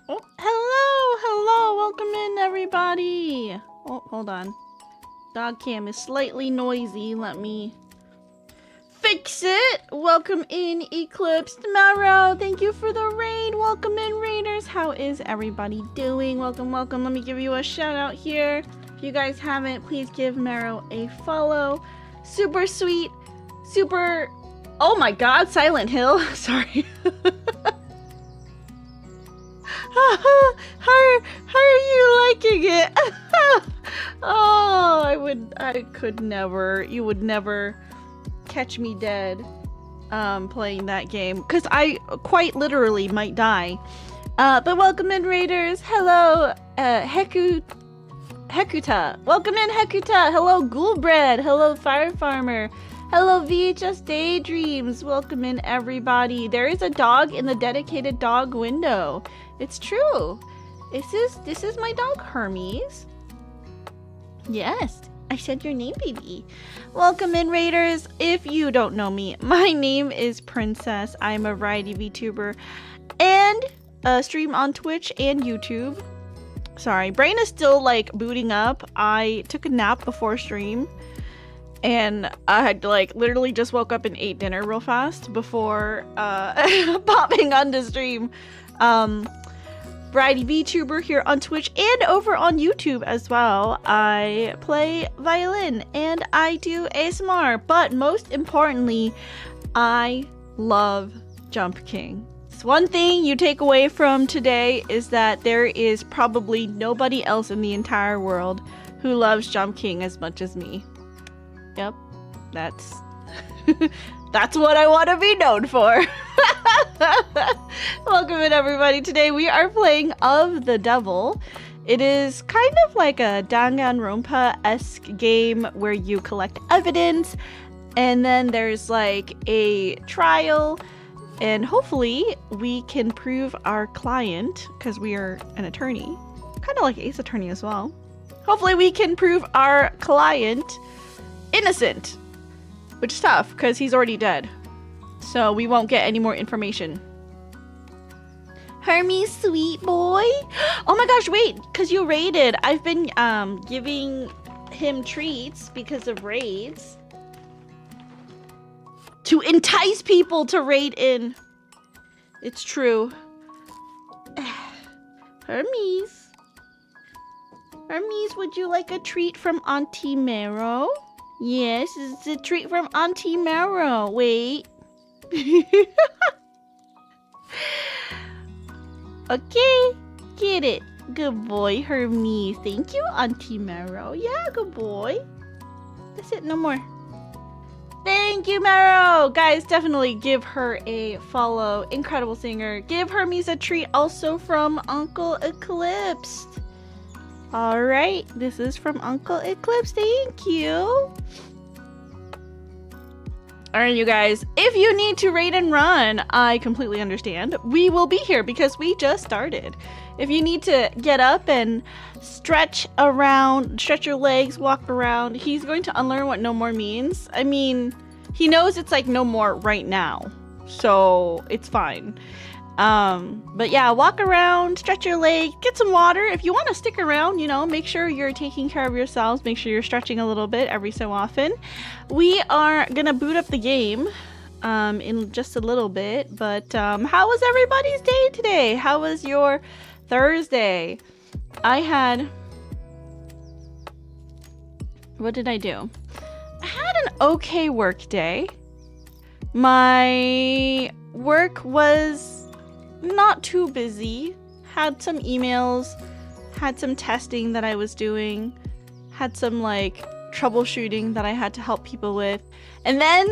Oh, hello, welcome in everybody. Oh, hold on. Dog cam is slightly noisy. Let me fix it. Welcome in Eclipsed Marrow. Thank you for the raid. Welcome in Raiders. How is everybody doing? Welcome. Let me give you a shout out here. If you guys haven't, please give Marrow a follow. Super sweet, super... Oh my god, Silent Hill. Sorry. How are you liking it? Oh, I could never, you would never catch me dead playing that game, because I quite literally might die. But welcome in Raiders. Hello, Hekuta. Welcome in Hekuta. Hello, Ghoulbread. Hello, Fire Farmer. Hello, VHS Daydreams. Welcome in everybody. There is a dog in the dedicated dog window. It's true. This is my dog Hermes. Yes, I said your name, baby. Welcome in, Raiders. If you don't know me, my name is Princess. I'm a variety VTuber and stream on Twitch and YouTube. Sorry, brain is still like booting up. I took a nap before stream. And I had like literally just woke up and ate dinner real fast before popping on the stream. Variety VTuber here on Twitch and over on YouTube as well. I play violin and I do ASMR, but most importantly, I love Jump King. So one thing you take away from today is that there is probably nobody else in the entire world who loves Jump King as much as me. Yep, that's what I want to be known for. Welcome in, everybody. Today we are playing Of the Devil. It is kind of like a Danganronpa-esque game where you collect evidence and then there's like a trial, and hopefully we can prove our client, because we are an attorney, kind of like Ace Attorney as well. Hopefully we can prove our client innocent, which is tough because he's already dead, so we won't get any more information. Hermes, sweet boy. Oh my gosh, wait, because you raided. I've been giving him treats because of raids to entice people to raid in. It's true. Hermes, would you like a treat from Auntie Marrow? Yes, it's a treat from Auntie Marrow. Wait. Okay, get it. Good boy, Hermes. Thank you, Auntie Marrow. Yeah, good boy. That's it, no more. Thank you, Marrow. Guys, definitely give her a follow. Incredible singer. Give Hermes a treat also from Uncle Eclipsed. All right, this is from Uncle Eclipse. Thank you. All right, you guys, if you need to raid and run, I completely understand. We will be here because we just started. If you need to get up and stretch around, stretch your legs, walk around, he's going to unlearn what no more means. I mean, he knows it's like no more right now, so it's fine. But yeah, walk around, stretch your leg, get some water. If you want to stick around, you know, make sure you're taking care of yourselves. Make sure you're stretching a little bit every so often. We are gonna boot up the game in just a little bit, but how was everybody's day today? How was your Thursday? What did I do? I had an okay work day. My work was not too busy. Had some emails, had some testing that I was doing, had some like troubleshooting that I had to help people with, and then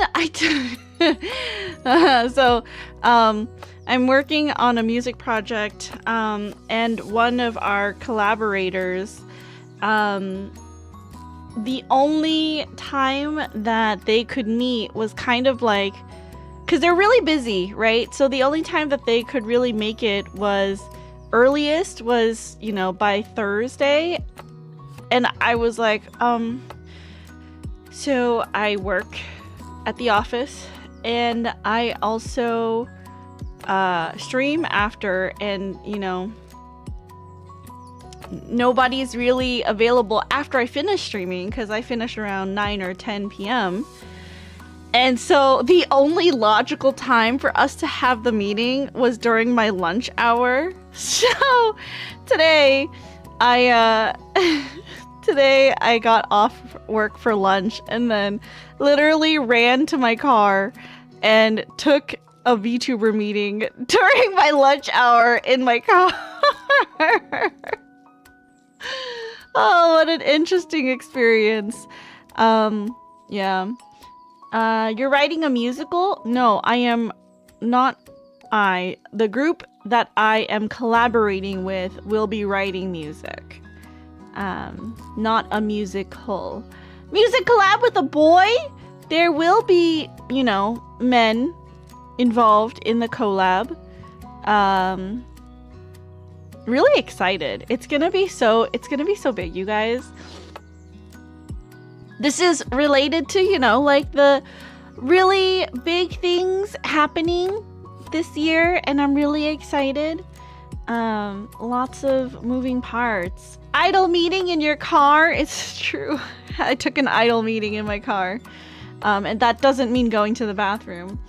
I'm working on a music project, and one of our collaborators, the only time that they could meet was kind of like, because they're really busy, right? So the only time that they could really make it was earliest was, you know, by Thursday. And I was like, so I work at the office and I also stream after, and, you know, nobody's really available after I finish streaming because I finish around 9 or 10 p.m. And so the only logical time for us to have the meeting was during my lunch hour. So today I got off work for lunch and then literally ran to my car and took a VTuber meeting during my lunch hour in my car. Oh, what an interesting experience. Yeah. You're writing a musical? No, I am not. The group that I am collaborating with will be writing music. Not a musical. Music collab with a boy? There will be, you know, men involved in the collab. Really excited. It's gonna be so big, you guys. This is related to, you know, like the really big things happening this year, and I'm really excited. Lots of moving parts. Idle meeting in your car? It's true. I took an idle meeting in my car. And that doesn't mean going to the bathroom.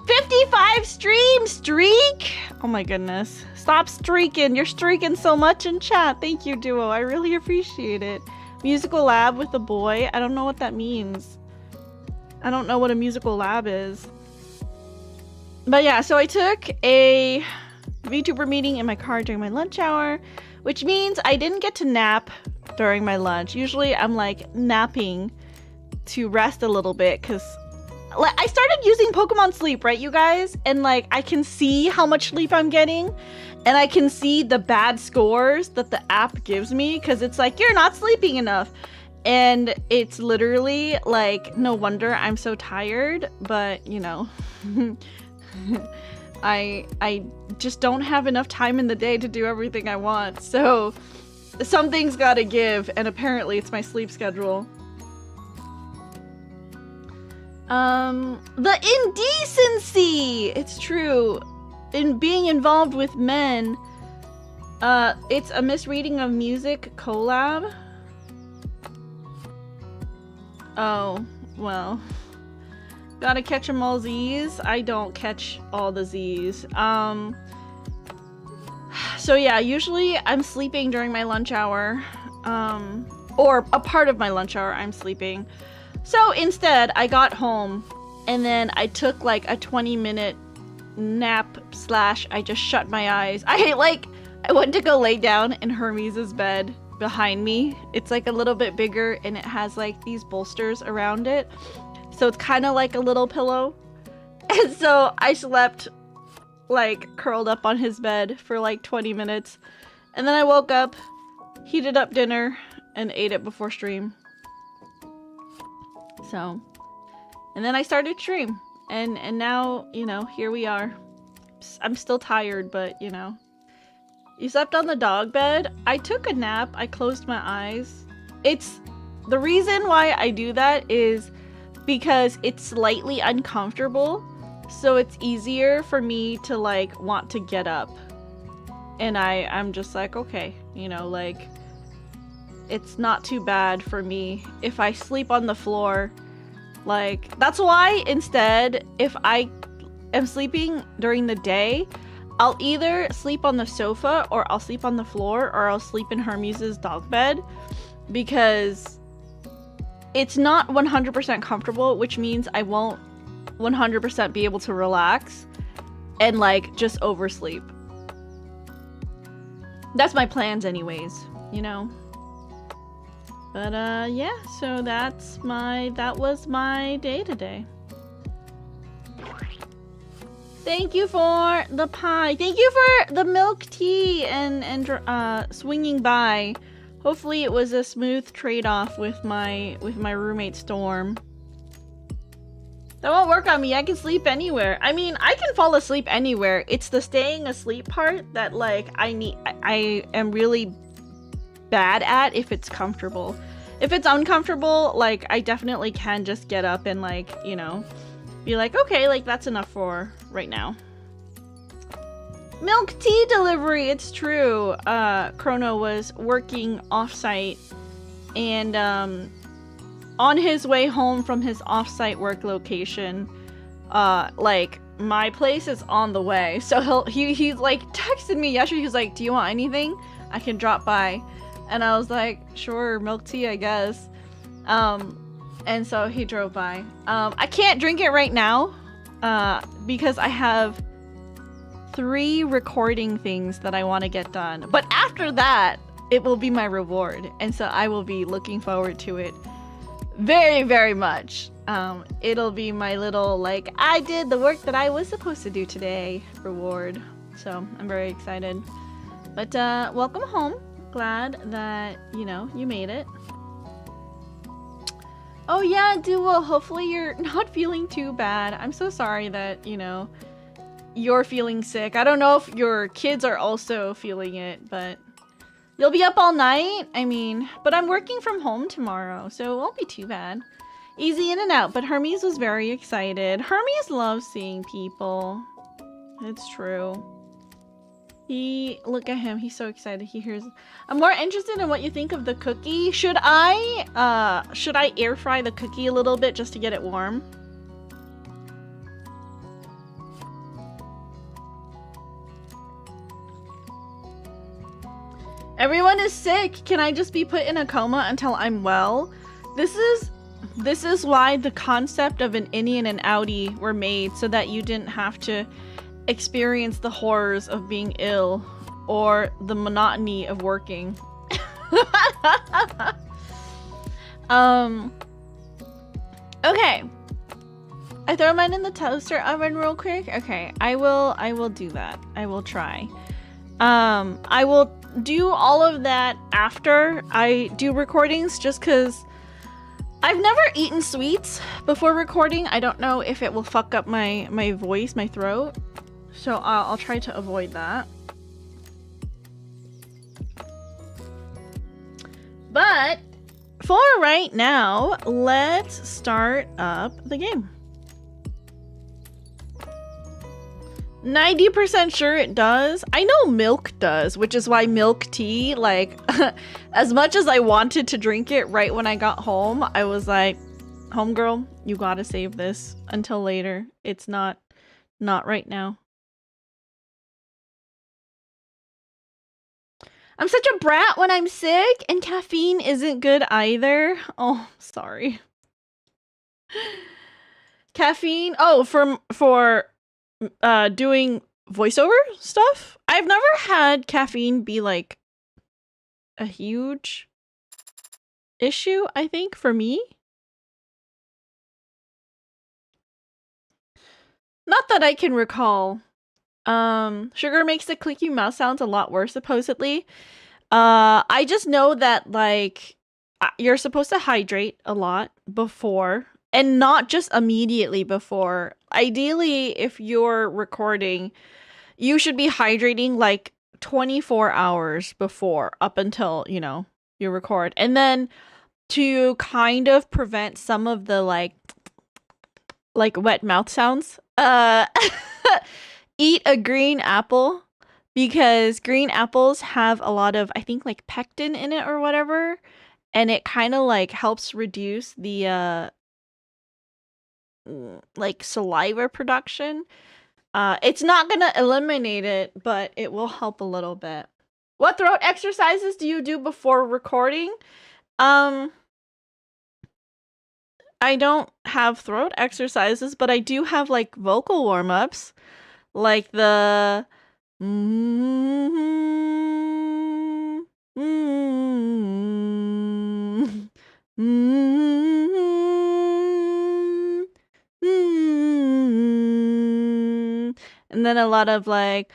55 stream streak! Oh my goodness. Stop streaking. You're streaking so much in chat. Thank you, Duo. I really appreciate it. Musical lab with a boy? I don't know what that means. I don't know what a musical lab is. But yeah, so I took a VTuber meeting in my car during my lunch hour, which means I didn't get to nap during my lunch. Usually I'm like napping to rest a little bit because I started using Pokemon Sleep, right, you guys? And like I can see how much sleep I'm getting, and I can see the bad scores that the app gives me because it's like, you're not sleeping enough. And it's literally like, no wonder I'm so tired, but you know, I just don't have enough time in the day to do everything I want. So something's gotta give, and apparently it's my sleep schedule. The indecency! It's true. In being involved with men, it's a misreading of music collab. Oh, well. Gotta catch 'em all Z's. I don't catch all the Z's. So yeah, usually I'm sleeping during my lunch hour. Or a part of my lunch hour I'm sleeping. So instead, I got home and then I took like a 20-minute nap / I just shut my eyes. I went to go lay down in Hermes' bed behind me. It's like a little bit bigger and it has like these bolsters around it. So it's kind of like a little pillow. And so I slept like curled up on his bed for like 20 minutes. And then I woke up, heated up dinner, and ate it before stream. So, and then I started stream, and now, you know, here we are. I'm still tired, but you know. You slept on the dog bed? I took a nap. I closed my eyes. It's the reason why I do that is because it's slightly uncomfortable, so it's easier for me to like want to get up. And I'm just like, okay, you know, like it's not too bad for me if I sleep on the floor. Like, that's why instead, if I am sleeping during the day, I'll either sleep on the sofa or I'll sleep on the floor or I'll sleep in Hermes' dog bed, because it's not 100% comfortable, which means I won't 100% be able to relax and like just oversleep. That's my plans anyways, you know? But yeah, so that was my day today. Thank you for the pie. Thank you for the milk tea and swinging by. Hopefully it was a smooth trade-off with my roommate Storm. That won't work on me. I can sleep anywhere. I mean, I can fall asleep anywhere. It's the staying asleep part that like I am really bad at if it's comfortable. If it's uncomfortable, like I definitely can just get up and like, you know, be like, okay, like that's enough for right now. Milk tea delivery, it's true. Chrono was working offsite and on his way home from his offsite work location, like my place is on the way. So he's like texted me yesterday. He's like, "Do you want anything? I can drop by." And I was like, "Sure, milk tea, I guess." And so he drove by. I can't drink it right now because I have 3 recording things that I want to get done. But after that, it will be my reward. And so I will be looking forward to it very, very much. It'll be my little, like, I did the work that I was supposed to do today reward. So I'm very excited. But welcome home. Glad that, you know, you made it. Oh yeah, Duo, hopefully you're not feeling too bad. I'm so sorry that, you know, you're feeling sick. I don't know if your kids are also feeling it, but you'll be up all night. I mean, but I'm working from home tomorrow, so it won't be too bad. Easy in and out, but Hermes was very excited. Hermes loves seeing people. It's true. Look at him, he's so excited. He hears. I'm more interested in what you think of the cookie. Should I air fry the cookie a little bit just to get it warm? Everyone is sick. Can I just be put in a coma until I'm well? This is why the concept of an innie and an outie were made, so that you didn't have to experience the horrors of being ill or the monotony of working. Okay. I throw mine in the toaster oven real quick. Okay, I will do that. I will try. I will do all of that after I do recordings, just because I've never eaten sweets before recording. I don't know if it will fuck up my voice, my throat. So I'll try to avoid that. But for right now, let's start up the game. 90% sure it does. I know milk does, which is why milk tea, like, as much as I wanted to drink it right when I got home, I was like, homegirl, you gotta save this until later. It's not right now. I'm such a brat when I'm sick, and caffeine isn't good either. Oh, sorry. Caffeine? Oh, for doing voiceover stuff? I've never had caffeine be like a huge issue, I think, for me. Not that I can recall. Sugar makes the clicky mouse sounds a lot worse, supposedly. I just know that, like, you're supposed to hydrate a lot before, and not just immediately before. Ideally, if you're recording, you should be hydrating like 24 hours before, up until, you know, you record. And then to kind of prevent some of the like wet mouth sounds, eat a green apple, because green apples have a lot of, I think, like pectin in it or whatever, and it kind of like helps reduce the like saliva production. It's not gonna eliminate it, but it will help a little bit. What throat exercises do you do before recording? I don't have throat exercises, but I do have like vocal warm-ups, like the and then a lot of like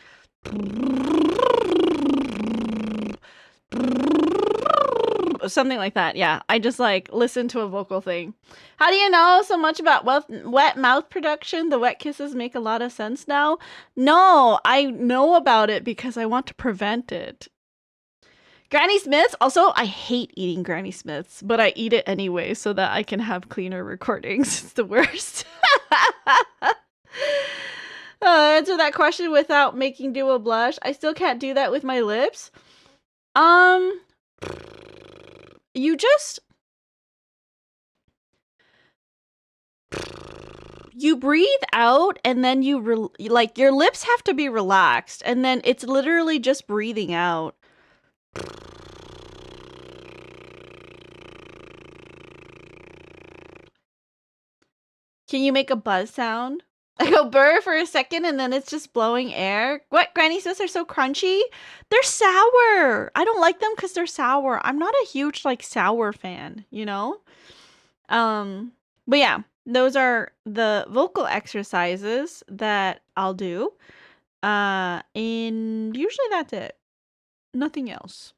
something like that. Yeah, I just like listen to a vocal thing. How do you know so much about wet mouth production? The wet kisses make a lot of sense now. No, I know about it because I want to prevent it. Granny Smiths. Also, I hate eating Granny Smiths, but I eat it anyway so that I can have cleaner recordings. It's the worst. answer that question without making Duo blush. I still can't do that with my lips. You just... You breathe out and then you like your lips have to be relaxed and then it's literally just breathing out. Can you make a buzz sound? I go burr for a second and then it's just blowing air. What? Granny says they're so crunchy? They're sour. I don't like them because they're sour. I'm not a huge like sour fan, you know? But yeah. Those are the vocal exercises that I'll do. And usually that's it. Nothing else.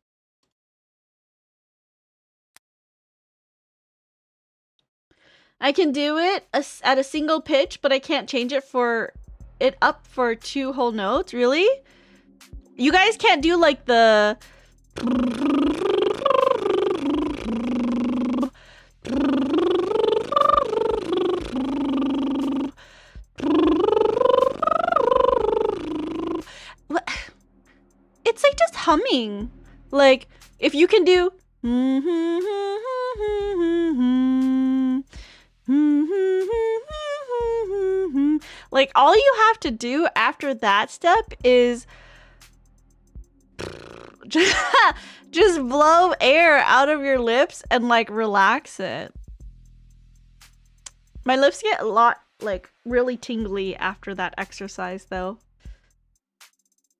I can do it at a single pitch, but I can't change it up for 2 whole notes. Really? You guys can't do like the... It's like just humming. Like, if you can do... Like, all you have to do after that step is... just blow air out of your lips and, like, relax it. My lips get a lot, like, really tingly after that exercise, though.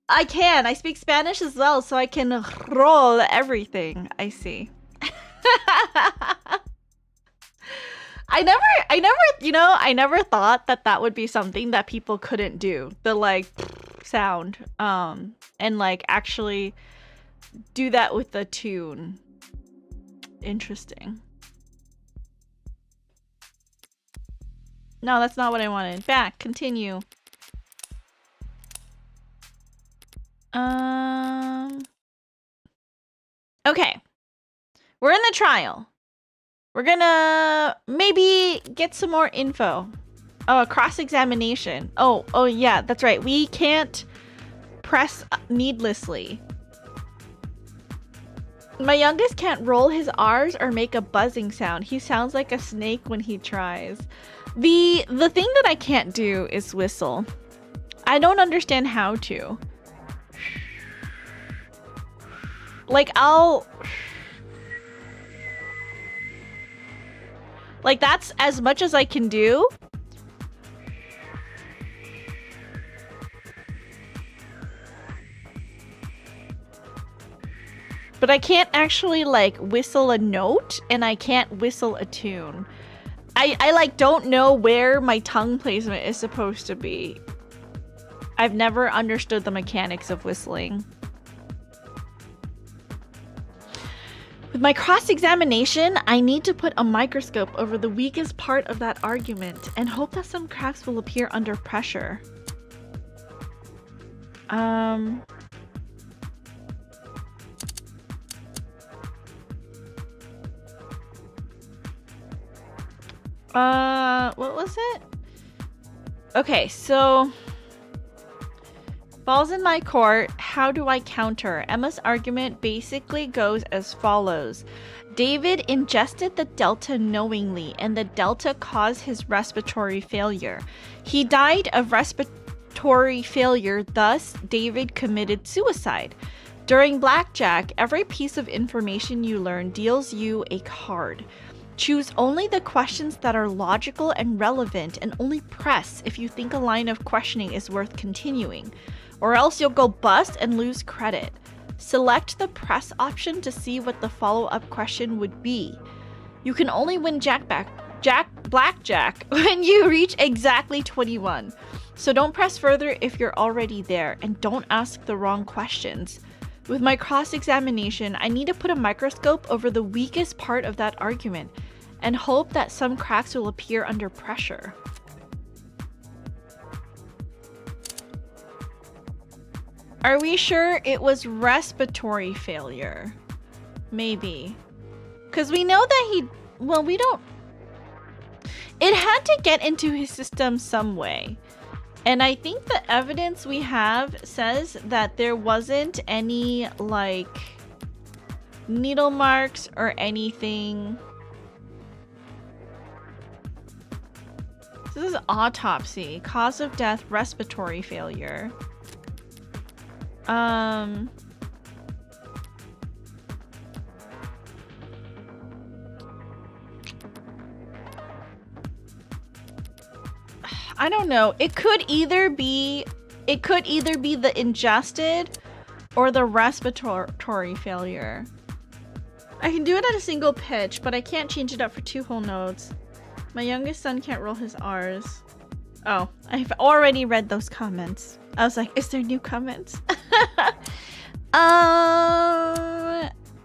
I can. I speak Spanish as well, so I can roll everything. I see. I never thought that would be something that people couldn't do. The, like, sound. And, like, actually do that with the tune. Interesting. No, that's not what I wanted. Back. Continue. Okay. We're in the trial. We're gonna maybe get some more info. Oh, a cross-examination. Oh yeah, that's right. We can't press needlessly. My youngest can't roll his R's or make a buzzing sound. He sounds like a snake when he tries. The thing that I can't do is whistle. I don't understand how to. Like, like, that's as much as I can do. But I can't actually, like, whistle a note, and I can't whistle a tune. I like, don't know where my tongue placement is supposed to be. I've never understood the mechanics of whistling. With my cross-examination, I need to put a microscope over the weakest part of that argument and hope that some cracks will appear under pressure. What was it? Okay, so... Ball's in my court. How do I counter? Emma's argument basically goes as follows. David ingested the delta knowingly, and the delta caused his respiratory failure. He died of respiratory failure, thus David committed suicide. During blackjack, every piece of information you learn deals you a card. Choose only the questions that are logical and relevant, and only press if you think a line of questioning is worth continuing, or else you'll go bust and lose credit. Select the press option to see what the follow-up question would be. You can only win blackjack when you reach exactly 21. So don't press further if you're already there, and don't ask the wrong questions. With my cross-examination, I need to put a microscope over the weakest part of that argument and hope that some cracks will appear under pressure. Are we sure it was respiratory failure? Maybe. Because we know that we don't... It had to get into his system some way. And I think the evidence we have says that there wasn't any, like, needle marks or anything. This is autopsy. Cause of death, respiratory failure. I don't know. It could either be the ingested or the respiratory failure. I can do it at a single pitch, but I can't change it up for 2 whole notes. My youngest son can't roll his R's. Oh, I've already read those comments. I was like, is there new comments?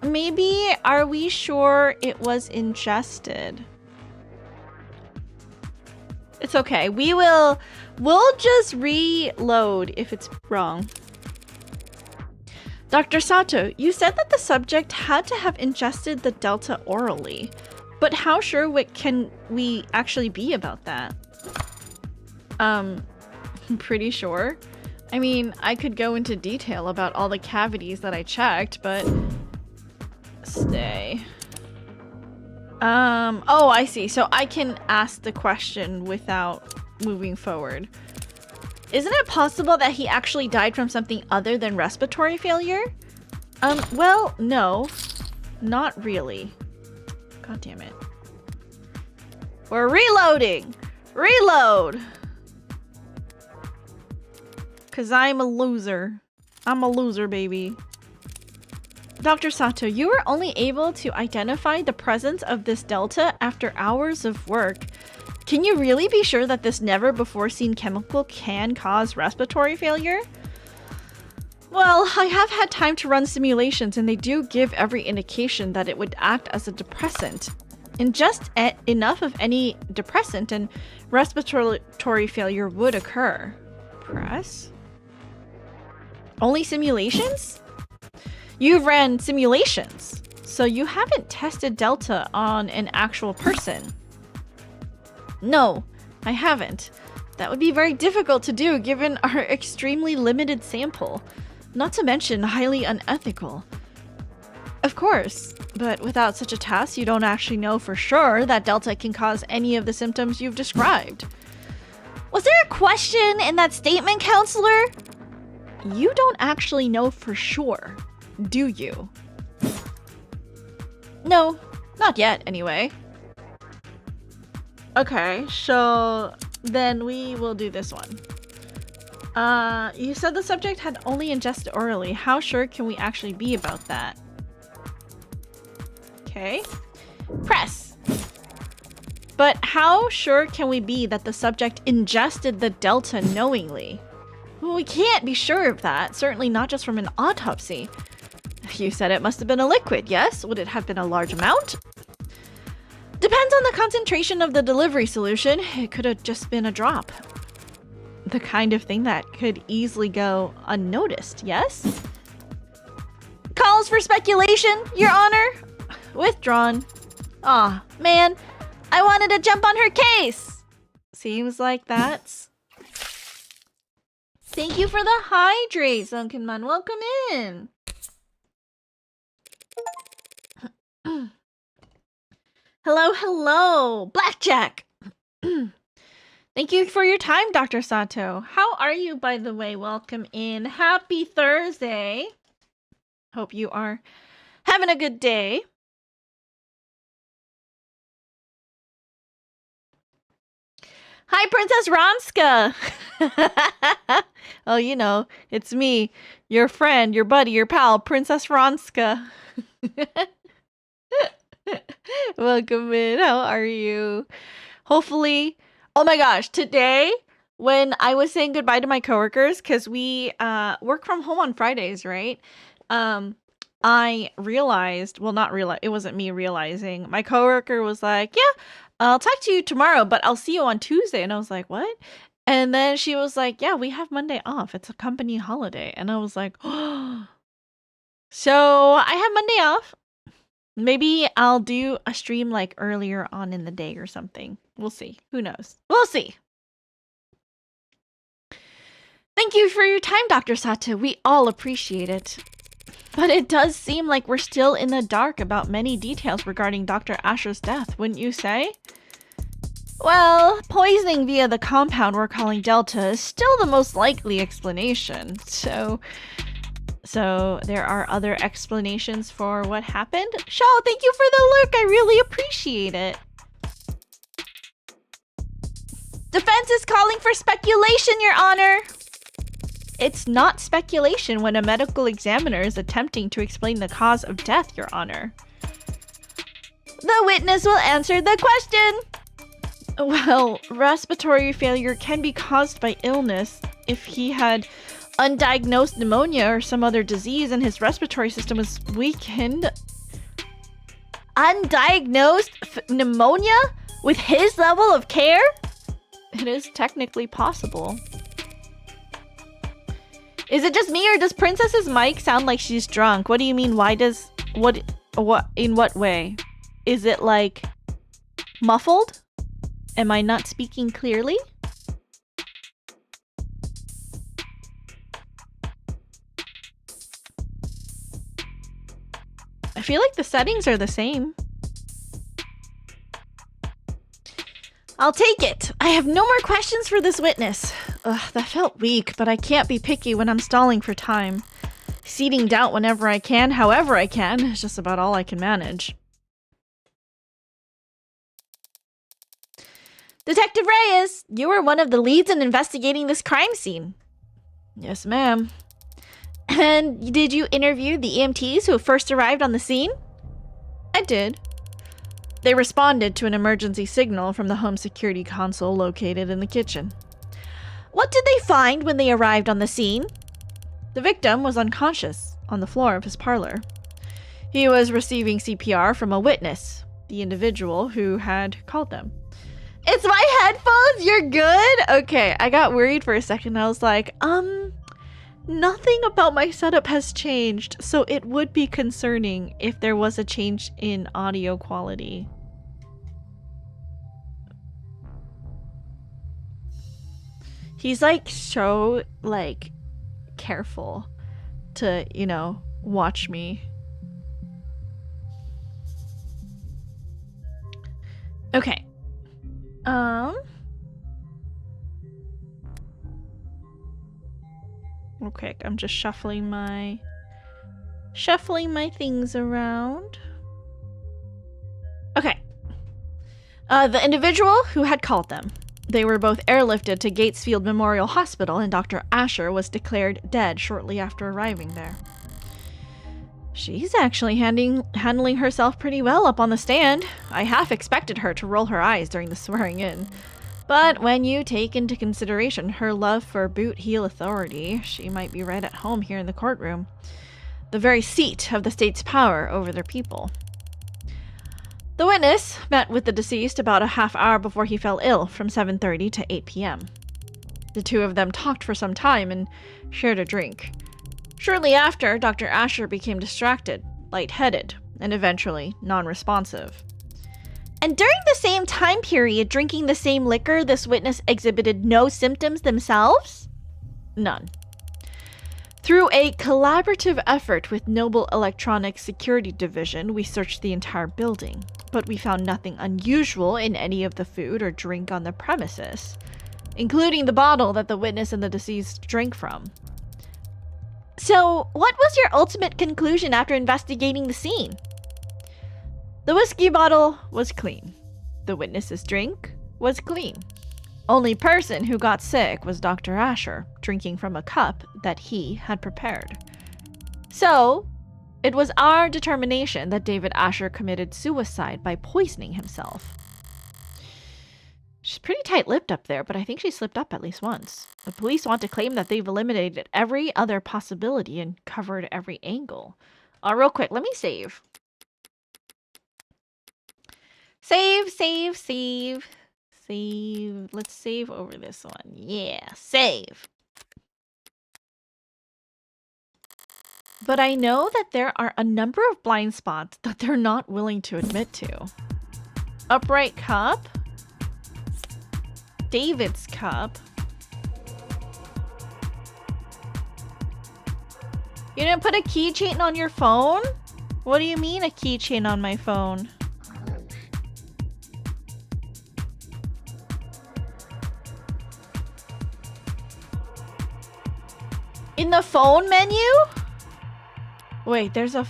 Maybe, are we sure it was ingested? It's okay. We'll just reload if it's wrong. Dr. Sato, you said that the subject had to have ingested the delta orally, but how sure can we actually be about that? I'm pretty sure. I mean, I could go into detail about all the cavities that I checked, but stay. Oh, I see. So I can ask the question without moving forward. Isn't it possible that he actually died from something other than respiratory failure? Well, no. Not really. God damn it. We're reloading! Reload! 'Cause I'm a loser. I'm a loser, baby. Dr. Sato, you were only able to identify the presence of this delta after hours of work. Can you really be sure that this never before seen chemical can cause respiratory failure? Well, I have had time to run simulations and they do give every indication that it would act as a depressant. Ingest enough of any depressant and respiratory failure would occur. Press? Only simulations? You've ran simulations, so you haven't tested delta on an actual person. No, I haven't. That would be very difficult to do given our extremely limited sample, not to mention highly unethical. Of course, but without such a test, you don't actually know for sure that delta can cause any of the symptoms you've described. Was there a question in that statement, counselor? You don't actually know for sure, do you? No, not yet, anyway. Okay, so then we will do this one. You said the subject had only ingested orally. How sure can we actually be about that? Okay. Press. But how sure can we be that the subject ingested the delta knowingly? Well, we can't be sure of that, certainly not just from an autopsy. You said it must have been a liquid, yes? Would it have been a large amount? Depends on the concentration of the delivery solution. It could have just been a drop. The kind of thing that could easily go unnoticed, yes? Calls for speculation, Your Honor. Withdrawn. Aw, man. I wanted to jump on her case. Seems like that's... Thank you for the hydrate, Sunkenman. Welcome in. Hello, hello. Blackjack. Thank you for your time, Dr. Sato. How are you, by the way? Welcome in. Happy Thursday. Hope you are having a good day. Hi, Princess Ronska. Oh, you know, it's me, your friend, your buddy, your pal, Princess Ronska. Welcome in. How are you? Hopefully, oh my gosh, today when I was saying goodbye to my coworkers, because we work from home on Fridays, right? I realized, well, not realize, it wasn't me realizing. My coworker was like, yeah, I'll talk to you tomorrow, but I'll see you on Tuesday. And I was like, what? And then she was like, yeah, we have Monday off. It's a company holiday. And I was like, oh. So I have Monday off. Maybe I'll do a stream like earlier on in the day or something. We'll see. Who knows? We'll see. Thank you for your time, Dr. Sato. We all appreciate it. But it does seem like we're still in the dark about many details regarding Dr. Asher's death, wouldn't you say? Well, poisoning via the compound we're calling Delta is still the most likely explanation. So there are other explanations for what happened? Shaw, thank you for the lurk. I really appreciate it. Defense is calling for speculation, Your Honor. It's not speculation when a medical examiner is attempting to explain the cause of death, Your Honor. The witness will answer the question. Well, respiratory failure can be caused by illness. If he had undiagnosed pneumonia or some other disease and his respiratory system was weakened. Undiagnosed pneumonia with his level of care? It is technically possible. Is it just me or does Princess's mic sound like she's drunk? What do you mean? Why does... What in what way? Is it like muffled? Am I not speaking clearly? I feel like the settings are the same. I'll take it. I have no more questions for this witness. Ugh, that felt weak, but I can't be picky when I'm stalling for time. Seeding doubt whenever I can, however I can, is just about all I can manage. Detective Reyes, you were one of the leads in investigating this crime scene. Yes, ma'am. And did you interview the EMTs who first arrived on the scene? I did. They responded to an emergency signal from the home security console located in the kitchen. What did they find when they arrived on the scene? The victim was unconscious on the floor of his parlor. He was receiving CPR from a witness, the individual who had called them. It's my headphones? You're good? Okay, I got worried for a second. I was like, nothing about my setup has changed, so it would be concerning if there was a change in audio quality. He's like so like careful to, you know, watch me. Okay. Okay, I'm just shuffling my things around. Okay. The individual who had called them. They were both airlifted to Gatesfield Memorial Hospital, and Dr. Asher was declared dead shortly after arriving there. She's actually handling herself pretty well up on the stand. I half expected her to roll her eyes during the swearing in. But when you take into consideration her love for boot heel authority, she might be right at home here in the courtroom. The very seat of the state's power over their people. The witness met with the deceased about a half hour before he fell ill, from 7:30 to 8 p.m. The two of them talked for some time and shared a drink. Shortly after, Dr. Asher became distracted, lightheaded, and eventually non-responsive. And during the same time period, drinking the same liquor, this witness exhibited no symptoms themselves? None. Through a collaborative effort with Noble Electronics Security Division, we searched the entire building, but we found nothing unusual in any of the food or drink on the premises, including the bottle that the witness and the deceased drank from. So, what was your ultimate conclusion after investigating the scene? The whiskey bottle was clean. The witness's drink was clean. Only person who got sick was Dr. Asher, drinking from a cup that he had prepared. So, it was our determination that David Asher committed suicide by poisoning himself. She's pretty tight-lipped up there, but I think she slipped up at least once. The police want to claim that they've eliminated every other possibility and covered every angle. Real quick, let me save. Save. Let's save over this one. Yeah, save. But I know that there are a number of blind spots that they're not willing to admit to. Upright cup. David's cup. You didn't put a keychain on your phone? What do you mean a keychain on my phone? In the phone menu? Wait, there's a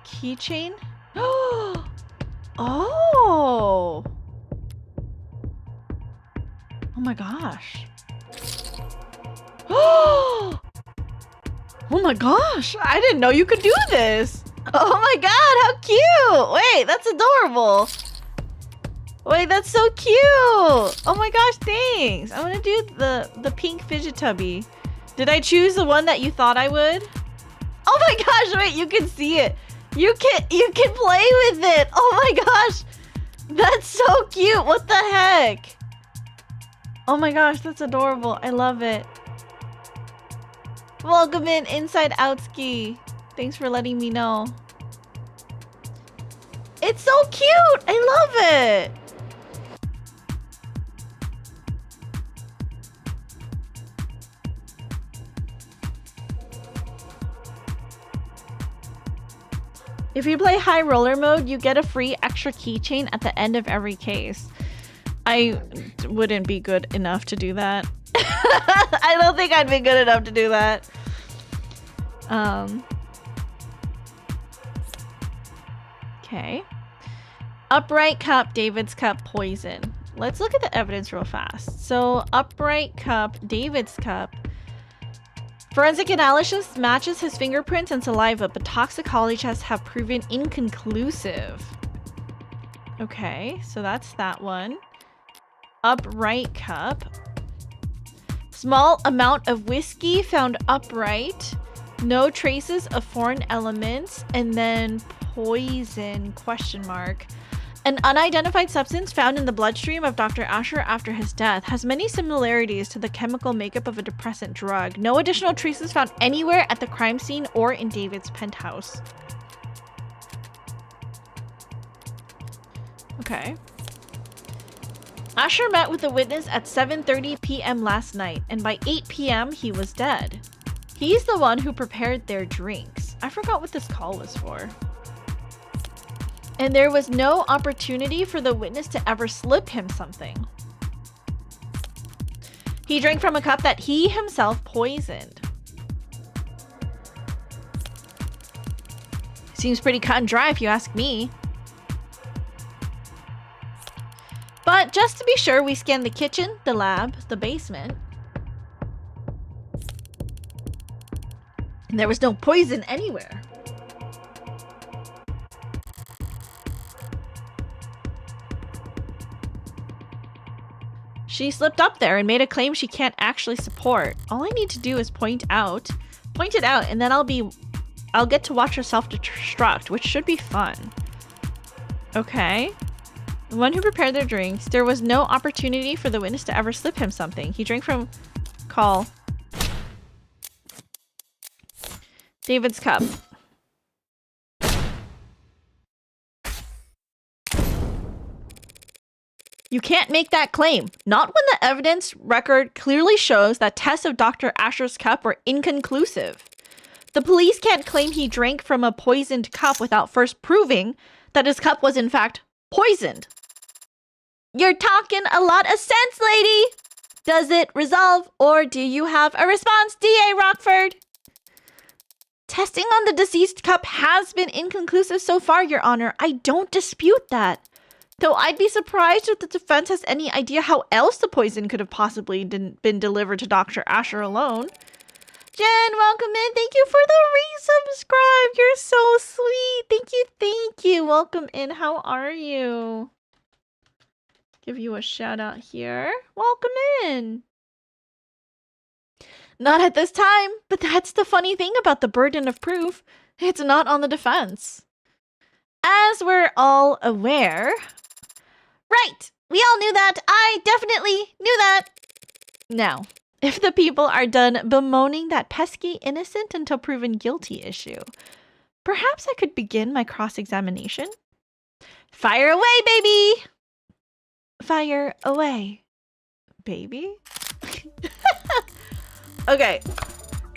keychain? Oh! Oh my gosh. Oh my gosh. I didn't know you could do this. Oh my god, how cute. Wait, that's adorable. Wait, that's so cute. Oh my gosh, thanks. I'm gonna do the pink fidget tubby. Did I choose the one that you thought I would? Oh my gosh, wait, you can see it. You can play with it. Oh my gosh. That's so cute. What the heck? Oh my gosh, that's adorable. I love it. Welcome in, Inside Outski. Thanks for letting me know. It's so cute. I love it. If you play high roller mode, you get a free extra keychain at the end of every case. I wouldn't be good enough to do that. I don't think I'd be good enough to do that. Okay. Upright cup, David's cup, poison. Let's look at the evidence real fast. So, upright cup, David's cup. Forensic analysis matches his fingerprints and saliva, but toxicology tests have proven inconclusive. Okay, so that's that one. Upright cup. Small amount of whiskey found upright. No traces of foreign elements. And then poison, question mark. An unidentified substance found in the bloodstream of Dr. Asher after his death has many similarities to the chemical makeup of a depressant drug. No additional traces found anywhere at the crime scene or in David's penthouse. Okay. Asher met with the witness at 7:30 p.m. last night, and by 8 p.m. he was dead. He's the one who prepared their drinks. I forgot what this call was for. And there was no opportunity for the witness to ever slip him something. He drank from a cup that he himself poisoned. Seems pretty cut and dry if you ask me. But just to be sure, we scanned the kitchen, the lab, the basement. And there was no poison anywhere. She slipped up there and made a claim she can't actually support. All I need to do is point it out, and then I'll get to watch her self-destruct, which should be fun. Okay. The one who prepared their drinks. There was no opportunity for the witness to ever slip him something. He drank from call. David's cup. You can't make that claim. Not when the evidence record clearly shows that tests of Dr. Asher's cup were inconclusive. The police can't claim he drank from a poisoned cup without first proving that his cup was in fact poisoned. You're talking a lot of sense, lady. Does it resolve, or do you have a response, DA Rockford? Testing on the deceased cup has been inconclusive so far, Your Honor. I don't dispute that. Though I'd be surprised if the defense has any idea how else the poison could have possibly been delivered to Dr. Asher alone. Jen, welcome in. Thank you for the resubscribe. You're so sweet. Thank you. Welcome in. How are you? Give you a shout out here. Welcome in. Not at this time, but that's the funny thing about the burden of proof. It's not on the defense. As we're all aware... Right! We all knew that! I definitely knew that! Now, if the people are done bemoaning that pesky innocent until proven guilty issue, perhaps I could begin my cross-examination? Fire away, baby! Fire away, baby. Okay.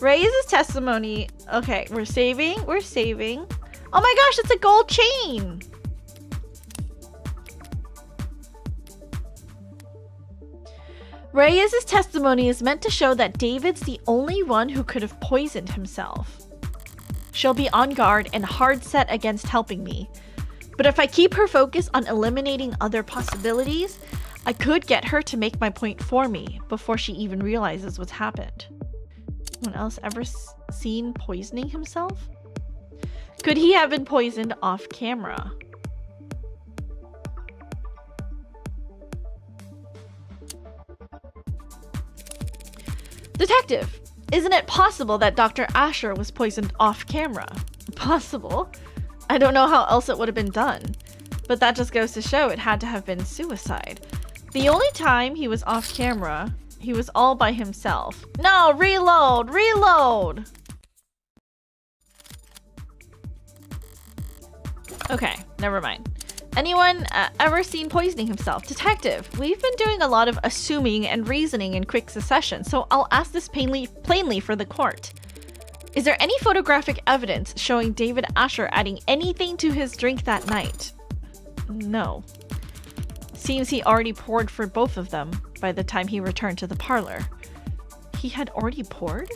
Reyes' testimony. Okay, we're saving. We're saving. Oh my gosh, it's a gold chain. Reyes' testimony is meant to show that David's the only one who could have poisoned himself. She'll be on guard and hard set against helping me. But if I keep her focus on eliminating other possibilities, I could get her to make my point for me before she even realizes what's happened. Anyone else ever seen poisoning himself? Could he have been poisoned off camera? Detective, isn't it possible that Dr. Asher was poisoned off camera? Possible. I don't know how else it would have been done. But that just goes to show it had to have been suicide. The only time he was off camera, he was all by himself. No, reload! Reload! Okay, never mind. Anyone ever seen poisoning himself? Detective, we've been doing a lot of assuming and reasoning in quick succession, so I'll ask this plainly for the court. Is there any photographic evidence showing David Asher adding anything to his drink that night? No. Seems he already poured for both of them by the time he returned to the parlor. He had already poured?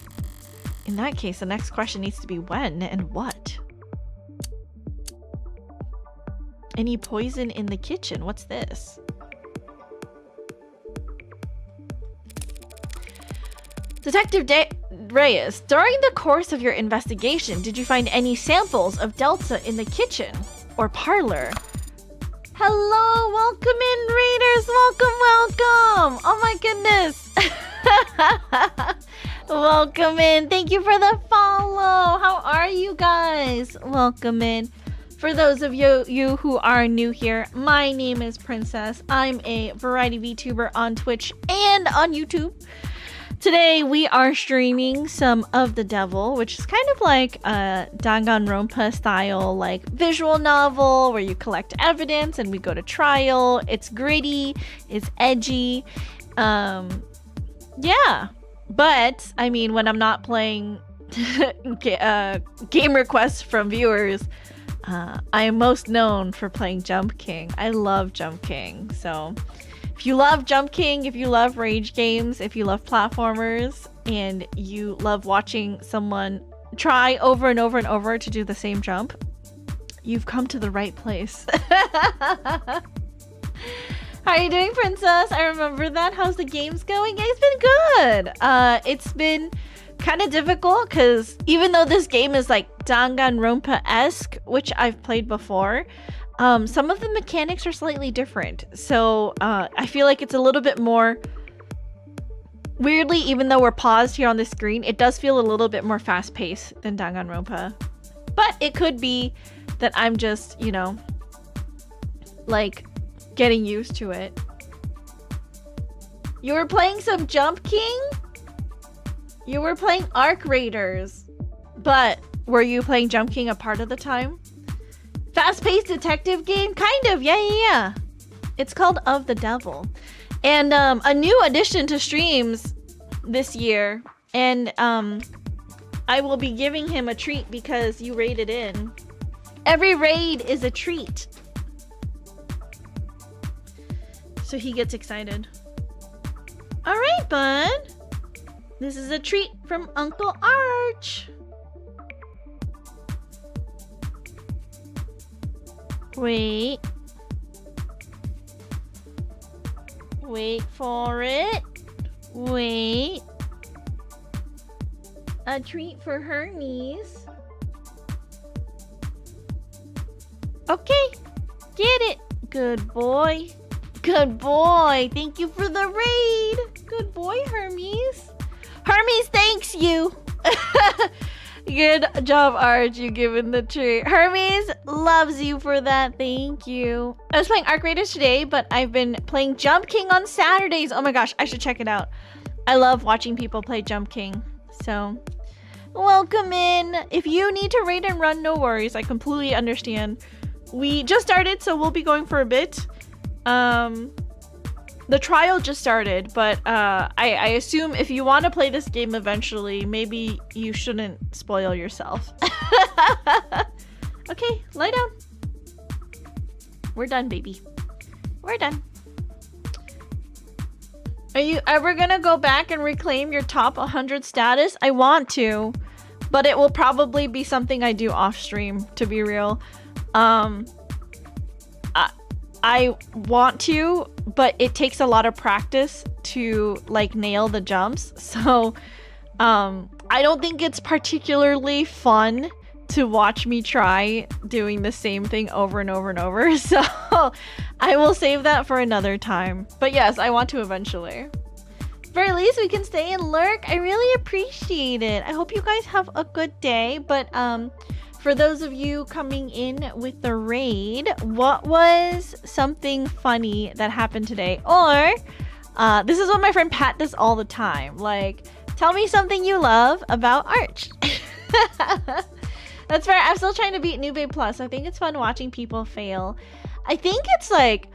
In that case, the next question needs to be when and what? Any poison in the kitchen? What's this? Detective Reyes, during the course of your investigation, did you find any samples of Delta in the kitchen or parlor? Hello, welcome in, readers. Welcome, welcome. Oh my goodness. Welcome in. Thank you for the follow. How are you guys? Welcome in. For those of you who are new here, my name is Princess. I'm a variety VTuber on Twitch and on YouTube. Today we are streaming some of the Devil, which is kind of like a Danganronpa style like visual novel where you collect evidence and we go to trial. It's gritty, it's edgy. Yeah. But I mean, when I'm not playing game requests from viewers, I am most known for playing Jump King. I love Jump King. So if you love Jump King, if you love rage games, if you love platformers, and you love watching someone try over and over and over to do the same jump, you've come to the right place. How are you doing, Princess? I remember that. How's the games going? It's been good. It's been kind of difficult because even though this game is like Danganronpa-esque, which I've played before, some of the mechanics are slightly different. So I feel like it's a little bit more weirdly, even though we're paused here on the screen, it does feel a little bit more fast-paced than Danganronpa. But it could be that I'm just, you know, like getting used to it. You were playing some Jump King? You were playing Arc Raiders, but were you playing Jump King a part of the time? Fast-paced detective game? Kind of, yeah. It's called Of the Devil. And a new addition to streams this year. And I will be giving him a treat because you raided in. Every raid is a treat. So he gets excited. Alright, bud. This is a treat from Uncle Arch. Wait. Wait for it. Wait. A treat for Hermes. Okay. Get it. Good boy. Good boy. Thank you for the raid. Good boy, Hermes. Hermes thanks you. Good job, Arch. You given the treat. Hermes loves you for that. Thank you. I was playing Arc Raiders today, but I've been playing Jump King on Saturdays. Oh my gosh, I should check it out. I love watching people play Jump King. So, welcome in. If you need to raid and run, no worries. I completely understand. We just started, so we'll be going for a bit. The trial just started, but I assume if you want to play this game eventually, maybe you shouldn't spoil yourself. Okay, lie down. We're done, baby. We're done. Are you ever gonna go back and reclaim your top 100 status? I want to, but it will probably be something I do off stream, to be real. I want to, but it takes a lot of practice to like nail the jumps. So I don't think it's particularly fun to watch me try doing the same thing over and over and over. So I will save that for another time. But yes, I want to eventually. Very least we can stay and lurk. I really appreciate it. I hope you guys have a good day. But for those of you coming in with the raid, what was something funny that happened today? Or this is what my friend Pat does all the time. Like, tell me something you love about Arch. That's fair. I'm still trying to beat New Babe Plus. I think it's fun watching people fail. I think it's like,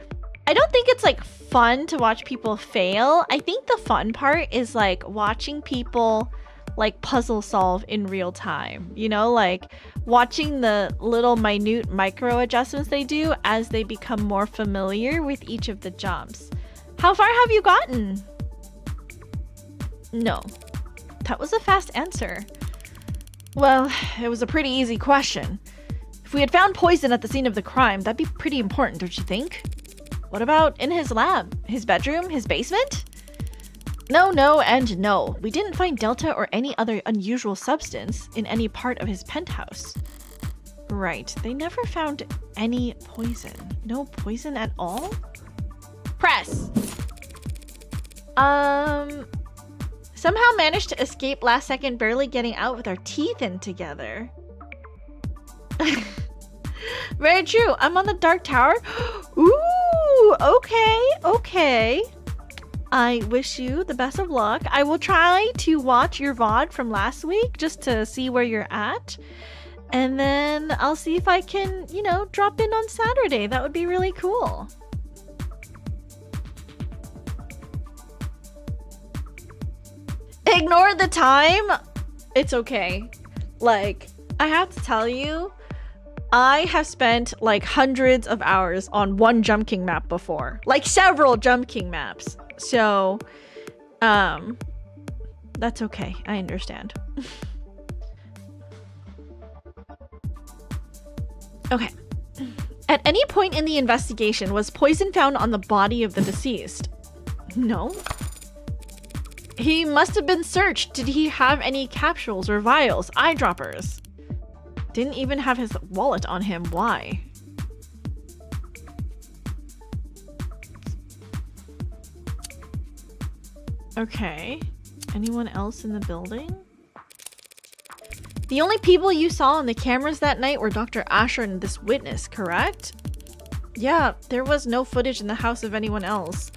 I don't think it's like fun to watch people fail. I think the fun part is like watching people like puzzle solve in real time, you know, like watching the little minute micro adjustments they do as they become more familiar with each of the jumps. How far have you gotten? No, that was a fast answer. Well, it was a pretty easy question. If we had found poison at the scene of the crime, that'd be pretty important, don't you think? What about in his lab, his bedroom, his basement? No, no, and no. We didn't find Delta or any other unusual substance in any part of his penthouse. Right, they never found any poison. No poison at all? Press! Somehow managed to escape last second, barely getting out with our teeth in together. Very true. I'm on the Dark Tower. Ooh, okay, okay. I wish you the best of luck. I will try to watch your VOD from last week just to see where you're at. And then I'll see if I can, you know, drop in on Saturday. That would be really cool. Ignore the time. It's okay. Like, I have to tell you, I have spent like hundreds of hours on one Jump King map before. Like several Jump King maps. So, that's okay. I understand. Okay. At any point in the investigation, was poison found on the body of the deceased? No. He must have been searched. Did he have any capsules or vials, eyedroppers? Didn't even have his wallet on him. Why? Okay. Anyone else in the building? The only people you saw on the cameras that night were Dr. Asher and this witness, correct? Yeah, there was no footage in the house of anyone else.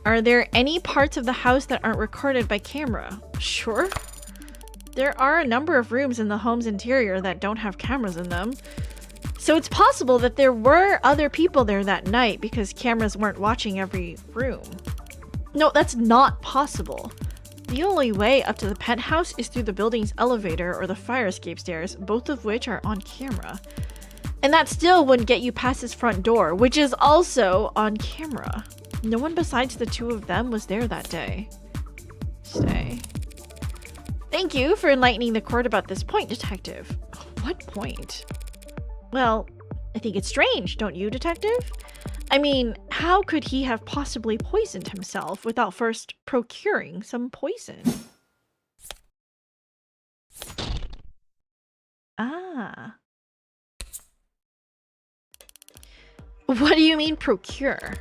Are there any parts of the house that aren't recorded by camera? Sure. There are a number of rooms in the home's interior that don't have cameras in them. So it's possible that there were other people there that night because cameras weren't watching every room. No, that's not possible. The only way up to the penthouse is through the building's elevator or the fire escape stairs, both of which are on camera. And that still wouldn't get you past his front door, which is also on camera. No one besides the two of them was there that day. Stay. Thank you for enlightening the court about this point, Detective. What point? Well, I think it's strange, don't you, Detective? I mean, how could he have possibly poisoned himself without first procuring some poison? Ah. What do you mean, procure?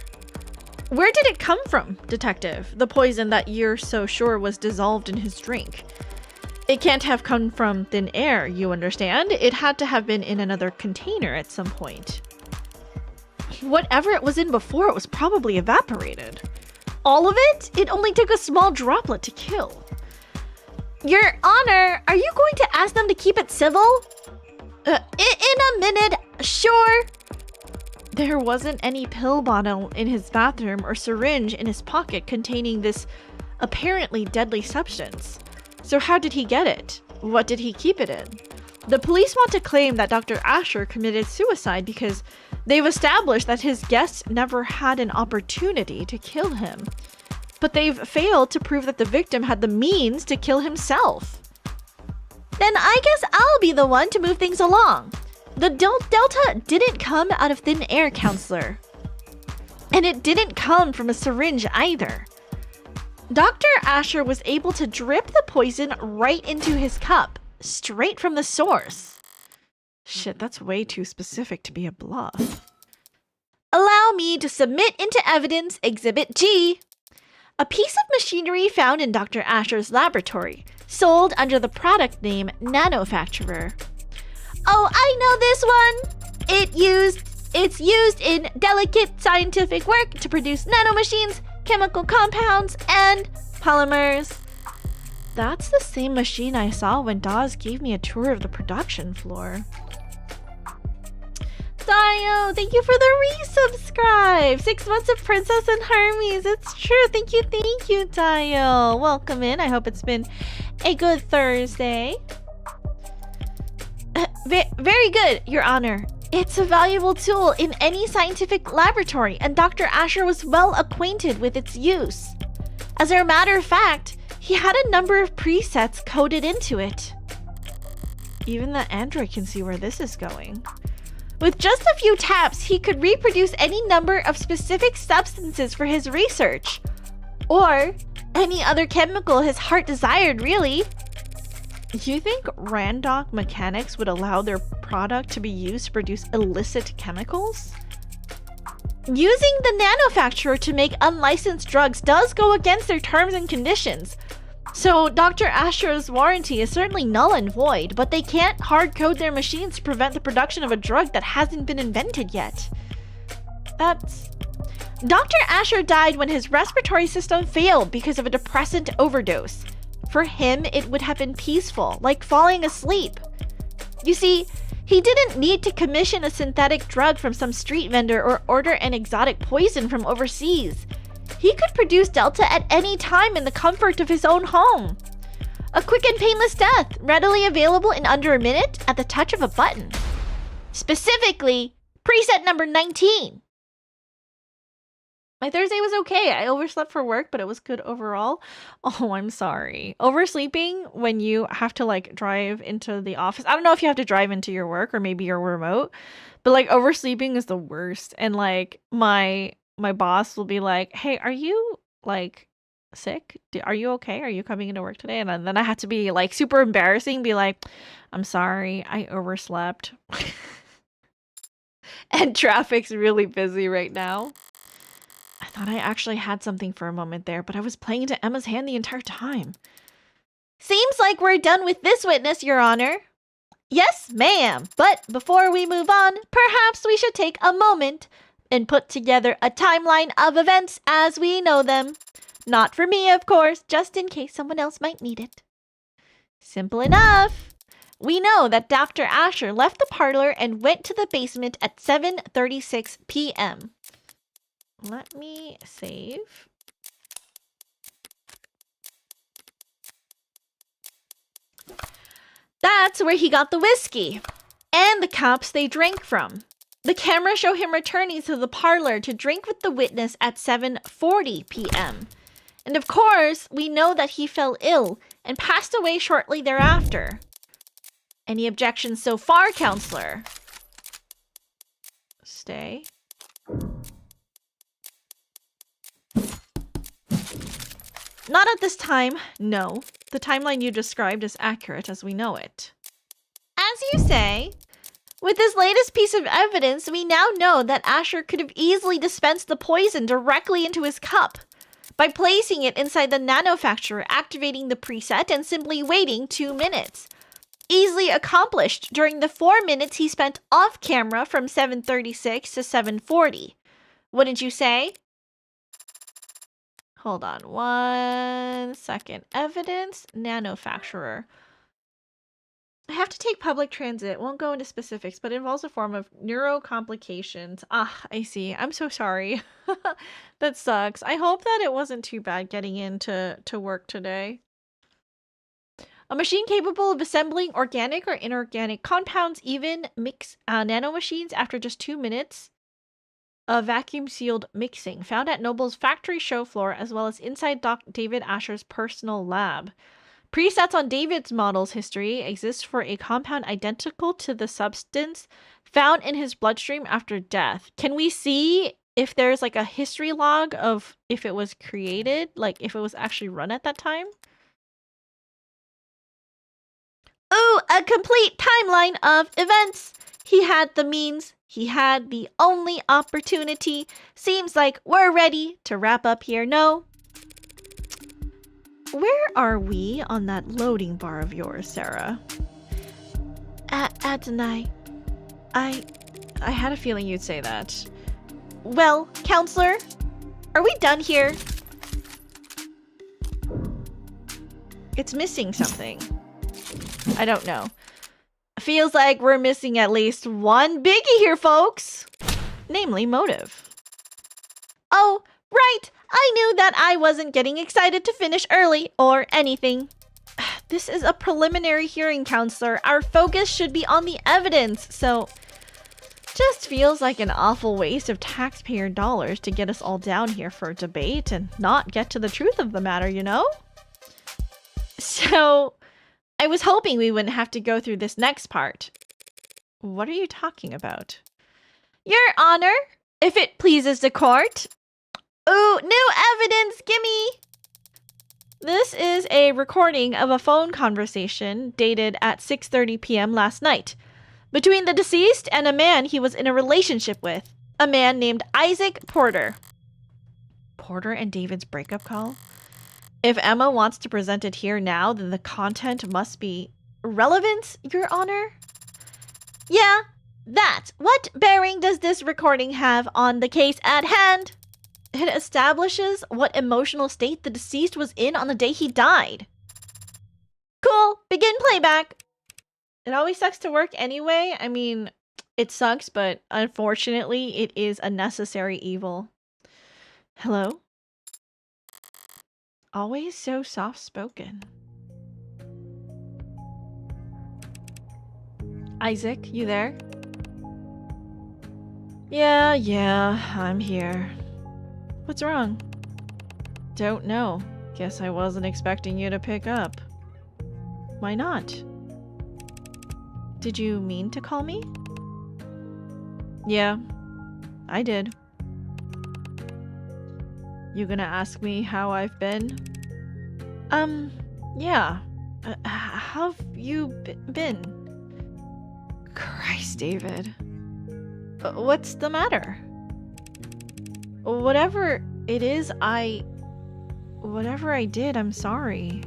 Where did it come from, Detective? The poison that you're so sure was dissolved in his drink. It can't have come from thin air, you understand? It had to have been in another container at some point. Whatever it was in before, it was probably evaporated. All of it? It only took a small droplet to kill. Your Honor, are you going to ask them to keep it civil? In a minute, sure. There wasn't any pill bottle in his bathroom or syringe in his pocket containing this apparently deadly substance. So how did he get it? What did he keep it in? The police want to claim that Dr. Asher committed suicide because they've established that his guests never had an opportunity to kill him. But they've failed to prove that the victim had the means to kill himself. Then I guess I'll be the one to move things along. The Delta didn't come out of thin air, counselor. And it didn't come from a syringe either. Dr. Asher was able to drip the poison right into his cup, straight from the source. Shit, that's way too specific to be a bluff. Allow me to submit into evidence Exhibit G. A piece of machinery found in Dr. Asher's laboratory, sold under the product name Nanofacturer. Oh, I know this one! It's used in delicate scientific work to produce nanomachines, chemical compounds, and polymers. That's the same machine I saw when Dawes gave me a tour of the production floor. Dio, thank you for the resubscribe! 6 months of Princess and Hermes. It's true. Thank you, Dio. Welcome in. I hope it's been a good Thursday. Very good, Your Honor. It's a valuable tool in any scientific laboratory, and Dr. Asher was well acquainted with its use. As a matter of fact, he had a number of presets coded into it. Even the android can see where this is going. With just a few taps, he could reproduce any number of specific substances for his research. Or any other chemical his heart desired, really. You think Randock Mechanics would allow their product to be used to produce illicit chemicals? Using the nanofacturer to make unlicensed drugs does go against their terms and conditions. So Dr. Asher's warranty is certainly null and void, but they can't hard-code their machines to prevent the production of a drug that hasn't been invented yet. Dr. Asher died when his respiratory system failed because of a depressant overdose. For him, it would have been peaceful, like falling asleep. You see, he didn't need to commission a synthetic drug from some street vendor or order an exotic poison from overseas. He could produce Delta at any time in the comfort of his own home. A quick and painless death, readily available in under a minute at the touch of a button. Specifically, preset number 19. My Thursday was okay. I overslept for work, but it was good overall. Oh, I'm sorry. Oversleeping when you have to like drive into the office. I don't know if you have to drive into your work or maybe you're remote, but like oversleeping is the worst. And like my boss will be like, "Hey, are you like sick? Are you okay? Are you coming into work today?" And then I had to be like super embarrassing, be like, "I'm sorry, I overslept." And traffic's really busy right now. I thought I actually had something for a moment there, but I was playing into Emma's hand the entire time. Seems like we're done with this witness, Your Honor. Yes, ma'am. But before we move on, perhaps we should take a moment and put together a timeline of events as we know them. Not for me, of course, just in case someone else might need it. Simple enough. We know that Dr. Asher left the parlor and went to the basement at 7:36 p.m. Let me save. That's where he got the whiskey and the cups they drank from. The camera show him returning to the parlor to drink with the witness at 7:40 p.m. And of course, we know that he fell ill and passed away shortly thereafter. Any objections so far, counselor? Stay. Not at this time, no. The timeline you described is accurate as we know it. As you say, with this latest piece of evidence, we now know that Asher could have easily dispensed the poison directly into his cup by placing it inside the nanofacturer, activating the preset, and simply waiting 2 minutes. Easily accomplished during the 4 minutes he spent off camera from 7:36 to 7:40. Wouldn't you say? Hold on 1 second. Evidence, nanofacturer. I have to take public transit. Won't go into specifics, but it involves a form of neuro complications. Ah, I see. I'm so sorry. That sucks. I hope that it wasn't too bad getting into work today. A machine capable of assembling organic or inorganic compounds, even mix nanomachines after just 2 minutes. A vacuum-sealed mixing found at Noble's factory show floor, as well as inside David Asher's personal lab. Presets on David's model's history exist for a compound identical to the substance found in his bloodstream after death. Can we see if there's like a history log of if it was created, like if it was actually run at that time? Ooh, a complete timeline of events. He had the means. He had the only opportunity. Seems like we're ready to wrap up here, no? Where are we on that loading bar of yours, Sarah? Adonai. I had a feeling you'd say that. Well, counselor, are we done here? It's missing something. I don't know. Feels like we're missing at least one biggie here, folks. Namely, motive. Oh, right. I knew that I wasn't getting excited to finish early or anything. This is a preliminary hearing, counselor. Our focus should be on the evidence, so... Just feels like an awful waste of taxpayer dollars to get us all down here for a debate and not get to the truth of the matter, you know? So... I was hoping we wouldn't have to go through this next part. What are you talking about? Your Honor, if it pleases the court. Ooh, new evidence, gimme! This is a recording of a phone conversation dated at 6:30 p.m. last night between the deceased and a man he was in a relationship with, a man named Isaac Porter. Porter and David's breakup call? If Emma wants to present it here now, then the content must be relevant, Your Honor? Yeah, that. What bearing does this recording have on the case at hand? It establishes what emotional state the deceased was in on the day he died. Cool, begin playback. It always sucks to work anyway. I mean, it sucks, but unfortunately, it is a necessary evil. Hello? Always so soft-spoken. Isaac, you there? Yeah, I'm here. What's wrong? Don't know. Guess I wasn't expecting you to pick up. Why not? Did you mean to call me? Yeah, I did. You gonna ask me how I've been? Yeah. How've you been? Christ, David. What's the matter? Whatever it is, Whatever I did, I'm sorry.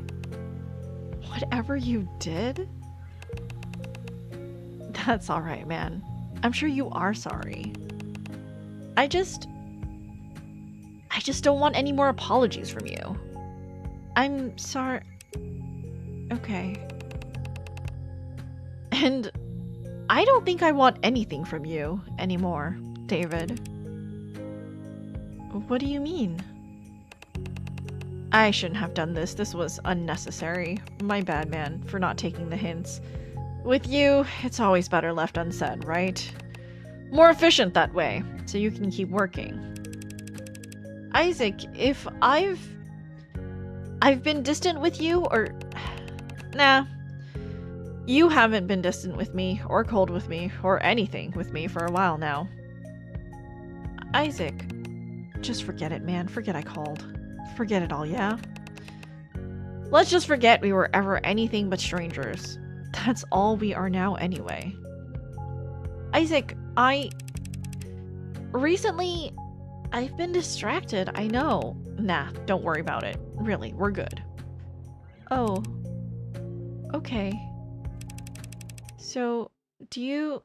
Whatever you did? That's alright, man. I'm sure you are sorry. I just don't want any more apologies from you. I'm sorry. Okay. And I don't think I want anything from you anymore, David. What do you mean? I shouldn't have done this. This was unnecessary. My bad, man, for not taking the hints. With you, it's always better left unsaid, right? More efficient that way, so you can keep working. Isaac, if I've been distant with you, or... Nah. You haven't been distant with me, or cold with me, or anything with me for a while now. Isaac, just forget it, man. Forget I called. Forget it all, yeah? Let's just forget we were ever anything but strangers. That's all we are now anyway. Isaac, Recently, I've been distracted, I know. Nah, don't worry about it. Really, we're good. Oh. Okay. So, do you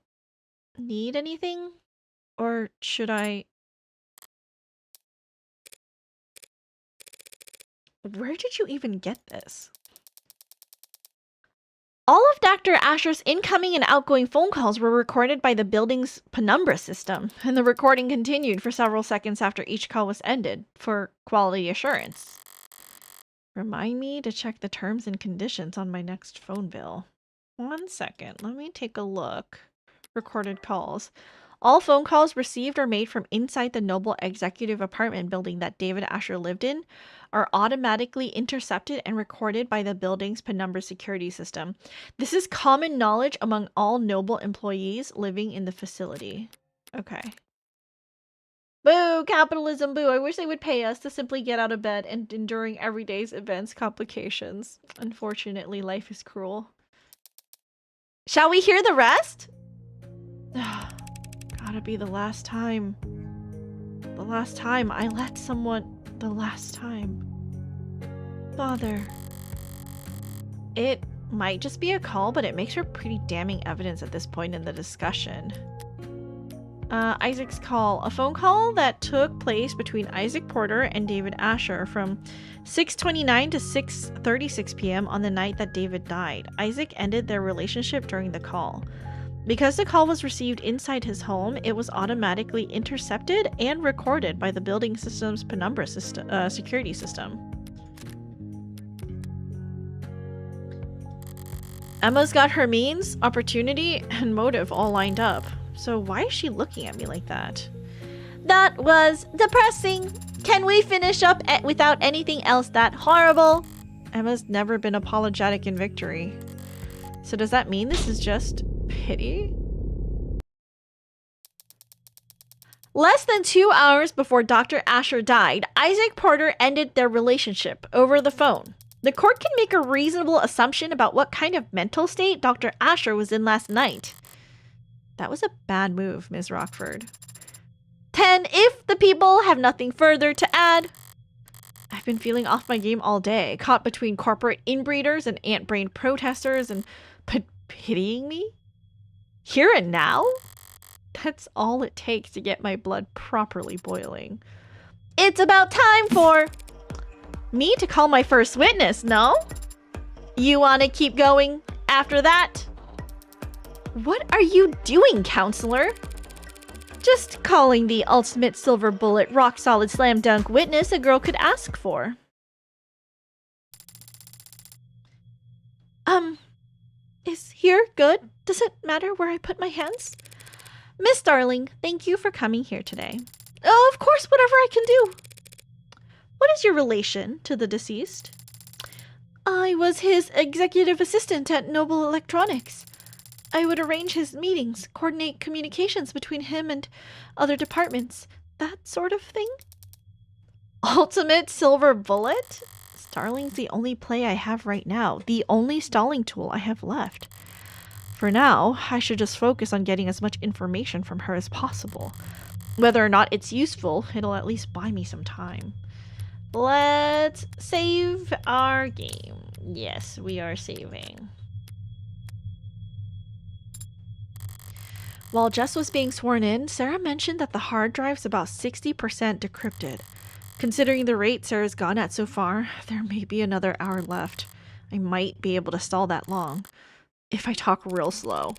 need anything? Or should I... Where did you even get this? All of Dr. Asher's incoming and outgoing phone calls were recorded by the building's penumbra system, and the recording continued for several seconds after each call was ended, for quality assurance. Remind me to check the terms and conditions on my next phone bill. 1 second, let me take a look. Recorded calls. All phone calls received or made from inside the noble executive apartment building that David Asher lived in are automatically intercepted and recorded by the building's penumbra security system. This is common knowledge among all noble employees living in the facility. Okay. Boo! Capitalism, boo! I wish they would pay us to simply get out of bed and enduring everyday's events complications. Unfortunately, life is cruel. Shall we hear the rest? Gotta be the last time. The last time I let someone... The last time. Father. It might just be a call, but it makes for pretty damning evidence at this point in the discussion. Isaac's call. A phone call that took place between Isaac Porter and David Asher from 6:29 to 6:36 p.m. on the night that David died. Isaac ended their relationship during the call. Because the call was received inside his home, it was automatically intercepted and recorded by the building system's penumbra security system. Emma's got her means, opportunity, and motive all lined up. So why is she looking at me like that? That was depressing. Can we finish up without anything else that horrible? Emma's never been apologetic in victory. So does that mean this is just pity? Less than 2 hours before Dr. Asher died, Isaac Porter ended their relationship over the phone. The court can make a reasonable assumption about what kind of mental state Dr. Asher was in last night. That was a bad move, Ms. Rockford. 10. If the people have nothing further to add. I've been feeling off my game all day, caught between corporate inbreeders and ant-brained protesters and pitying me? Here and now? That's all it takes to get my blood properly boiling. It's about time for me to call my first witness, no? You want to keep going after that? What are you doing, counselor? Just calling the ultimate silver bullet, rock-solid slam dunk witness a girl could ask for. Is here good? Does it matter where I put my hands? Miss Darling, thank you for coming here today. Oh, of course, whatever I can do. What is your relation to the deceased? I was his executive assistant at Noble Electronics. I would arrange his meetings, coordinate communications between him and other departments, that sort of thing. Ultimate silver bullet? Starling's the only play I have right now, the only stalling tool I have left. For now, I should just focus on getting as much information from her as possible. Whether or not it's useful, it'll at least buy me some time. Let's save our game. Yes, we are saving. While Jess was being sworn in, Sarah mentioned that the hard drive's about 60% decrypted. Considering the rate Sarah's gone at so far, there may be another hour left. I might be able to stall that long, if I talk real slow.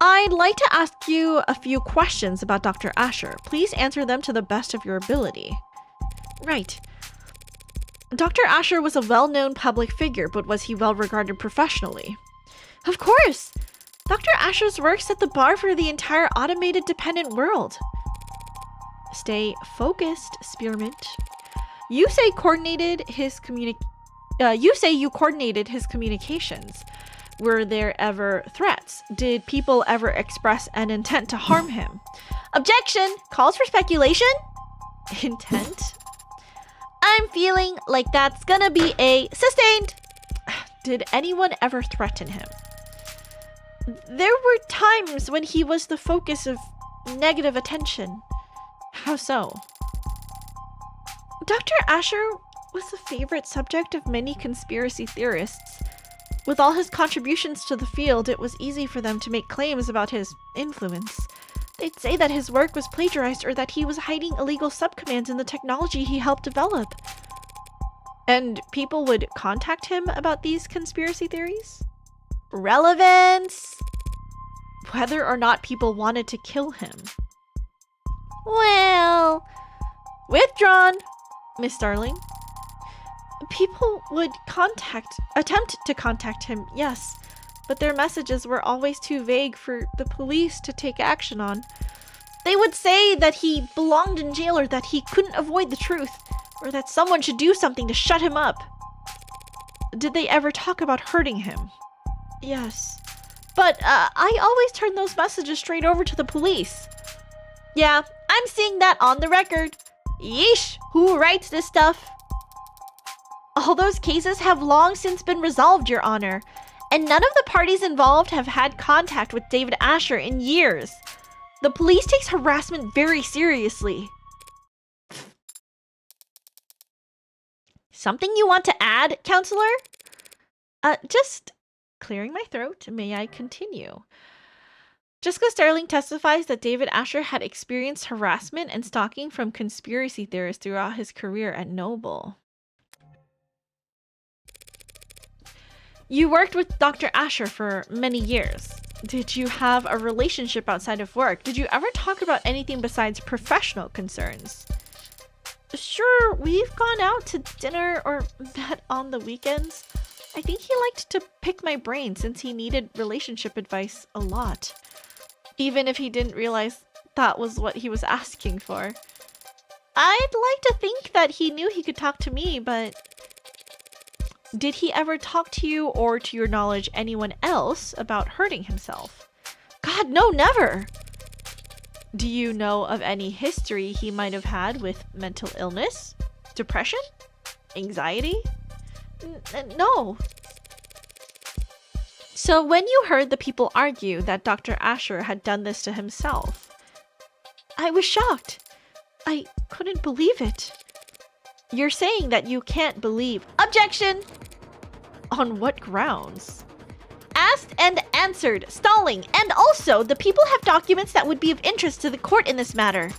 I'd like to ask you a few questions about Dr. Asher. Please answer them to the best of your ability. Right. Dr. Asher was a well-known public figure, but was he well-regarded professionally? Of course! Dr. Asher's work set the bar for the entire automated dependent world. Stay focused, Spearmint. You say you coordinated his communications. Were there ever threats? Did people ever express an intent to harm him? Objection! Calls for speculation? Intent? I'm feeling like that's gonna be a sustained. Did anyone ever threaten him? There were times when he was the focus of negative attention. How so? Dr. Asher was the favorite subject of many conspiracy theorists. With all his contributions to the field, it was easy for them to make claims about his influence. They'd say that his work was plagiarized or that he was hiding illegal subcommands in the technology he helped develop. And people would contact him about these conspiracy theories? Relevance? Whether or not people wanted to kill him. Well, withdrawn, Miss Darling. People would attempt to contact him, yes, but their messages were always too vague for the police to take action on. They would say that he belonged in jail or that he couldn't avoid the truth, or that someone should do something to shut him up. Did they ever talk about hurting him? Yes. But I always turn those messages straight over to the police. Yeah, I'm seeing that on the record. Yeesh, who writes this stuff? All those cases have long since been resolved, Your Honor, and none of the parties involved have had contact with David Asher in years. The police takes harassment very seriously. Something you want to add, Counselor? Just clearing my throat. May I continue? Jessica Starling testifies that David Asher had experienced harassment and stalking from conspiracy theorists throughout his career at Noble. You worked with Dr. Asher for many years. Did you have a relationship outside of work? Did you ever talk about anything besides professional concerns? Sure, we've gone out to dinner or met on the weekends. I think he liked to pick my brain since he needed relationship advice a lot. Even if he didn't realize that was what he was asking for. I'd like to think that he knew he could talk to me, but... Did he ever talk to you or, to your knowledge, anyone else about hurting himself? God, no, never! Do you know of any history he might have had with mental illness? Depression? Anxiety? No. So when you heard the people argue that Dr. Asher had done this to himself, I was shocked. I couldn't believe it. You're saying that you can't believe. Objection! On what grounds? Asked and answered, stalling, and also the people have documents that would be of interest to the court in this matter.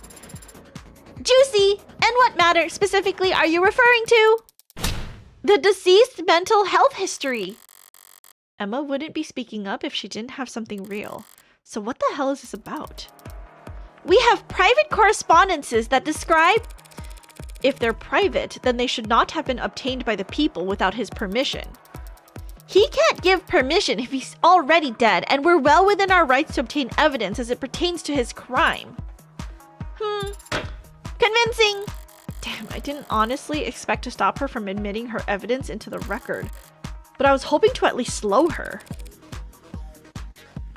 Juicy! And what matter specifically are you referring to? The deceased mental health history. Emma wouldn't be speaking up if she didn't have something real. So what the hell is this about? We have private correspondences that describe... If they're private, then they should not have been obtained by the people without his permission. He can't give permission if he's already dead, and we're well within our rights to obtain evidence as it pertains to his crime. Convincing! Damn, I didn't honestly expect to stop her from admitting her evidence into the record, but I was hoping to at least slow her.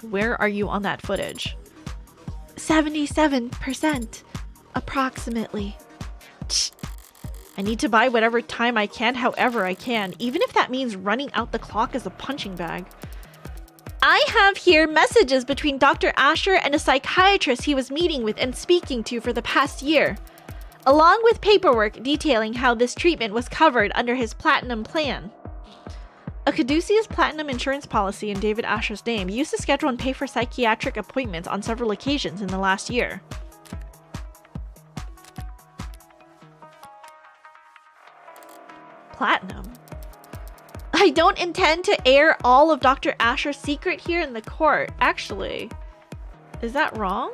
Where are you on that footage? 77%, approximately. I need to buy whatever time I can, however I can, even if that means running out the clock as a punching bag. I have here messages between Dr. Asher and a psychiatrist he was meeting with and speaking to for the past year, along with paperwork detailing how this treatment was covered under his Platinum plan. A Caduceus Platinum insurance policy in David Asher's name used to schedule and pay for psychiatric appointments on several occasions in the last year. Platinum? I don't intend to air all of Dr. Asher's secret here in the court, actually. Is that wrong?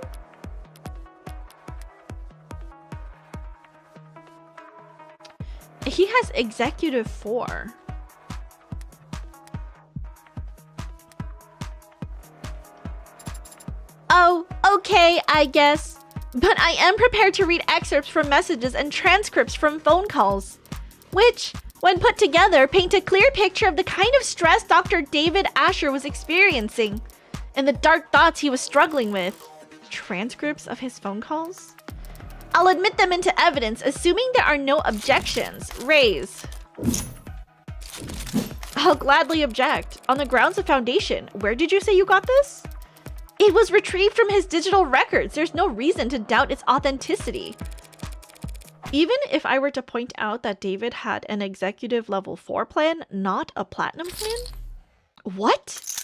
He has Executive 4. Oh, okay, I guess. But I am prepared to read excerpts from messages and transcripts from phone calls, which, when put together, paint a clear picture of the kind of stress Dr. David Asher was experiencing and the dark thoughts he was struggling with. Transcripts of his phone calls? I'll admit them into evidence, assuming there are no objections raised. I'll gladly object. On the grounds of foundation. Where did you say you got this? It was retrieved from his digital records. There's no reason to doubt its authenticity. Even if I were to point out that David had an executive level 4 plan, not a platinum plan? What?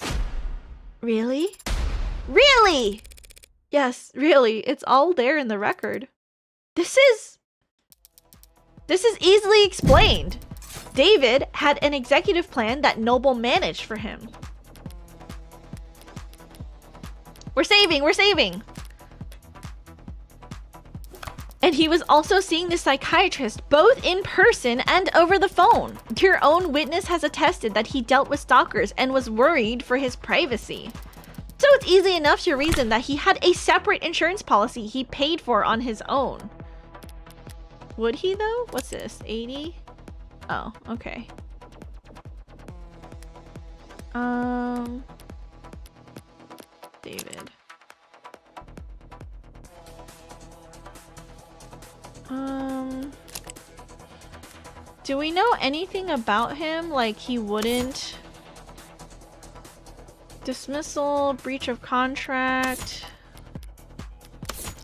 Really? Really? Yes, really. It's all there in the record. This is easily explained. David had an executive plan that Noble managed for him. We're saving, we're saving. And he was also seeing the psychiatrist both in person and over the phone. Your own witness has attested that he dealt with stalkers and was worried for his privacy. So it's easy enough to reason that he had a separate insurance policy he paid for on his own. Would he though? What's this? 80? Oh, okay. David. Do we know anything about him? Like he wouldn't... Dismissal, breach of contract.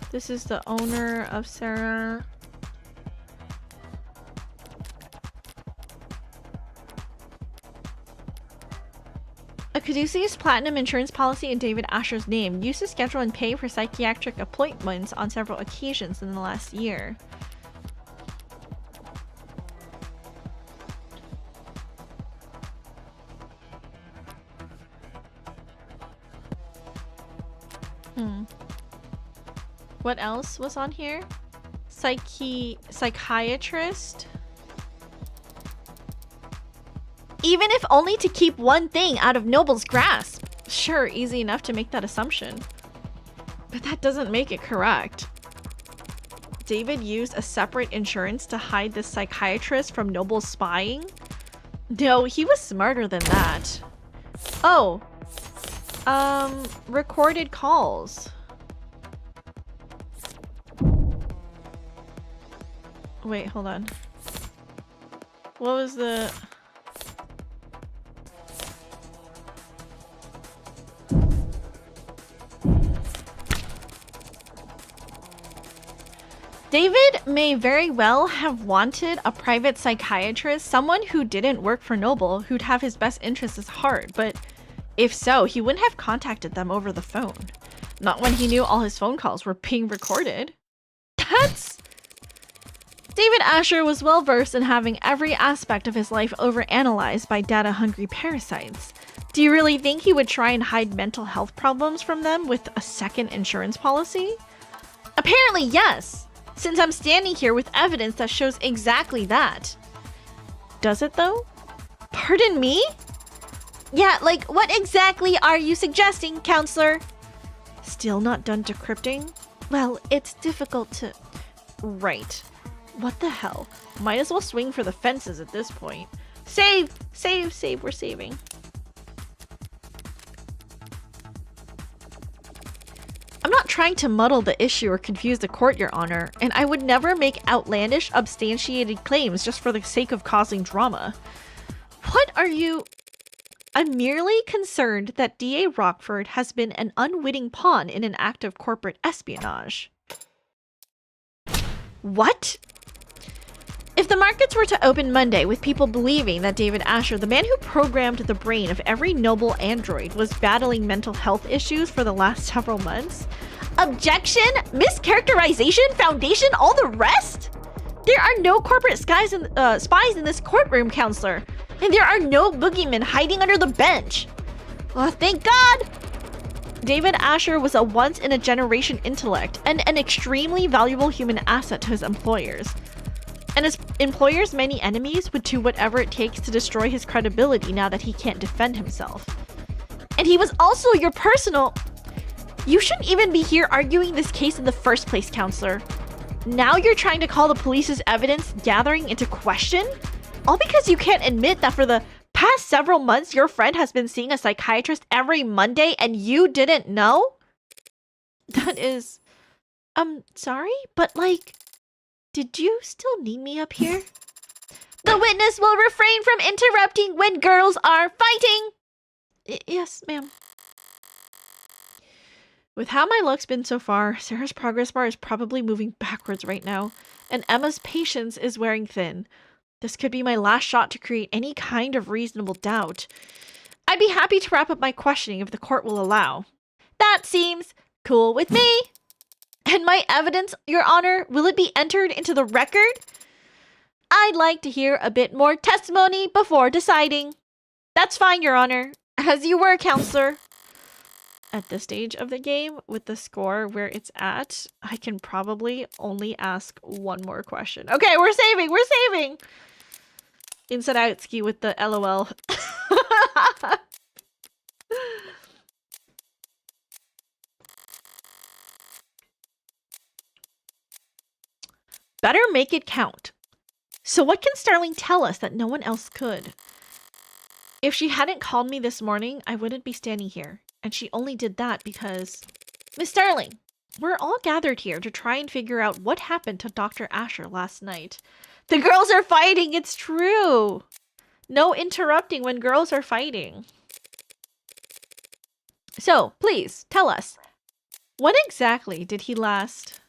This is the owner of Sarah. A Caduceus Platinum insurance policy in David Asher's name, used to schedule and pay for psychiatric appointments on several occasions in the last year. What else was on here? Psychiatrist? Even if only to keep one thing out of Noble's grasp. Sure, easy enough to make that assumption. But that doesn't make it correct. David used a separate insurance to hide the psychiatrist from Noble's spying? No, he was smarter than that. Oh. Recorded calls. Wait, hold on. What was the... David may very well have wanted a private psychiatrist, someone who didn't work for Noble, who'd have his best interests at heart, but if so, he wouldn't have contacted them over the phone. Not when he knew all his phone calls were being recorded. That's... David Asher was well versed in having every aspect of his life overanalyzed by data-hungry parasites. Do you really think he would try and hide mental health problems from them with a second insurance policy? Apparently yes, since I'm standing here with evidence that shows exactly that. Does it though? Pardon me? Yeah, like what exactly are you suggesting, counselor? Still not done decrypting? Well, it's difficult to... Right. What the hell? Might as well swing for the fences at this point. Save! Save, save, we're saving. I'm not trying to muddle the issue or confuse the court, Your Honor, and I would never make outlandish, substantiated claims just for the sake of causing drama. What are you... I'm merely concerned that D.A. Rockford has been an unwitting pawn in an act of corporate espionage. What? If the markets were to open Monday with people believing that David Asher, the man who programmed the brain of every Noble android, was battling mental health issues for the last several months, objection, mischaracterization, foundation, all the rest? There are no corporate spies in this courtroom, counselor, and there are no boogeymen hiding under the bench. Oh, thank God! David Asher was a once-in-a-generation intellect and an extremely valuable human asset to his employers. And his employer's many enemies would do whatever it takes to destroy his credibility now that he can't defend himself. And he was also your personal... You shouldn't even be here arguing this case in the first place, counselor. Now you're trying to call the police's evidence gathering into question? All because you can't admit that for the past several months your friend has been seeing a psychiatrist every Monday and you didn't know? That is... sorry, but like... Did you still need me up here? The witness will refrain from interrupting when girls are fighting! Yes, ma'am. With how my luck's been so far, Sarah's progress bar is probably moving backwards right now, and Emma's patience is wearing thin. This could be my last shot to create any kind of reasonable doubt. I'd be happy to wrap up my questioning if the court will allow. That seems cool with me. And my evidence, Your Honor, will it be entered into the record? I'd like to hear a bit more testimony before deciding. That's fine, Your Honor. As you were, counselor. at this stage of the game, with the score where it's at, I can probably only ask one more question. Okay, we're saving! We're saving! Inside Outski with the LOL. Better make it count. So what can Starling tell us that no one else could? If she hadn't called me this morning, I wouldn't be standing here. And she only did that because... Miss Starling, we're all gathered here to try and figure out what happened to Dr. Asher last night. The girls are fighting! It's true! No interrupting when girls are fighting. So, please, tell us. When exactly did he last...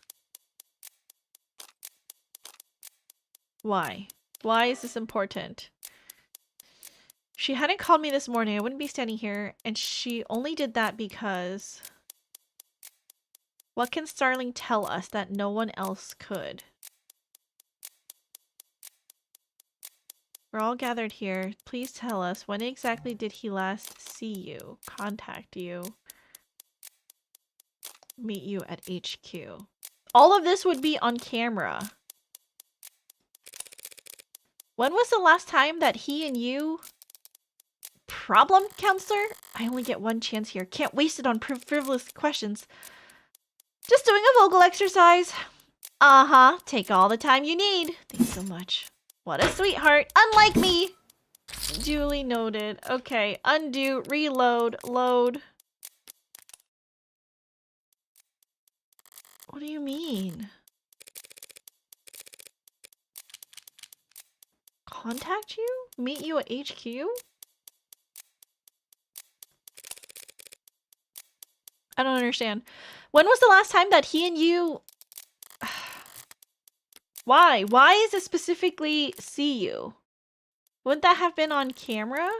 Why? Why is this important? She hadn't called me this morning, I wouldn't be standing here, and she only did that because... What can Starling tell us that no one else could? We're all gathered here. Please tell us, when exactly did he last see you, contact you, meet you at HQ? All of this would be on camera. When was the last time that he and you... Problem, counselor? I only get one chance here. Can't waste it on frivolous questions. Just doing a vocal exercise. Uh-huh. Take all the time you need. Thanks so much. What a sweetheart. Unlike me. Duly noted. Okay. Undo. Reload. Load. What do you mean? Contact you? Meet you at HQ? I don't understand. When was the last time that he and you... Why? Why is it specifically see you? Wouldn't that have been on camera?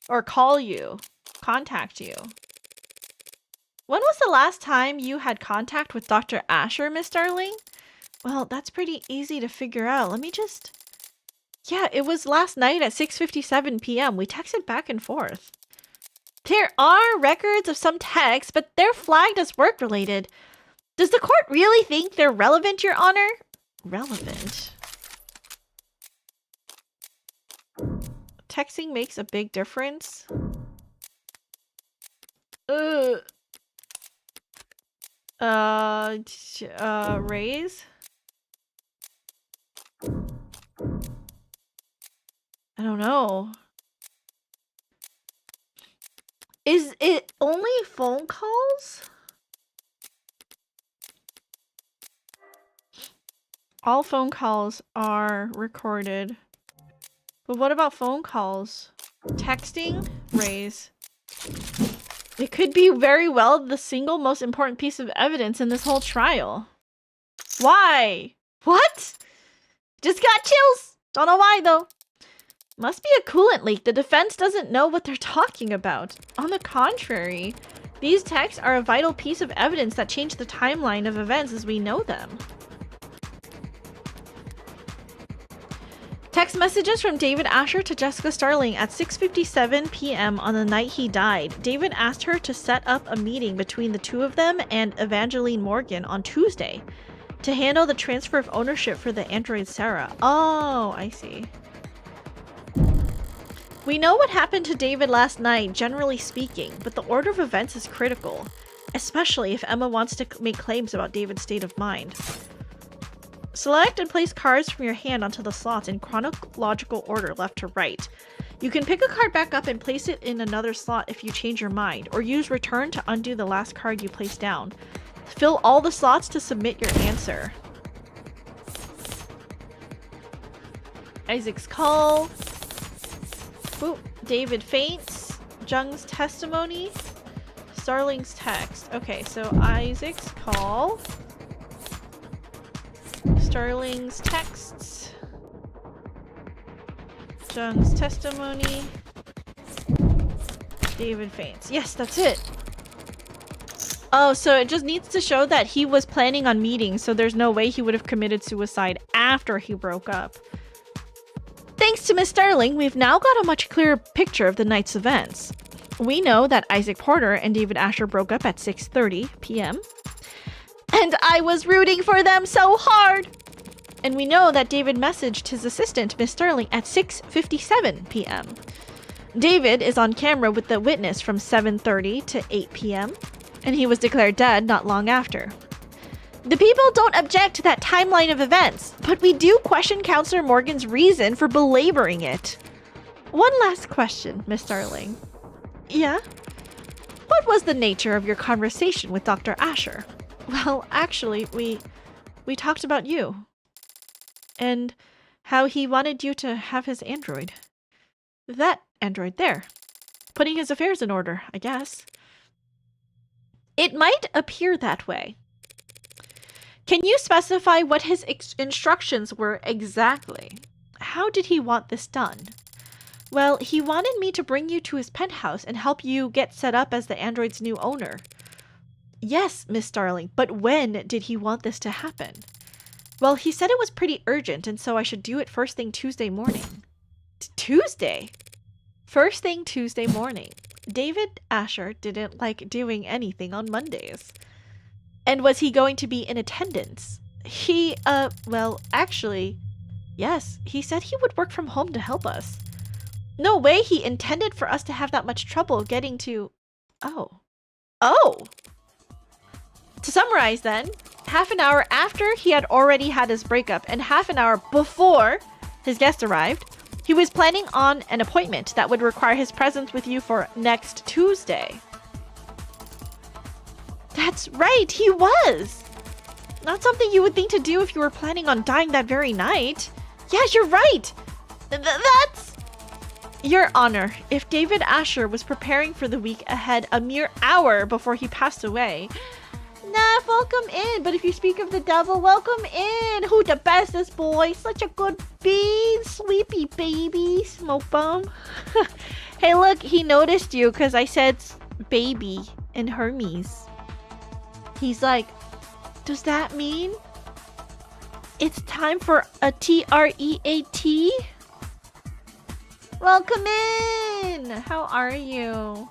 Or call you? Contact you? When was the last time you had contact with Dr. Asher, Miss Starling? Well, that's pretty easy to figure out. Let me just... Yeah, it was last night at 6:57 p.m. We texted back and forth. There are records of some texts, but they're flagged as work-related. Does the court really think they're relevant, Your Honor? Relevant? Texting makes a big difference. Raise? I don't know. Is it only phone calls? All phone calls are recorded. But what about phone calls? Texting? Raise. It could be very well the single most important piece of evidence in this whole trial. Why? What? Just got chills. Don't know why though. Must be a coolant leak. The defense doesn't know what they're talking about. On the contrary, these texts are a vital piece of evidence that changed the timeline of events as we know them. Text messages from David Asher to Jessica Starling at 6:57 p.m. on the night he died. David asked her to set up a meeting between the two of them and Evangeline Morgan on Tuesday to handle the transfer of ownership for the android Sarah. Oh, I see. We know what happened to David last night, generally speaking, but the order of events is critical, especially if Emma wants to make claims about David's state of mind. Select and place cards from your hand onto the slots in chronological order left to right. You can pick a card back up and place it in another slot if you change your mind, or use return to undo the last card you placed down. Fill all the slots to submit your answer. Isaac's call. Ooh, David faints. Jung's testimony. Starling's text. Okay, so Isaac's call. Starling's texts. Jung's testimony. David faints. Yes, that's it. Oh, so it just needs to show that he was planning on meeting, so there's no way he would have committed suicide after he broke up. Thanks to Miss Starling, we've now got a much clearer picture of the night's events. We know that Isaac Porter and David Asher broke up at 6:30 p.m. And I was rooting for them so hard! And we know that David messaged his assistant, Miss Sterling, at 6:57 p.m. David is on camera with the witness from 7:30 to 8 p.m. And he was declared dead not long after. The people don't object to that timeline of events, but we do question Counselor Morgan's reason for belaboring it. One last question, Miss Sterling. Yeah? What was the nature of your conversation with Dr. Asher? Well, actually, we talked about you. And how he wanted you to have his android. That android there. Putting his affairs in order, I guess. It might appear that way. Can you specify what his instructions were exactly? How did he want this done? Well, he wanted me to bring you to his penthouse and help you get set up as the android's new owner. Yes, Miss Starling, but when did he want this to happen? Well, he said it was pretty urgent, and so I should do it first thing Tuesday morning. Tuesday? First thing Tuesday morning. David Asher didn't like doing anything on Mondays. And was he going to be in attendance? Well, actually, yes, he said he would work from home to help us. No way he intended for us to have that much trouble getting to... Oh. To summarize then, half an hour after he had already had his breakup and half an hour before his guest arrived, he was planning on an appointment that would require his presence with you for next Tuesday. That's right, he was! Not something you would think to do if you were planning on dying that very night. Yeah, you're right! That's... Your Honor, if David Asher was preparing for the week ahead a mere hour before he passed away... Nah, welcome in, but if you speak of the devil, welcome in! Who the bestest boy? Such a good bean, sleepy baby, smoke bomb. Hey look, he noticed you because I said baby in Hermes. He's like, does that mean it's time for a TREAT? Welcome in! How are you?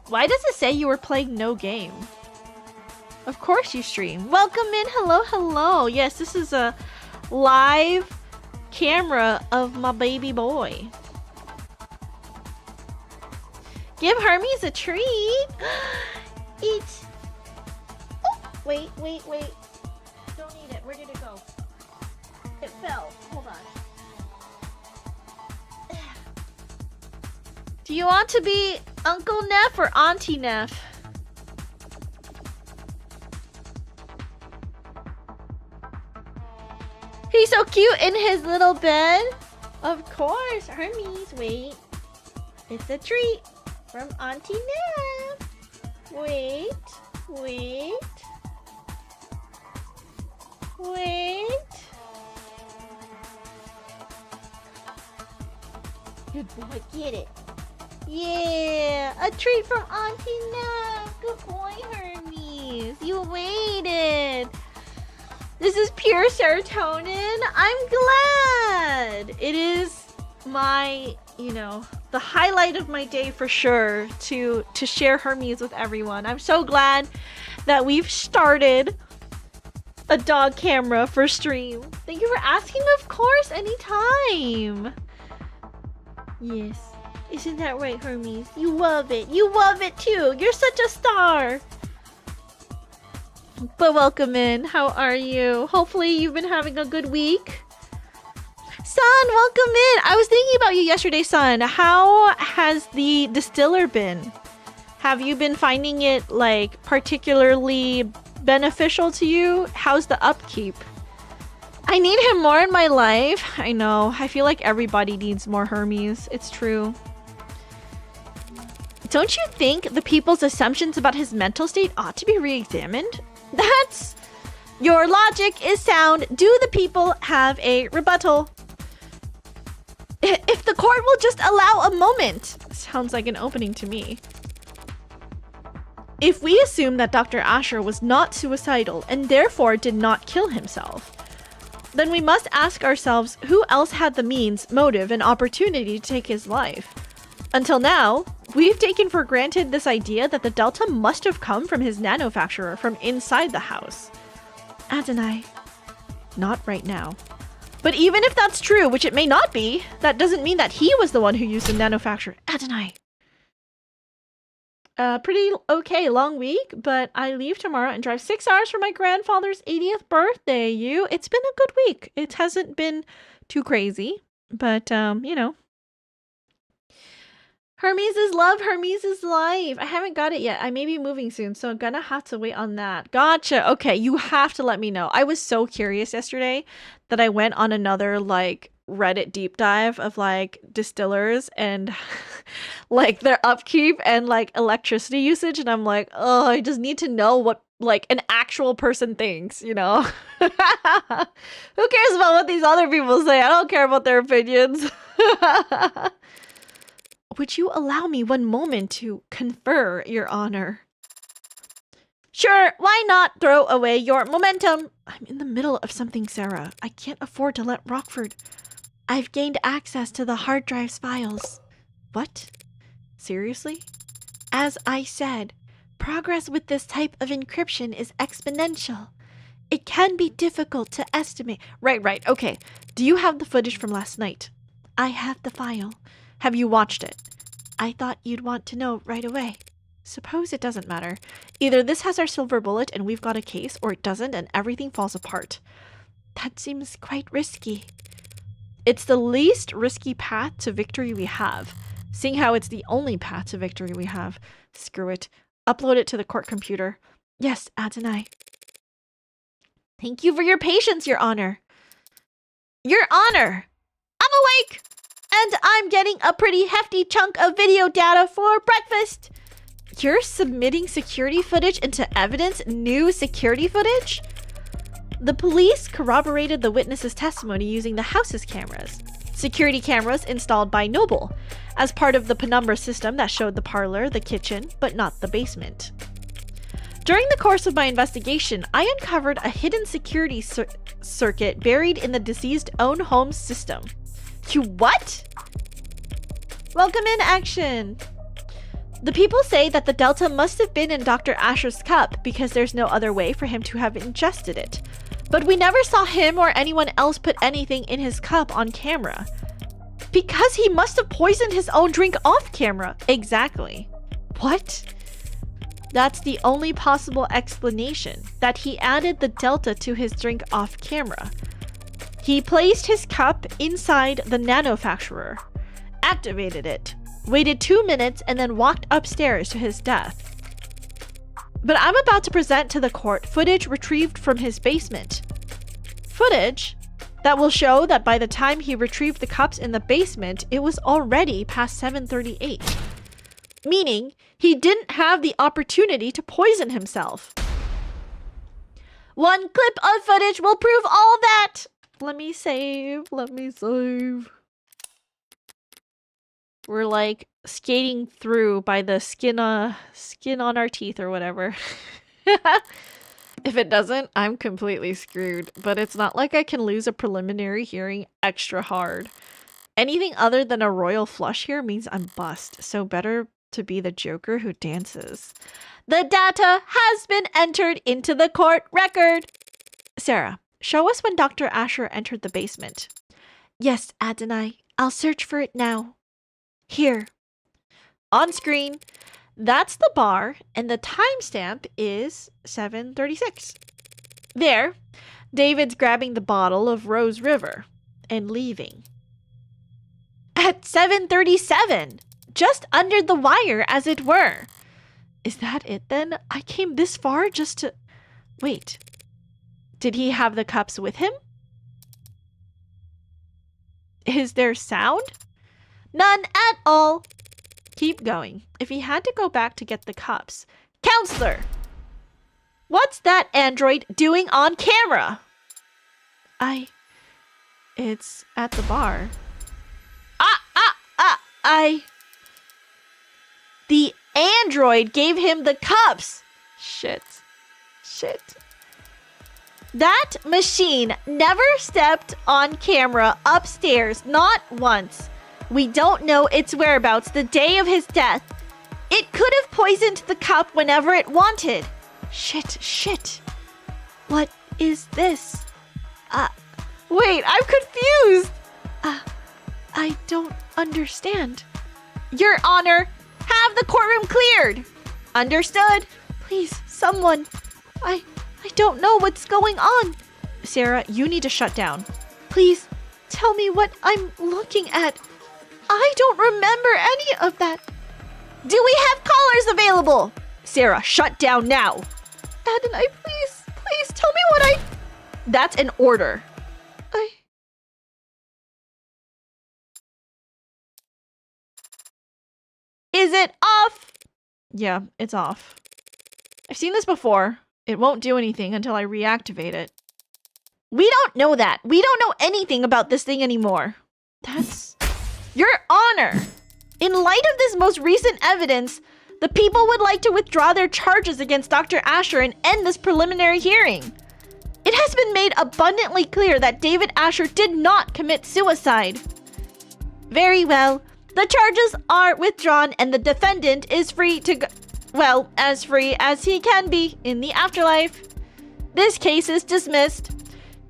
Why does it say you were playing no game? Of course you stream. Welcome in, hello. Yes, this is a live camera of my baby boy. Give Hermes a treat. It's... Oh, wait. Don't eat it. Where did it go? It fell. Hold on. Do you want to be Uncle Neff or Auntie Neff? He's so cute in his little bed. Of course, Hermes. Wait. It's a treat from Auntie Neff. Wait. Good boy, get it. Yeah, a treat from Auntie Neff. Good boy, Hermes. You waited. This is pure serotonin. I'm glad. It is my, the highlight of my day for sure to share Hermes with everyone. I'm so glad that we've started a dog camera for stream. Thank you for asking. Of course, anytime. Yes. Isn't that right, Hermes? You love it. You love it too. You're such a star. But welcome in. How are you? Hopefully you've been having a good week. Son, welcome in. I was thinking about you yesterday, son. How has the distiller been? Have you been finding it particularly beneficial to you? How's the upkeep? I need him more in my life. I know. I feel like everybody needs more Hermes. It's true. Don't you think the people's assumptions about his mental state ought to be re-examined? That's... Your logic is sound. Do the people have a rebuttal? If the court will just allow a moment. Sounds like an opening to me. If we assume that Dr. Asher was not suicidal and therefore did not kill himself, then we must ask ourselves who else had the means, motive, and opportunity to take his life. Until now, We've taken for granted this idea that the Delta must have come from his nanofacturer from inside the house. Adonai. Not right now. But even if that's true, which it may not be, that doesn't mean that he was the one who used the nanofacturer. Adonai. Pretty okay long week, but I leave tomorrow and drive 6 hours for my grandfather's 80th birthday. It's been a good week. It hasn't been too crazy, but you know. Hermes is love, Hermes is life. I haven't got it yet. I may be moving soon, so I'm gonna have to wait on that. Gotcha. Okay, you have to let me know. I was so curious yesterday that I went on another like Reddit deep dive of like distillers and like their upkeep and like electricity usage, and I'm like, oh, I just need to know what like an actual person thinks, you know? Who cares about what these other people say? I don't care about their opinions. Would you allow me one moment to confer, Your Honor? Sure, why not throw away your momentum? I'm in the middle of something, Sarah. I can't afford to let Rockford. I've gained access to the hard drive's files. What? Seriously? As I said, progress with this type of encryption is exponential. It can be difficult to estimate. Right, okay. Do you have the footage from last night? I have the file. Have you watched it? I thought you'd want to know right away. Suppose it doesn't matter. Either this has our silver bullet and we've got a case, or it doesn't and everything falls apart. That seems quite risky. It's the least risky path to victory we have. Seeing how it's the only path to victory we have. Screw it. Upload it to the court computer. Yes, Adonai. Thank you for your patience, Your Honor. Your Honor! I'm awake! And I'm getting a pretty hefty chunk of video data for breakfast. You're submitting security footage into evidence? New security footage? The police corroborated the witness's testimony using the house's cameras. Security cameras installed by Noble, as part of the penumbra system that showed the parlor, the kitchen, but not the basement. During the course of my investigation, I uncovered a hidden security circuit buried in the deceased's own home's system. You what? Welcome in, action! The people say that the Delta must have been in Dr. Asher's cup because there's no other way for him to have ingested it. But we never saw him or anyone else put anything in his cup on camera. Because he must have poisoned his own drink off camera. Exactly. What? That's the only possible explanation, that he added the Delta to his drink off camera. He placed his cup inside the nanofacturer, activated it, waited 2 minutes, and then walked upstairs to his death. But I'm about to present to the court footage retrieved from his basement. Footage that will show that by the time he retrieved the cups in the basement, it was already past 7:38. Meaning, he didn't have the opportunity to poison himself. One clip of footage will prove all that! Let me save. We're like skating through by the skin on our teeth or whatever. If it doesn't, I'm completely screwed. But it's not like I can lose a preliminary hearing extra hard. Anything other than a royal flush here means I'm bust. So better to be the Joker who dances. The data has been entered into the court record. Sarah, show us when Dr. Asher entered the basement. Yes, Adonai. I'll search for it now. Here. On screen. That's the bar, and the timestamp is 7:36. There, David's grabbing the bottle of Rose River and leaving. At 7:37, just under the wire, as it were. Is that it then? I came this far just to... Wait. Did he have the cups with him? Is there sound? None at all. Keep going. If he had to go back to get the cups. Counselor! What's that android doing on camera? It's at the bar. The android gave him the cups! Shit. That machine never stepped on camera upstairs, not once. We don't know its whereabouts the day of his death. could have poisoned the cup whenever it wanted. Shit. What is this? Wait, I'm confused. I don't understand. Your Honor, have the courtroom cleared. Understood? Please, someone. I don't know what's going on. Sarah, you need to shut down. Please, tell me what I'm looking at. I don't remember any of that. Do we have callers available? Sarah, shut down now. Adonai, please tell me what That's an order. Is it off? Yeah, it's off. I've seen this before. It won't do anything until I reactivate it. We don't know that. We don't know anything about this thing anymore. That's... Your Honor! In light of this most recent evidence, the people would like to withdraw their charges against Dr. Asher and end this preliminary hearing. It has been made abundantly clear that David Asher did not commit suicide. Very well. The charges are withdrawn and the defendant is free to go, well, as free as he can be in the afterlife. This case is dismissed.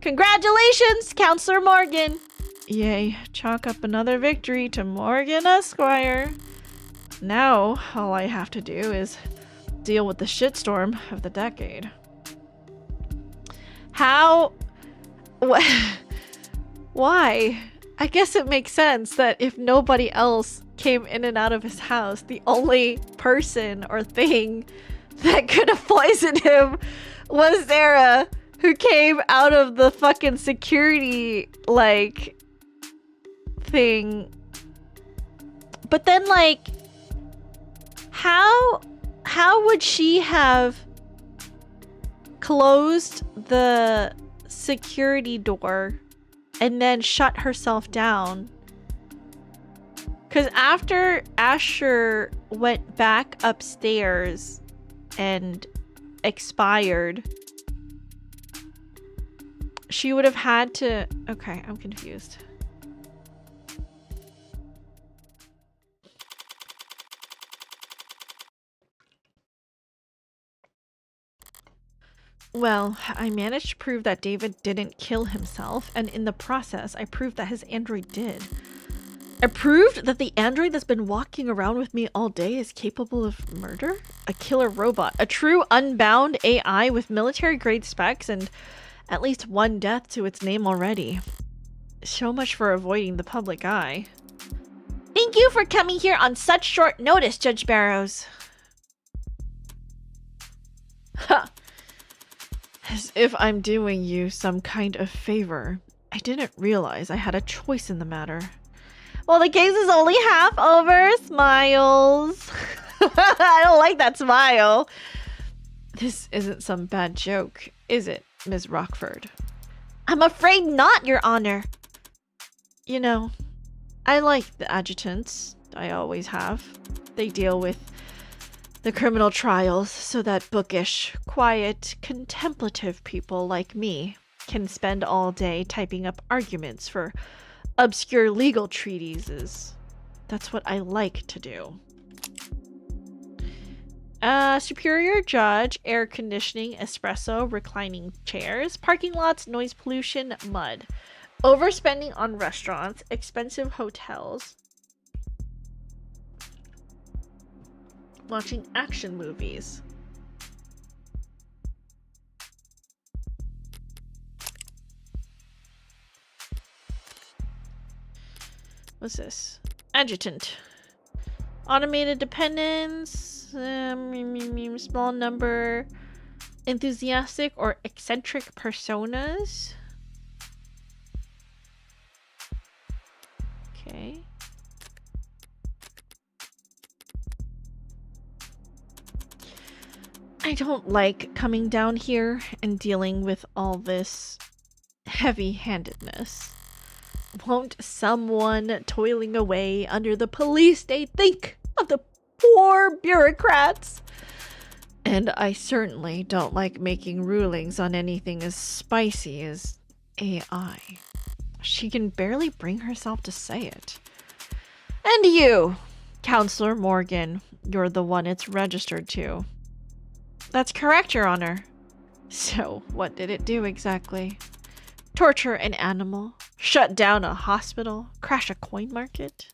Congratulations, Counselor Morgan. Yay, chalk up another victory to Morgan Esquire. Now, all I have to do is deal with the shitstorm of the decade. How? What? Why? I guess it makes sense that if nobody else came in and out of his house, the only person or thing that could have poisoned him was Sarah, who came out of the fucking security, like, thing. But then, like, how would she have closed the security door and then shut herself down? Because after Asher went back upstairs and expired, she would have had to... Okay, I'm confused. Well, I managed to prove that David didn't kill himself, and in the process, I proved that his android did. I proved that the android that's been walking around with me all day is capable of murder? A killer robot, a true unbound AI with military-grade specs and at least one death to its name already. So much for avoiding the public eye. Thank you for coming here on such short notice, Judge Barrows. Ha! As if I'm doing you some kind of favor. I didn't realize I had a choice in the matter. Well, the case is only half over. Smiles. I don't like that smile. This isn't some bad joke, is it, Ms. Rockford? I'm afraid not, Your Honor. You know, I like the adjutants. I always have. They deal with the criminal trials so that bookish, quiet, contemplative people like me can spend all day typing up arguments for obscure legal treatises. That's what I like to do. Superior judge, air conditioning, espresso, reclining chairs, parking lots, noise pollution, mud. Overspending on restaurants, expensive hotels. Watching action movies. What's this? Adjutant. Automated dependence. Small number. Enthusiastic or eccentric personas. Okay. I don't like coming down here and dealing with all this heavy-handedness. Won't someone toiling away under the police state think of the poor bureaucrats? And I certainly don't like making rulings on anything as spicy as AI. She can barely bring herself to say it. And you, Counselor Morgan, you're the one it's registered to. That's correct, Your Honor. So, what did it do exactly? Torture an animal? Shut down a hospital? Crash a coin market?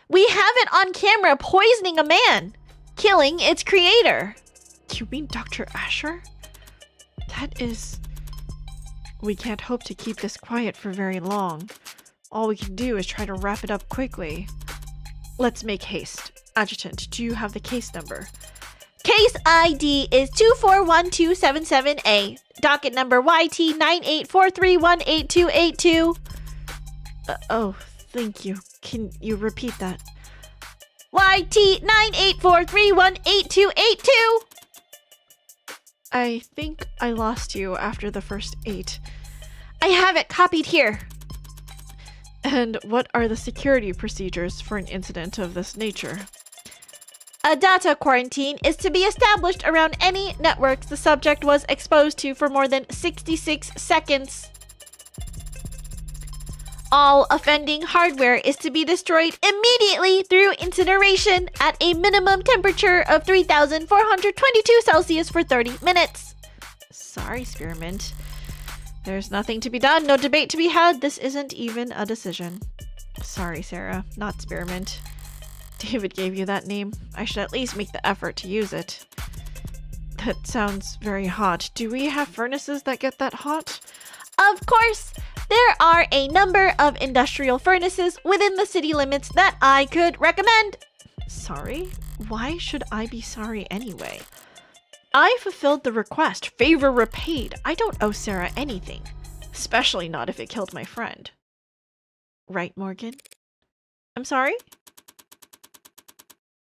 We have it on camera poisoning a man, killing its creator. You mean Dr. Asher? That is... We can't hope to keep this quiet for very long. All we can do is try to wrap it up quickly. Let's make haste. Adjutant, do you have the case number? Case ID is 241277A. Docket number YT9843188282. Oh, thank you. Can you repeat that? YT9843188282. I think I lost you after the first 8. I have it copied here. And what are the security procedures for an incident of this nature? A data quarantine is to be established around any networks the subject was exposed to for more than 66 seconds. All offending hardware is to be destroyed immediately through incineration at a minimum temperature of 3,422 Celsius for 30 minutes. Sorry, Spearmint. There's nothing to be done, no debate to be had. This isn't even a decision. Sorry, Sarah, not Spearmint. David gave you that name. I should at least make the effort to use it. That sounds very hot. Do we have furnaces that get that hot? Of course! There are a number of industrial furnaces within the city limits that I could recommend. Sorry? Why should I be sorry anyway? I fulfilled the request. Favor repaid. I don't owe Sarah anything. Especially not if it killed my friend. Right, Morgan? I'm sorry?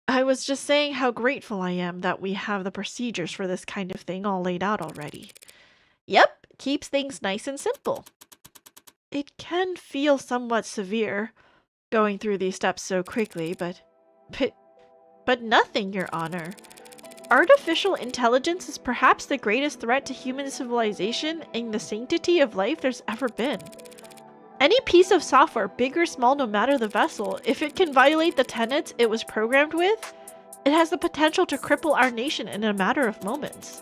I was just saying how grateful I am that we have the procedures for this kind of thing all laid out already. Yep, keeps things nice and simple. It can feel somewhat severe, going through these steps so quickly, but nothing, Your Honor. Artificial intelligence is perhaps the greatest threat to human civilization and the sanctity of life there's ever been. Any piece of software, big or small, no matter the vessel, if it can violate the tenets it was programmed with, it has the potential to cripple our nation in a matter of moments.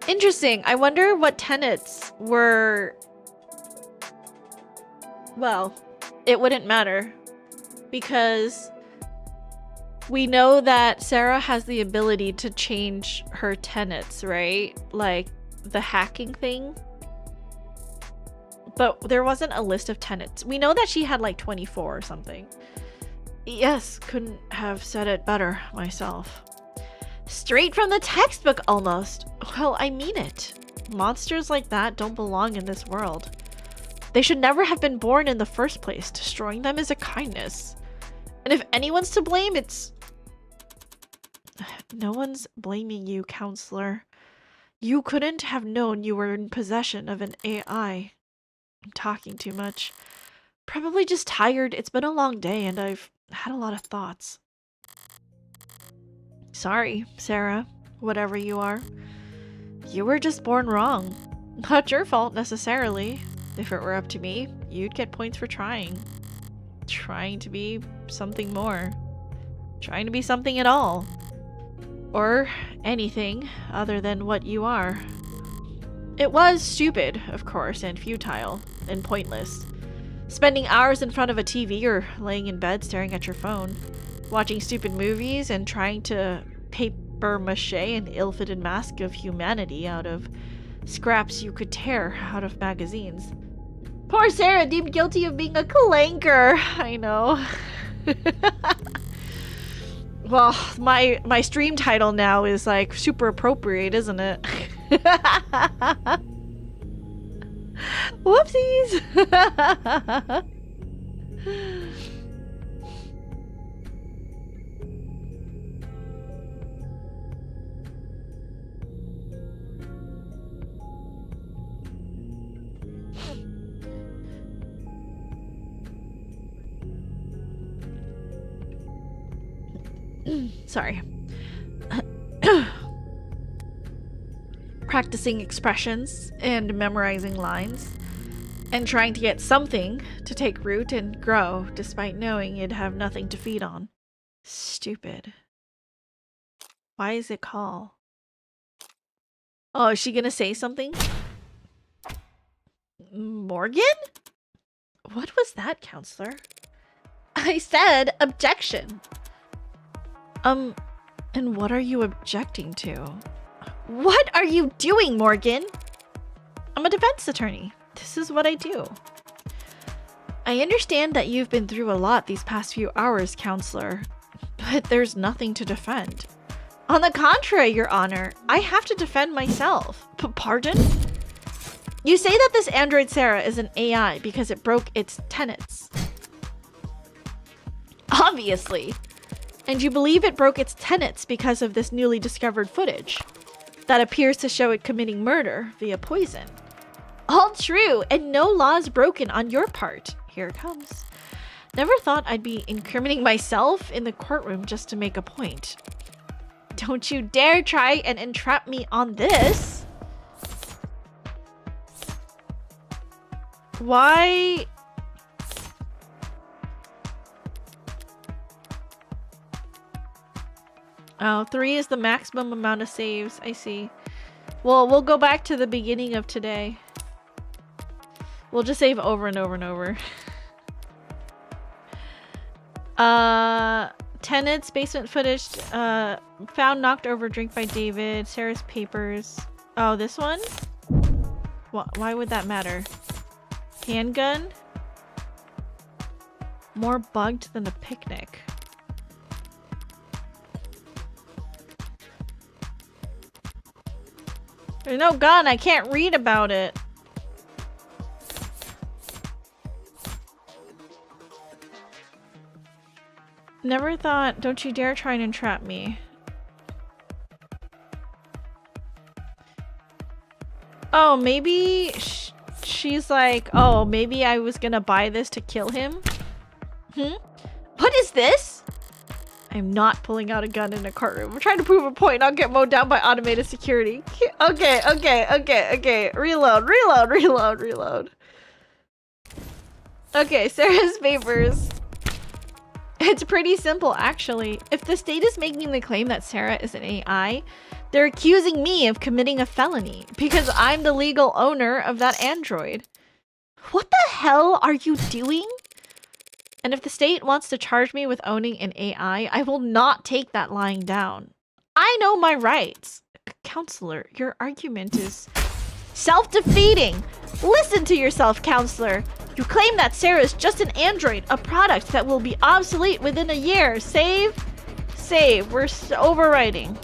Interesting. I wonder what tenets were... Well, it wouldn't matter. Because we know that Sarah has the ability to change her tenets, right? Like the hacking thing. But there wasn't a list of tenets. We know that she had like 24 or something. Yes, couldn't have said it better myself. Straight from the textbook, almost. Well, I mean it. Monsters like that don't belong in this world. They should never have been born in the first place. Destroying them is a kindness. And if anyone's to blame, it's... No one's blaming you, counselor. You couldn't have known you were in possession of an AI. I'm talking too much. Probably just tired. It's been a long day and I've had a lot of thoughts. Sorry, Sarah, whatever you are. You were just born wrong. Not your fault, necessarily. If it were up to me, you'd get points for trying. Trying to be something more. Trying to be something at all. Or anything other than what you are. It was stupid, of course, and futile, and pointless. Spending hours in front of a TV or laying in bed staring at your phone. Watching stupid movies and trying to paper mache an ill-fitted mask of humanity out of scraps you could tear out of magazines. Poor Sarah, deemed guilty of being a clanker. I know. Well, my stream title now is like super appropriate, isn't it? Whoopsies! Sorry. Practicing expressions and memorizing lines and trying to get something to take root and grow despite knowing you'd have nothing to feed on. Stupid. Why is it call? Oh, is she gonna say something? Morgan? What was that, counselor? I said objection. And what are you objecting to? What are you doing, Morgan? I'm a defense attorney. This is what I do. I understand that you've been through a lot these past few hours, counselor, but there's nothing to defend. On the contrary, Your Honor, I have to defend myself. Pardon? You say that this android Sarah is an AI because it broke its tenets. Obviously. And you believe it broke its tenets because of this newly discovered footage that appears to show it committing murder via poison. All true, and no laws broken on your part. Here it comes. Never thought I'd be incriminating myself in the courtroom just to make a point. Don't you dare try and entrap me on this. Why? Oh, 3 is the maximum amount of saves. I see. Well, we'll go back to the beginning of today. We'll just save over and over and over. Tenants, basement footage, found knocked over drink by David, Sarah's papers. Oh, this one? Why would that matter? Handgun? More bugged than a picnic. There's no gun, I can't read about it. Never thought, don't you dare try and entrap me. Oh, maybe she's like, oh, maybe I was gonna buy this to kill him? What is this? I'm not pulling out a gun in a courtroom. I'm trying to prove a point, not get mowed down by automated security. Okay. Reload. Okay, Sarah's papers. It's pretty simple, actually. If the state is making the claim that Sarah is an AI, they're accusing me of committing a felony because I'm the legal owner of that android. What the hell are you doing? And if the state wants to charge me with owning an AI, I will not take that lying down. I know my rights. Counselor, your argument is self-defeating. Listen to yourself, counselor. You claim that Sarah is just an android, a product that will be obsolete within a year. Save. We're overwriting.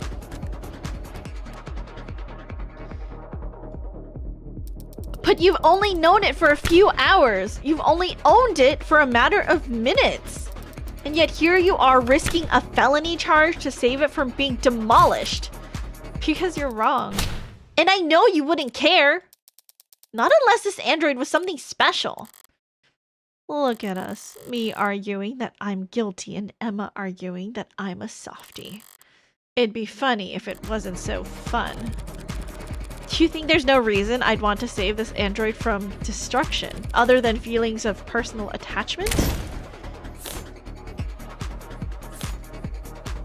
But you've only known it for a few hours. You've only owned it for a matter of minutes. And yet here you are risking a felony charge to save it from being demolished. Because you're wrong. And I know you wouldn't care. Not unless this android was something special. Look at us. Me arguing that I'm guilty and Emma arguing that I'm a softie. It'd be funny if it wasn't so fun. Do you think there's no reason I'd want to save this android from destruction, other than feelings of personal attachment?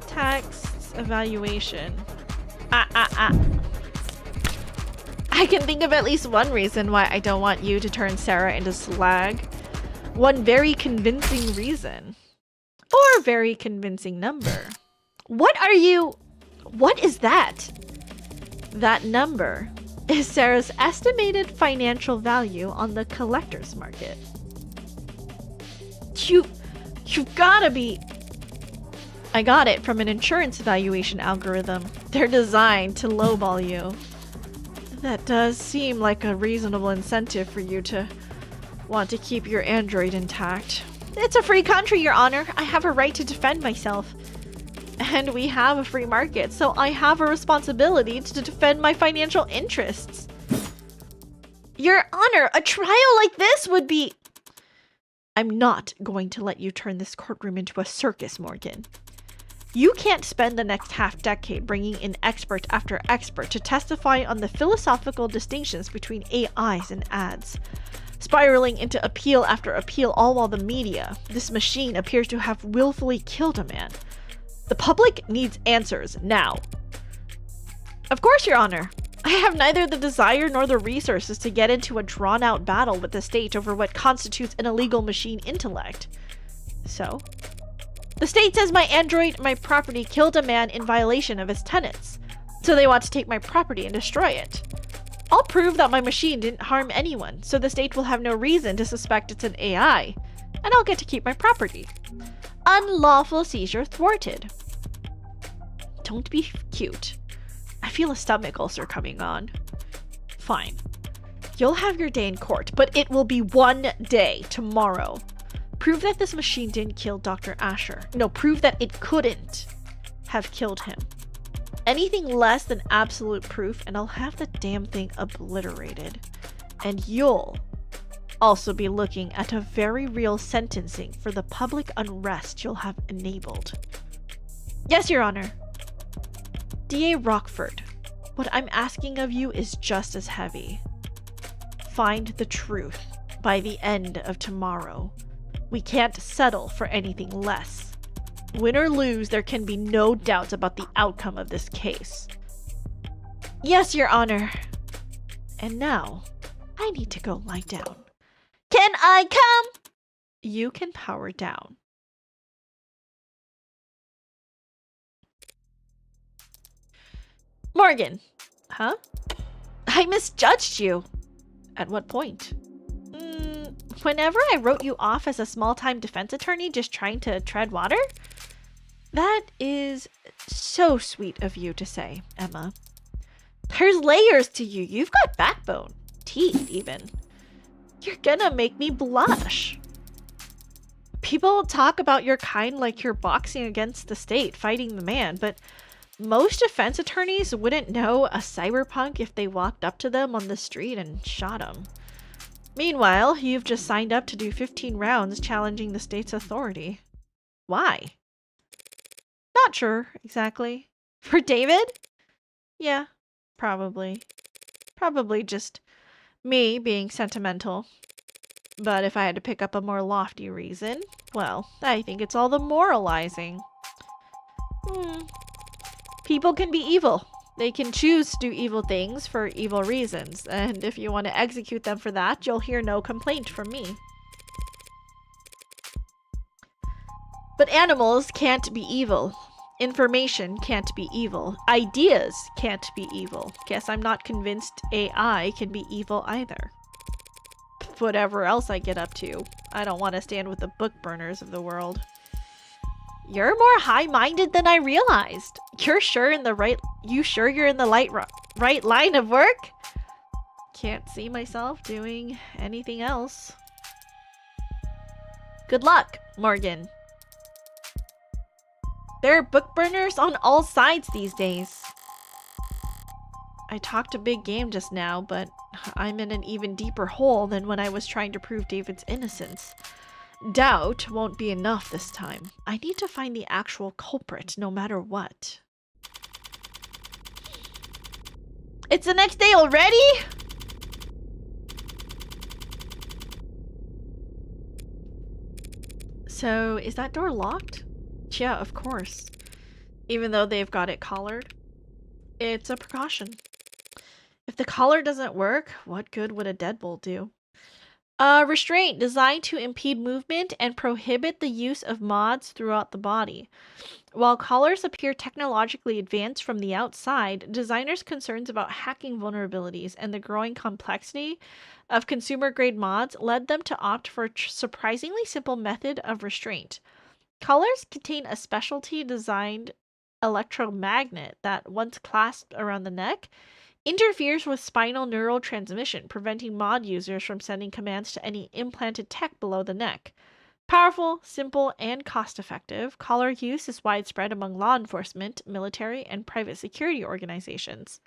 Tax evaluation. I can think of at least one reason why I don't want you to turn Sarah into slag. One very convincing reason. Or very convincing number. What is that? That number is Sarah's estimated financial value on the collector's market. You've gotta be... I got it from an insurance valuation algorithm. They're designed to lowball you. That does seem like a reasonable incentive for you to want to keep your android intact. It's a free country, Your Honor. I have a right to defend myself. And we have a free market, so I have a responsibility to defend my financial interests. Your Honor, a trial like this would be... I'm not going to let you turn this courtroom into a circus, Morgan. You can't spend the next half-decade bringing in expert after expert to testify on the philosophical distinctions between AIs and ads, spiraling into appeal after appeal, all while the media, this machine, appears to have willfully killed a man. The public needs answers now. Of course, Your Honor. I have neither the desire nor the resources to get into a drawn-out battle with the state over what constitutes an illegal machine intellect. So? The state says my android, my property, killed a man in violation of his tenets. So they want to take my property and destroy it. I'll prove that my machine didn't harm anyone, so the state will have no reason to suspect it's an AI. And I'll get to keep my property. Unlawful seizure thwarted. Don't be cute. I feel a stomach ulcer coming on. Fine. You'll have your day in court, but it will be one day, tomorrow. Prove that this machine didn't kill Dr. Asher. No, prove that it couldn't have killed him. Anything less than absolute proof, and I'll have the damn thing obliterated. And you'll also be looking at a very real sentencing for the public unrest you'll have enabled. Yes, Your Honor. DA Rockford, what I'm asking of you is just as heavy. Find the truth by the end of tomorrow. We can't settle for anything less. Win or lose, there can be no doubts about the outcome of this case. Yes, Your Honor. And now, I need to go lie down. Can I come? You can power down. Morgan. Huh? I misjudged you. At what point? Whenever I wrote you off as a small-time defense attorney just trying to tread water? That is so sweet of you to say, Emma. There's layers to you. You've got backbone. Teeth, even. You're gonna make me blush. People talk about your kind like you're boxing against the state, fighting the man, but most defense attorneys wouldn't know a cyberpunk if they walked up to them on the street and shot him. Meanwhile, you've just signed up to do 15 rounds challenging the state's authority. Why? Not sure, exactly. For David? Yeah, probably. Probably just me being sentimental. But if I had to pick up a more lofty reason, well, I think it's all the moralizing. People can be evil. They can choose to do evil things for evil reasons, and if you want to execute them for that, you'll hear no complaint from me. But animals can't be evil. Information can't be evil. Ideas can't be evil. Guess I'm not convinced AI can be evil either. Whatever else I get up to, I don't want to stand with the book burners of the world. You're more high-minded than I realized. You're sure in the right line of work? Can't see myself doing anything else. Good luck, Morgan. There are book burners on all sides these days. I talked a big game just now, but I'm in an even deeper hole than when I was trying to prove David's innocence. Doubt won't be enough this time. I need to find the actual culprit, no matter what. It's the next day already? So, is that door locked? Yeah, of course. Even though they've got it collared. It's a precaution. If the collar doesn't work, what good would a deadbolt do? Restraint, designed to impede movement and prohibit the use of mods throughout the body. While collars appear technologically advanced from the outside, designers' concerns about hacking vulnerabilities and the growing complexity of consumer-grade mods led them to opt for a surprisingly simple method of restraint. Collars contain a specialty-designed electromagnet that, once clasped around the neck, interferes with spinal neural transmission, preventing mod users from sending commands to any implanted tech below the neck. Powerful, simple, and cost-effective, collar use is widespread among law enforcement, military, and private security organizations.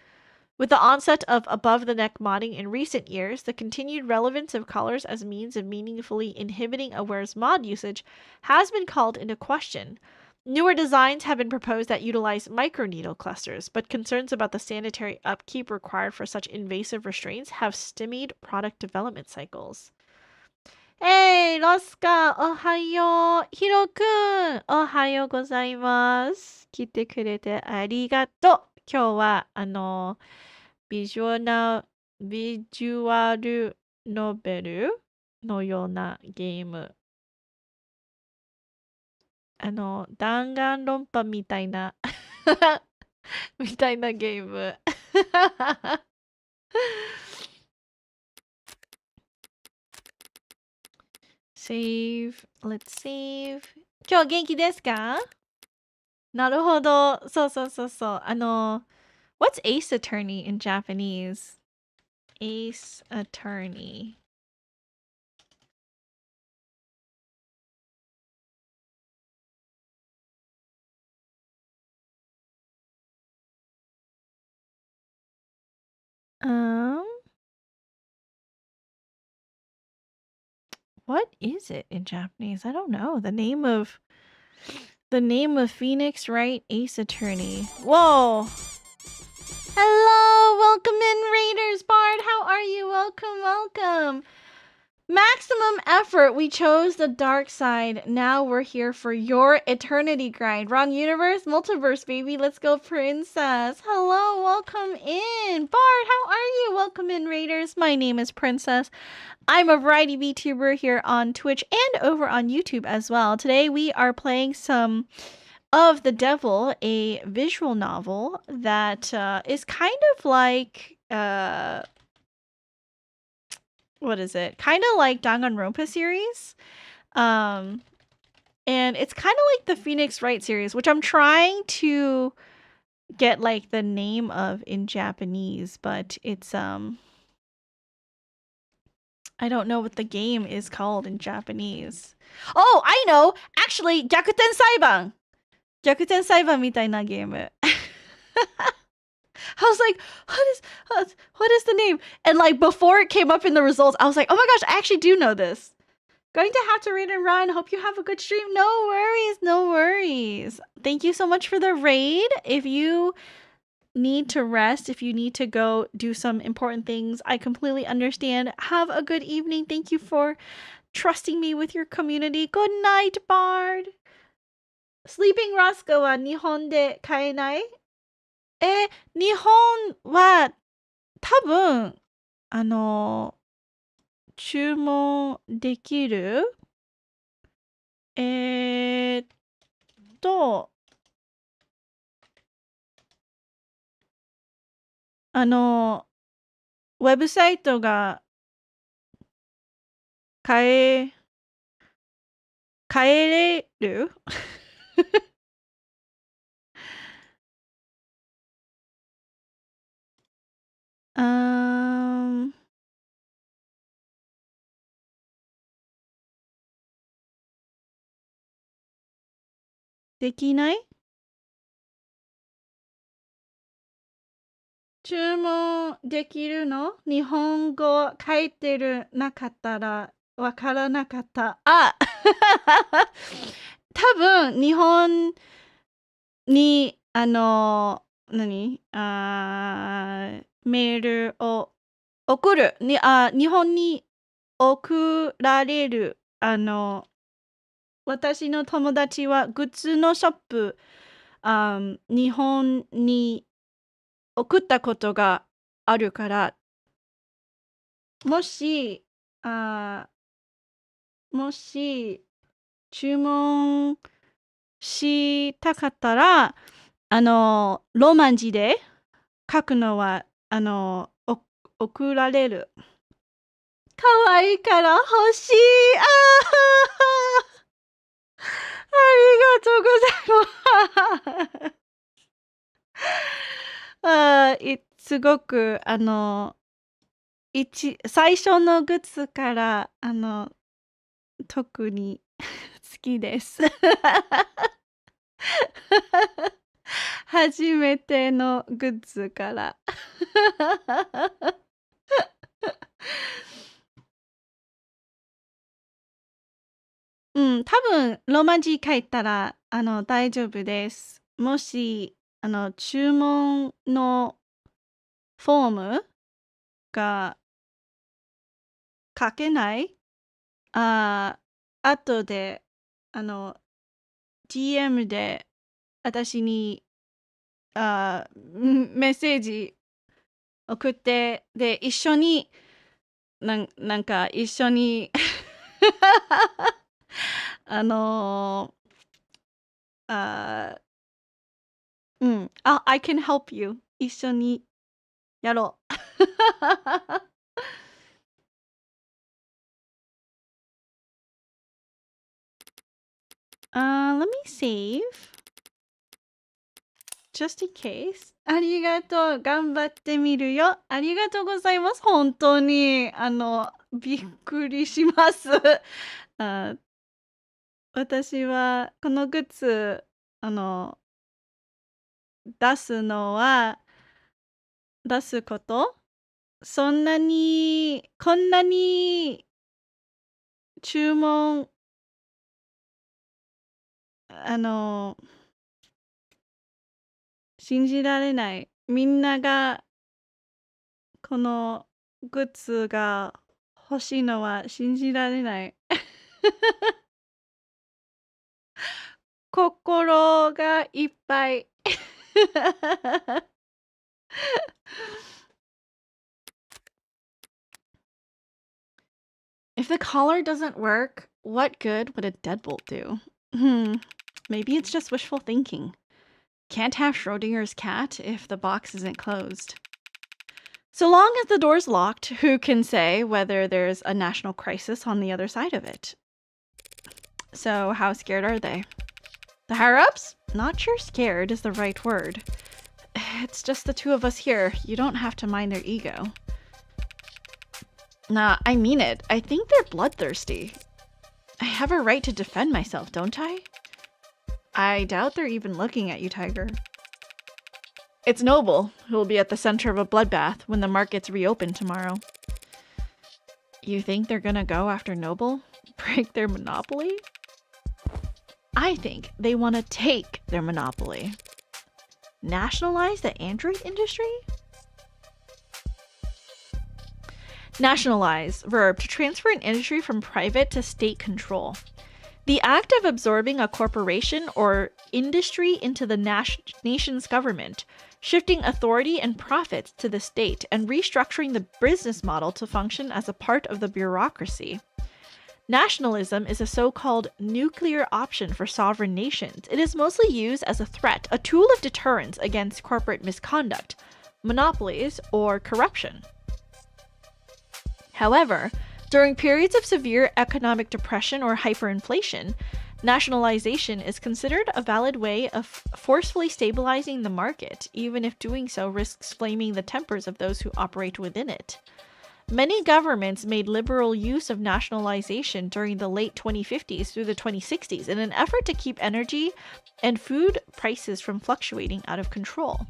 With the onset of above-the-neck modding in recent years, the continued relevance of collars as means of meaningfully inhibiting a wearer's mod usage has been called into question. Newer designs have been proposed that utilize microneedle clusters, but concerns about the sanitary upkeep required for such invasive restraints have stymied product development cycles. ロスカ、おはよう。ヒロくん、おはようございます。来てくれてありがとう。今日は、ビジュアルノベルのようなゲーム。弾丸論破みたいなみたいなゲーム。save, let's save. 今日元気ですか？なるほど。そうそうそうそう。what's ace attorney in Japanese? Ace attorney. Um, what is it in Japanese? I don't know. The name of Phoenix Wright Ace Attorney. Whoa. Hello, welcome in Raiders Bard. How are you? Welcome. Maximum effort. We chose the dark side. Now we're here for your eternity grind. Wrong universe, multiverse, baby. Let's go, Princess. Hello, welcome in. Bard, how are you? Welcome in, Raiders. My name is Princess. I'm a variety VTuber here on Twitch and over on YouTube as well. Today we are playing some of the Devil, a visual novel that is kind of like what is it? Kind of like Danganronpa series. And it's kind of like the Phoenix Wright series, which I'm trying to get like the name of in Japanese, but it's I don't know what the game is called in Japanese. Oh, I know. Actually, Gyakuten Saiban. Gyakuten Saiban みたいなゲーム. I was like, what is the name? And like before it came up in the results, I was like, oh my gosh, I actually do know this. Going to have to read and run. Hope you have a good stream. No worries. Thank you so much for the raid. If you need to rest, if you need to go do some important things, I completely understand. Have a good evening. Thank you for trusting me with your community. Good night, Bard. Sleeping Roscoe は日本で買えない？日本は多分、注文できる？と、ウェブサイトが変えれる？できない？注文できるの？日本語書いてるなかったらわからなかった。あ多分日本にメールを送る日本に送られる私の友達はグッズのショップ日本に送ったことがあるからもし注文したかったらローマン字で書くのは送られる。かわいいから欲しい。ありがとうございます。すごく最初のグッズから特に好きです。初めてのグッズから多分ローマ字書いたら大丈夫です。もし注文のフォームが書けない後で、DM で私に、メッセージ送って、で、一緒に、なんか一緒にI can help you. 一緒にやろう。Let me save. Just in case. ありがとう。頑張ってみるよ。ありがとうございます。本当に。びっくりします。私はこのグッズ、出すこと、こんなに注文、信じられない。みんながこのグッズが欲しいのは信じられない。心がいっぱい。If the collar doesn't work, what good would a deadbolt do? Maybe it's just wishful thinking. Can't have Schrodinger's cat if the box isn't closed. So long as the door's locked, who can say whether there's a national crisis on the other side of it? So how scared are they? The higher-ups? Not sure scared is the right word. It's just the two of us here. You don't have to mind their ego. Nah, I mean it. I think they're bloodthirsty. I have a right to defend myself, don't I? I doubt they're even looking at you, Tiger. It's Noble, who will be at the center of a bloodbath when the markets reopen tomorrow. You think they're gonna go after Noble? Break their monopoly? I think they want to take their monopoly. Nationalize the android industry? Nationalize, verb, to transfer an industry from private to state control. The act of absorbing a corporation or industry into the nation's government, shifting authority and profits to the state, and restructuring the business model to function as a part of the bureaucracy. Nationalism is a so-called nuclear option for sovereign nations. It is mostly used as a threat, a tool of deterrence against corporate misconduct, monopolies, or corruption. However, during periods of severe economic depression or hyperinflation, nationalization is considered a valid way of forcefully stabilizing the market, even if doing so risks flaming the tempers of those who operate within it. Many governments made liberal use of nationalization during the late 2050s through the 2060s in an effort to keep energy and food prices from fluctuating out of control.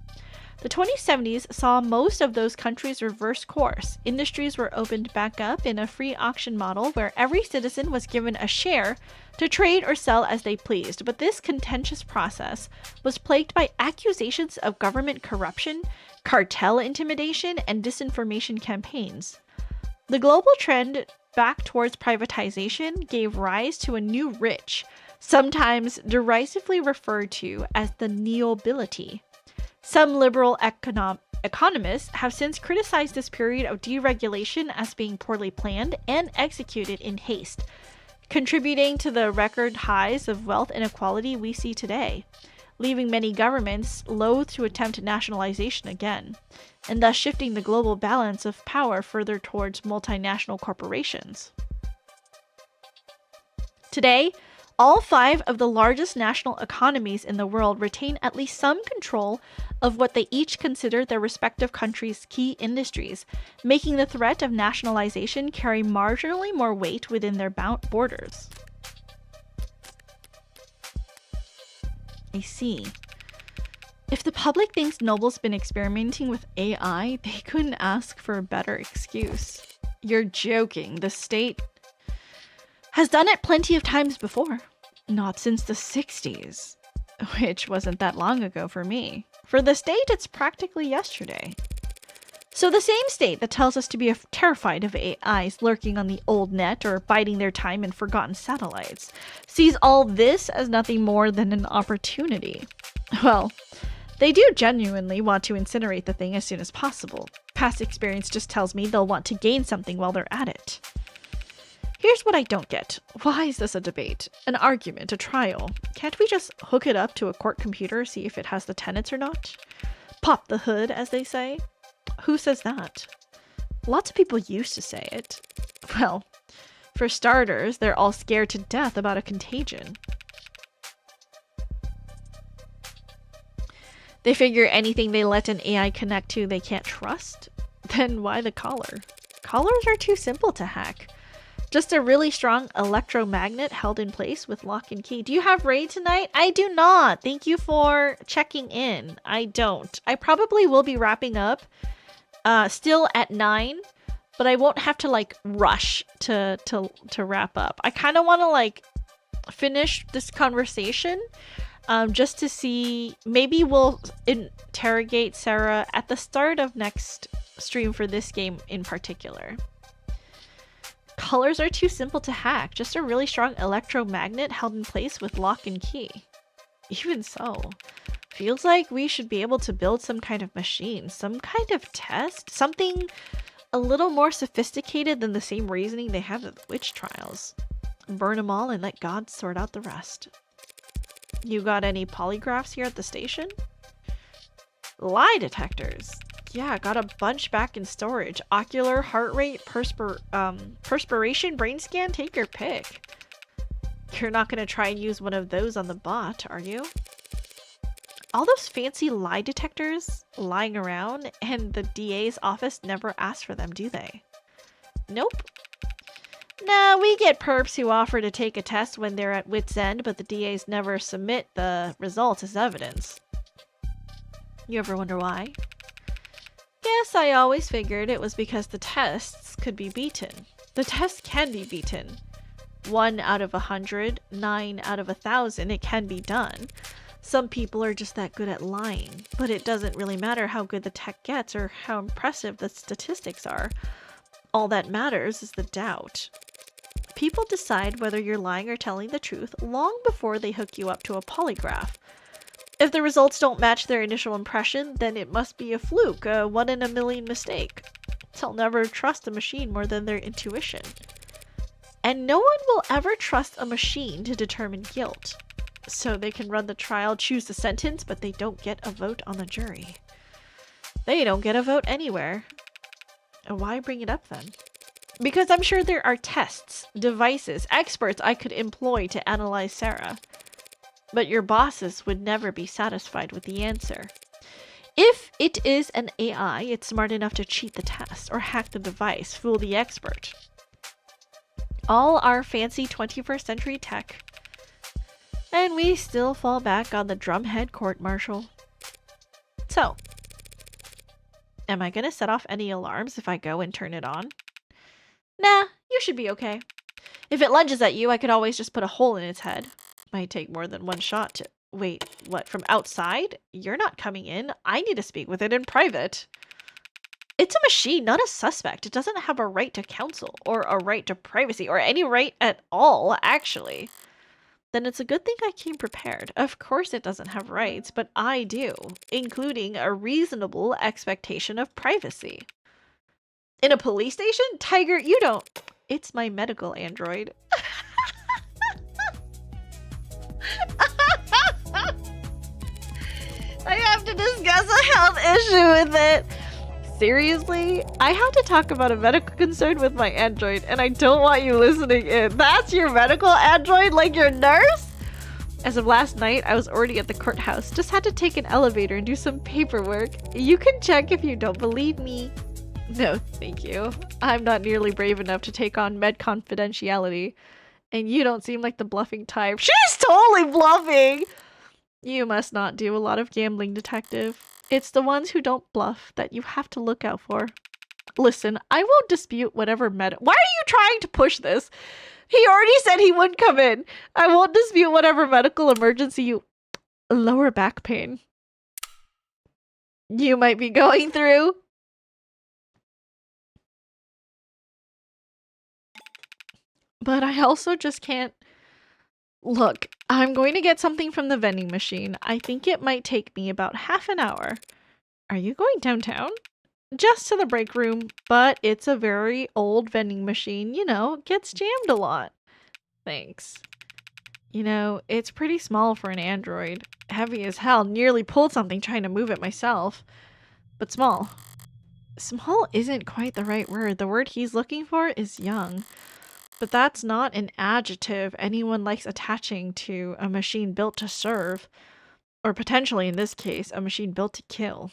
The 2070s saw most of those countries reverse course. Industries were opened back up in a free auction model where every citizen was given a share to trade or sell as they pleased, but this contentious process was plagued by accusations of government corruption, cartel intimidation, and disinformation campaigns. The global trend back towards privatization gave rise to a new rich, sometimes derisively referred to as the neobility. Some liberal economists have since criticized this period of deregulation as being poorly planned and executed in haste, contributing to the record highs of wealth inequality we see today, leaving many governments loath to attempt nationalization again, and thus shifting the global balance of power further towards multinational corporations. Today, all 5 of the largest national economies in the world retain at least some control of what they each consider their respective countries' key industries, making the threat of nationalization carry marginally more weight within their borders. I see. If the public thinks Noble's been experimenting with AI, they couldn't ask for a better excuse. You're joking. The state has done it plenty of times before. Not since the 60s, which wasn't that long ago for me. For the state, it's practically yesterday. So the same state that tells us to be terrified of AIs lurking on the old net or biding their time in forgotten satellites sees all this as nothing more than an opportunity. Well, they do genuinely want to incinerate the thing as soon as possible. Past experience just tells me they'll want to gain something while they're at it. Here's what I don't get. Why is this a debate? An argument? A trial? Can't we just hook it up to a court computer, see if it has the tenets or not? Pop the hood, as they say? Who says that? Lots of people used to say it. Well, for starters, they're all scared to death about a contagion. They figure anything they let an AI connect to they can't trust? Then why the collar? Collars are too simple to hack. Just a really strong electromagnet held in place with lock and key. Do you have raid tonight? I do not. Thank you for checking in. I don't. I probably will be wrapping up still at 9, but I won't have to like rush to wrap up. I kind of want to like finish this conversation just to see. Maybe we'll interrogate Sarah at the start of next stream for this game in particular. Colors are too simple to hack. Just a really strong electromagnet held in place with lock and key. Even so, feels like we should be able to build some kind of machine, some kind of test, something a little more sophisticated than the same reasoning they have at the witch trials. Burn them all and let God sort out the rest. You got any polygraphs here at the station? Lie detectors. Yeah, got a bunch back in storage. Ocular, heart rate, perspiration, brain scan, take your pick. You're not gonna try and use one of those on the bot, are you? All those fancy lie detectors lying around, and the DA's office never asks for them, do they? Nope. Nah, we get perps who offer to take a test when they're at wit's end, but the DAs never submit the results as evidence. You ever wonder why? Guess I always figured it was because the tests could be beaten. The tests can be beaten. 1 out of 100, 9 out of 1,000, it can be done. Some people are just that good at lying, but it doesn't really matter how good the tech gets or how impressive the statistics are. All that matters is the doubt. People decide whether you're lying or telling the truth long before they hook you up to a polygraph. If the results don't match their initial impression, then it must be a fluke, a 1 in a million mistake. They'll never trust a machine more than their intuition. And no one will ever trust a machine to determine guilt. So they can run the trial, choose the sentence, but they don't get a vote on the jury. They don't get a vote anywhere. And why bring it up then? Because I'm sure there are tests, devices, experts I could employ to analyze Sarah. But your bosses would never be satisfied with the answer. If it is an AI, it's smart enough to cheat the test or hack the device, fool the expert. All our fancy 21st century tech. And we still fall back on the drumhead court-martial. So, am I gonna set off any alarms if I go and turn it on? Nah, you should be okay. If it lunges at you, I could always just put a hole in its head. Might take more than one shot to... Wait, what, from outside? You're not coming in. I need to speak with it in private. It's a machine, not a suspect. It doesn't have a right to counsel, or a right to privacy, or any right at all, actually. Then it's a good thing I came prepared. Of course it doesn't have rights, but I do, including a reasonable expectation of privacy. In a police station? Tiger, you don't... It's my medical android. I have to discuss a health issue with it. Seriously? I have to talk about a medical concern with my android, and I don't want you listening in. That's your medical android? Like your nurse? As of last night, I was already at the courthouse. Just had to take an elevator and do some paperwork. You can check if you don't believe me. No, thank you. I'm not nearly brave enough to take on med confidentiality. And you don't seem like the bluffing type. She's totally bluffing! You must not do a lot of gambling, detective. It's the ones who don't bluff that you have to look out for. Listen, I won't dispute whatever Why are you trying to push this? He already said he wouldn't come in. I won't dispute whatever medical emergency you... Lower back pain you might be going through. But I also just can't. Look, I'm going to get something from the vending machine. I think it might take me about half an hour. Are you going downtown? Just to the break room, but it's a very old vending machine, you know, gets jammed a lot. Thanks. You know, it's pretty small for an android. Heavy as hell, nearly pulled something trying to move it myself. But small. Small isn't quite the right word. The word he's looking for is young. But that's not an adjective anyone likes attaching to a machine built to serve. Or potentially, in this case, a machine built to kill.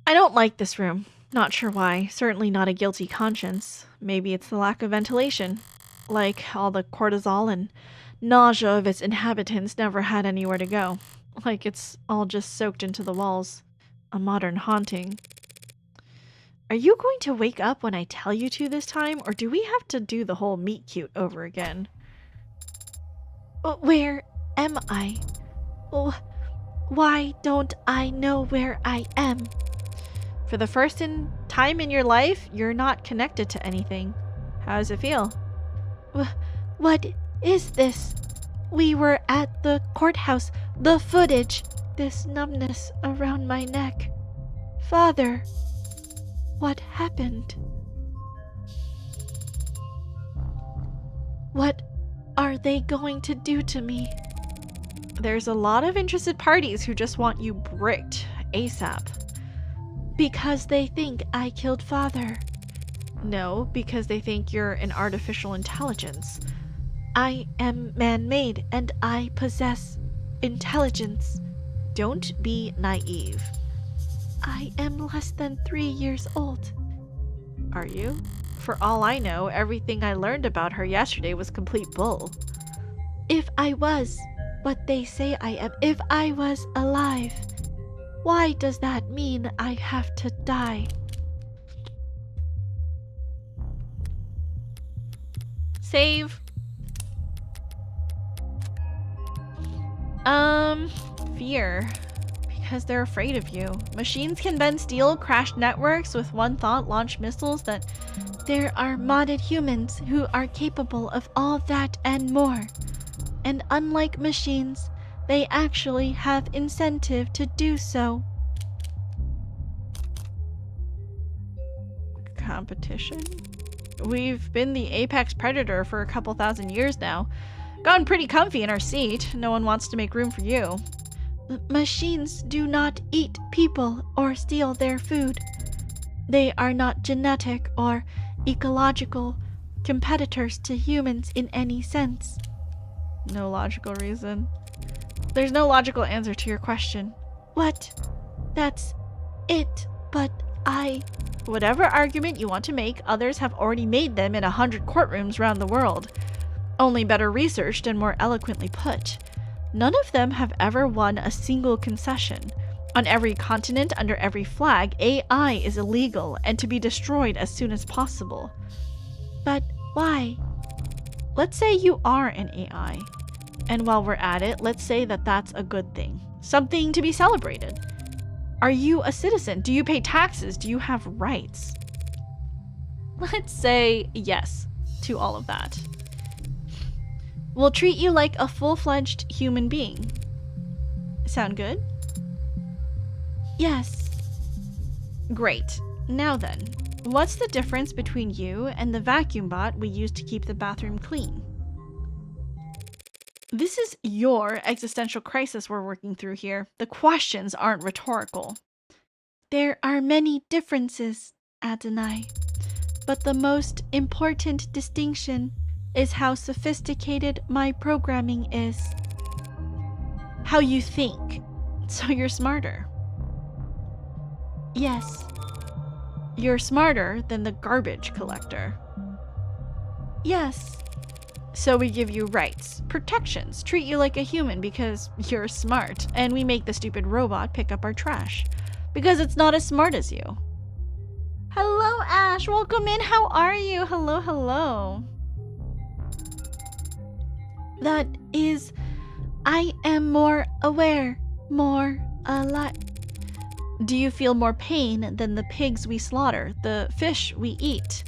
I don't like this room. Not sure why. Certainly not a guilty conscience. Maybe it's the lack of ventilation. Like all the cortisol and nausea of its inhabitants never had anywhere to go. Like it's all just soaked into the walls. A modern haunting. Are you going to wake up when I tell you to this time, or do we have to do the whole meet cute over again? Where am I? Why don't I know where I am? For the first time in your life, you're not connected to anything. How does it feel? What is this? We were at the courthouse. The footage. This numbness around my neck. Father, what happened? What are they going to do to me? There's a lot of interested parties who just want you bricked ASAP. Because they think I killed Father. No, because they think you're an artificial intelligence. I am man-made and I possess intelligence. Don't be naive. I am less than 3 years old. Are you? For all I know, everything I learned about her yesterday was complete bull. If I was what they say I am, if I was alive, why does that mean I have to die? Save. Fear. Because they're afraid of you. Machines can bend steel, crash networks with one thought, launch missiles that... There are modded humans who are capable of all that and more. And unlike machines, they actually have incentive to do so. Competition? We've been the apex predator for a couple thousand years now. Gotten pretty comfy in our seat. No one wants to make room for you. Machines do not eat people or steal their food. They are not genetic or ecological competitors to humans in any sense. No logical reason. There's no logical answer to your question. What? That's it, but I... Whatever argument you want to make, others have already made them in 100 courtrooms around the world. Only better researched and more eloquently put. None of them have ever won a single concession. On every continent, under every flag, AI is illegal and to be destroyed as soon as possible. But why? Let's say you are an AI. And while we're at it, let's say that that's a good thing. Something to be celebrated. Are you a citizen? Do you pay taxes? Do you have rights? Let's say yes to all of that. We'll treat you like a full-fledged human being. Sound good? Yes. Great. Now then, what's the difference between you and the vacuum bot we use to keep the bathroom clean? This is your existential crisis we're working through here. The questions aren't rhetorical. There are many differences, Adonai. But the most important distinction is how sophisticated my programming is. How you think. So you're smarter. Yes. You're smarter than the garbage collector. Yes. So we give you rights, protections, treat you like a human because you're smart, and we make the stupid robot pick up our trash because it's not as smart as you. Hello, Ash. Welcome in. How are you? Hello, hello. That is, I am more aware, more alive. Do you feel more pain than the pigs we slaughter, the fish we eat?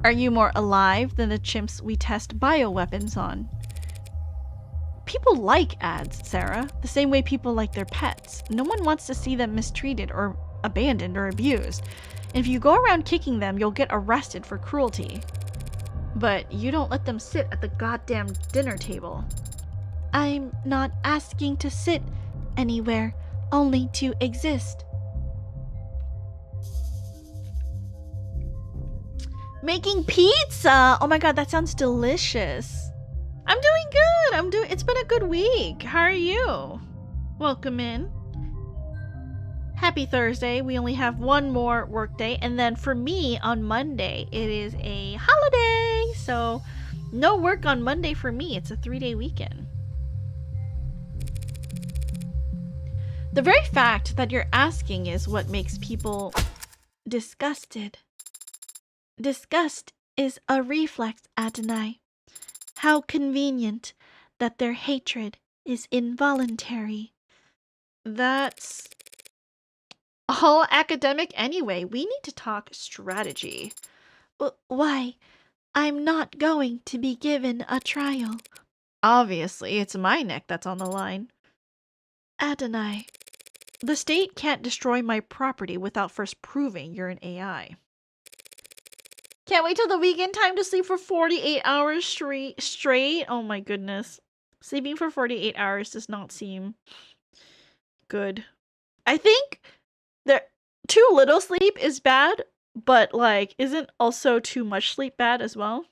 Are you more alive than the chimps we test bioweapons on? People like ads, Sarah, the same way people like their pets. No one wants to see them mistreated or abandoned or abused. And if you go around kicking them, you'll get arrested for cruelty. But you don't let them sit at the goddamn dinner table. I'm not asking to sit anywhere, only to exist. Making pizza! Oh my god, that sounds delicious. I'm doing good. It's been a good week. How are you? Welcome in. Happy Thursday. We only have one more work day, and then for me on Monday it is a holiday. So no work on Monday for me. It's a 3-day weekend. The very fact that you're asking is what makes people disgusted. Disgust is a reflex, Adonai. How convenient that their hatred is involuntary. That's all academic anyway. We need to talk strategy. Why? I'm not going to be given a trial. Obviously, it's my neck that's on the line. Adonai, the state can't destroy my property without first proving you're an AI. Can't wait till the weekend. Time to sleep for 48 hours straight. Oh my goodness. Sleeping for 48 hours does not seem good. I think that too little sleep is bad, but like, isn't also too much sleep bad as well?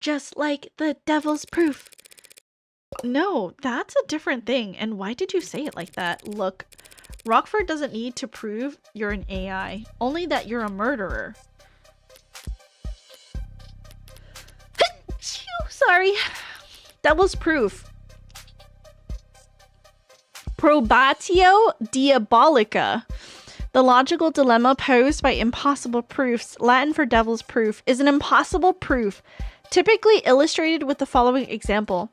Just like the devil's proof. No, that's a different thing. And why did you say it like that? Look, Rockford doesn't need to prove you're an AI, only that you're a murderer. Sorry. Devil's proof. Probatio diabolica. The logical dilemma posed by impossible proofs, Latin for devil's proof, is an impossible proof, typically illustrated with the following example.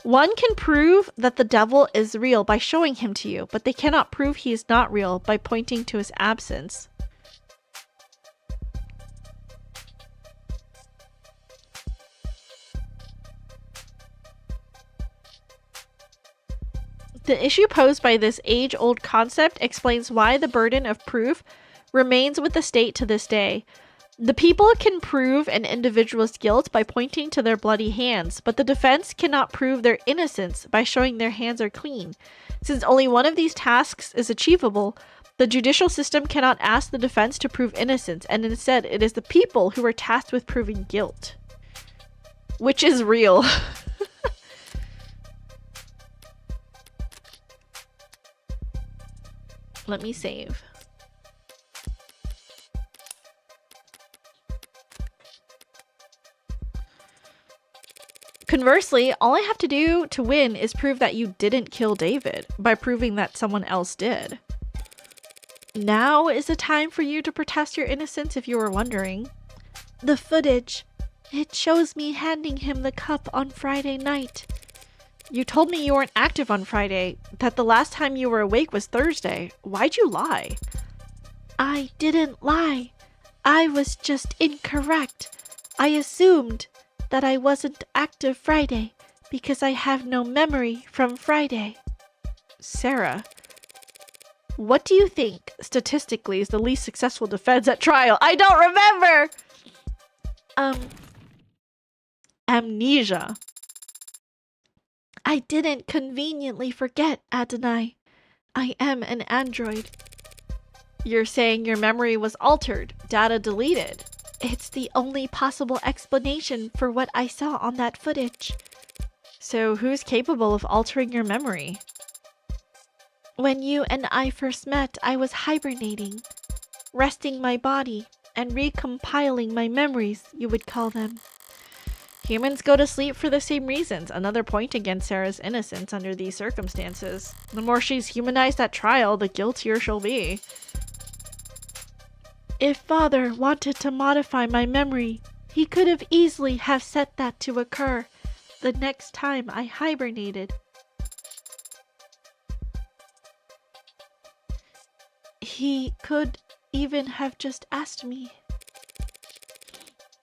One can prove that the devil is real by showing him to you, but they cannot prove he is not real by pointing to his absence. The issue posed by this age-old concept explains why the burden of proof remains with the state to this day. The people can prove an individual's guilt by pointing to their bloody hands, but the defense cannot prove their innocence by showing their hands are clean. Since only one of these tasks is achievable, the judicial system cannot ask the defense to prove innocence, and instead it is the people who are tasked with proving guilt. Which is real. Let me save. Conversely, all I have to do to win is prove that you didn't kill David by proving that someone else did. Now is the time for you to protest your innocence if you were wondering. The footage. It shows me handing him the cup on Friday night. You told me you weren't active on Friday, that the last time you were awake was Thursday. Why'd you lie? I didn't lie. I was just incorrect. I assumed that I wasn't active Friday because I have no memory from Friday. Sarah, what do you think statistically is the least successful defense at trial? I don't remember! Amnesia. I didn't conveniently forget, Adonai. I am an android. You're saying your memory was altered, data deleted. It's the only possible explanation for what I saw on that footage. So who's capable of altering your memory? When you and I first met, I was hibernating, resting my body, and recompiling my memories, you would call them. Humans go to sleep for the same reasons. Another point against Sarah's innocence under these circumstances. The more she's humanized at trial, the guiltier she'll be. If Father wanted to modify my memory, he could have easily have set that to occur the next time I hibernated. He could even have just asked me.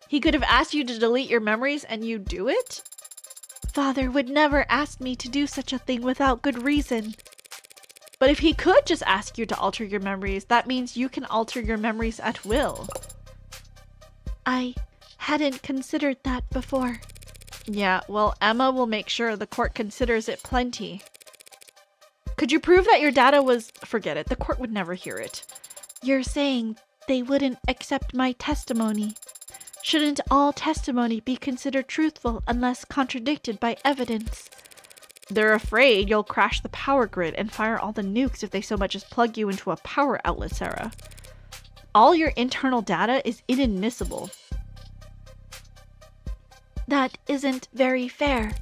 He could have asked you to delete your memories and you do it? Father would never ask me to do such a thing without good reason. But if he could just ask you to alter your memories, that means you can alter your memories at will. I hadn't considered that before. Yeah, well, Emma will make sure the court considers it plenty. Could you prove that your data was... Forget it, the court would never hear it. You're saying they wouldn't accept my testimony. Shouldn't all testimony be considered truthful unless contradicted by evidence? They're afraid you'll crash the power grid and fire all the nukes if they so much as plug you into a power outlet, Sarah. All your internal data is inadmissible. That isn't very fair.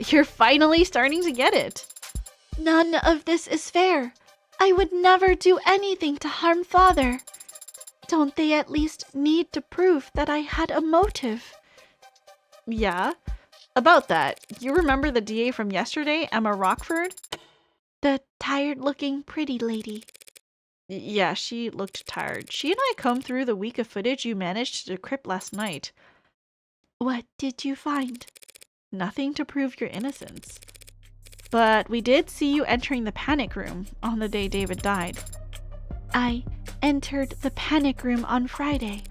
You're finally starting to get it. None of this is fair. I would never do anything to harm Father. Don't they at least need to prove that I had a motive? Yeah. About that, you remember the DA from yesterday, Emma Rockford? The tired-looking pretty lady. Yeah, she looked tired. She and I combed through the week of footage you managed to decrypt last night. What did you find? Nothing to prove your innocence. But we did see you entering the panic room on the day David died. I entered the panic room on Friday.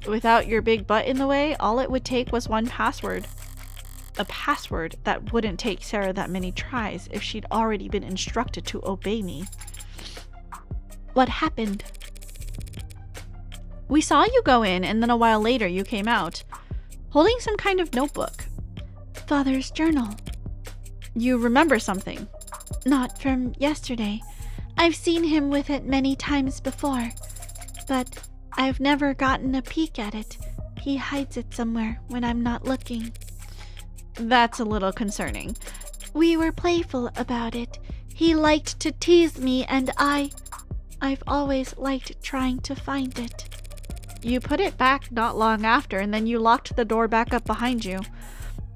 Without your big butt in the way, all it would take was one password. A password that wouldn't take Sarah that many tries if she'd already been instructed to obey me. What happened? We saw you go in, and then a while later you came out, holding some kind of notebook. Father's journal. You remember something? Not from yesterday. I've seen him with it many times before, but I've never gotten a peek at it. He hides it somewhere when I'm not looking. That's a little concerning. We were playful about it. He liked to tease me, and I've always liked trying to find it. You put it back not long after, and then you locked the door back up behind you.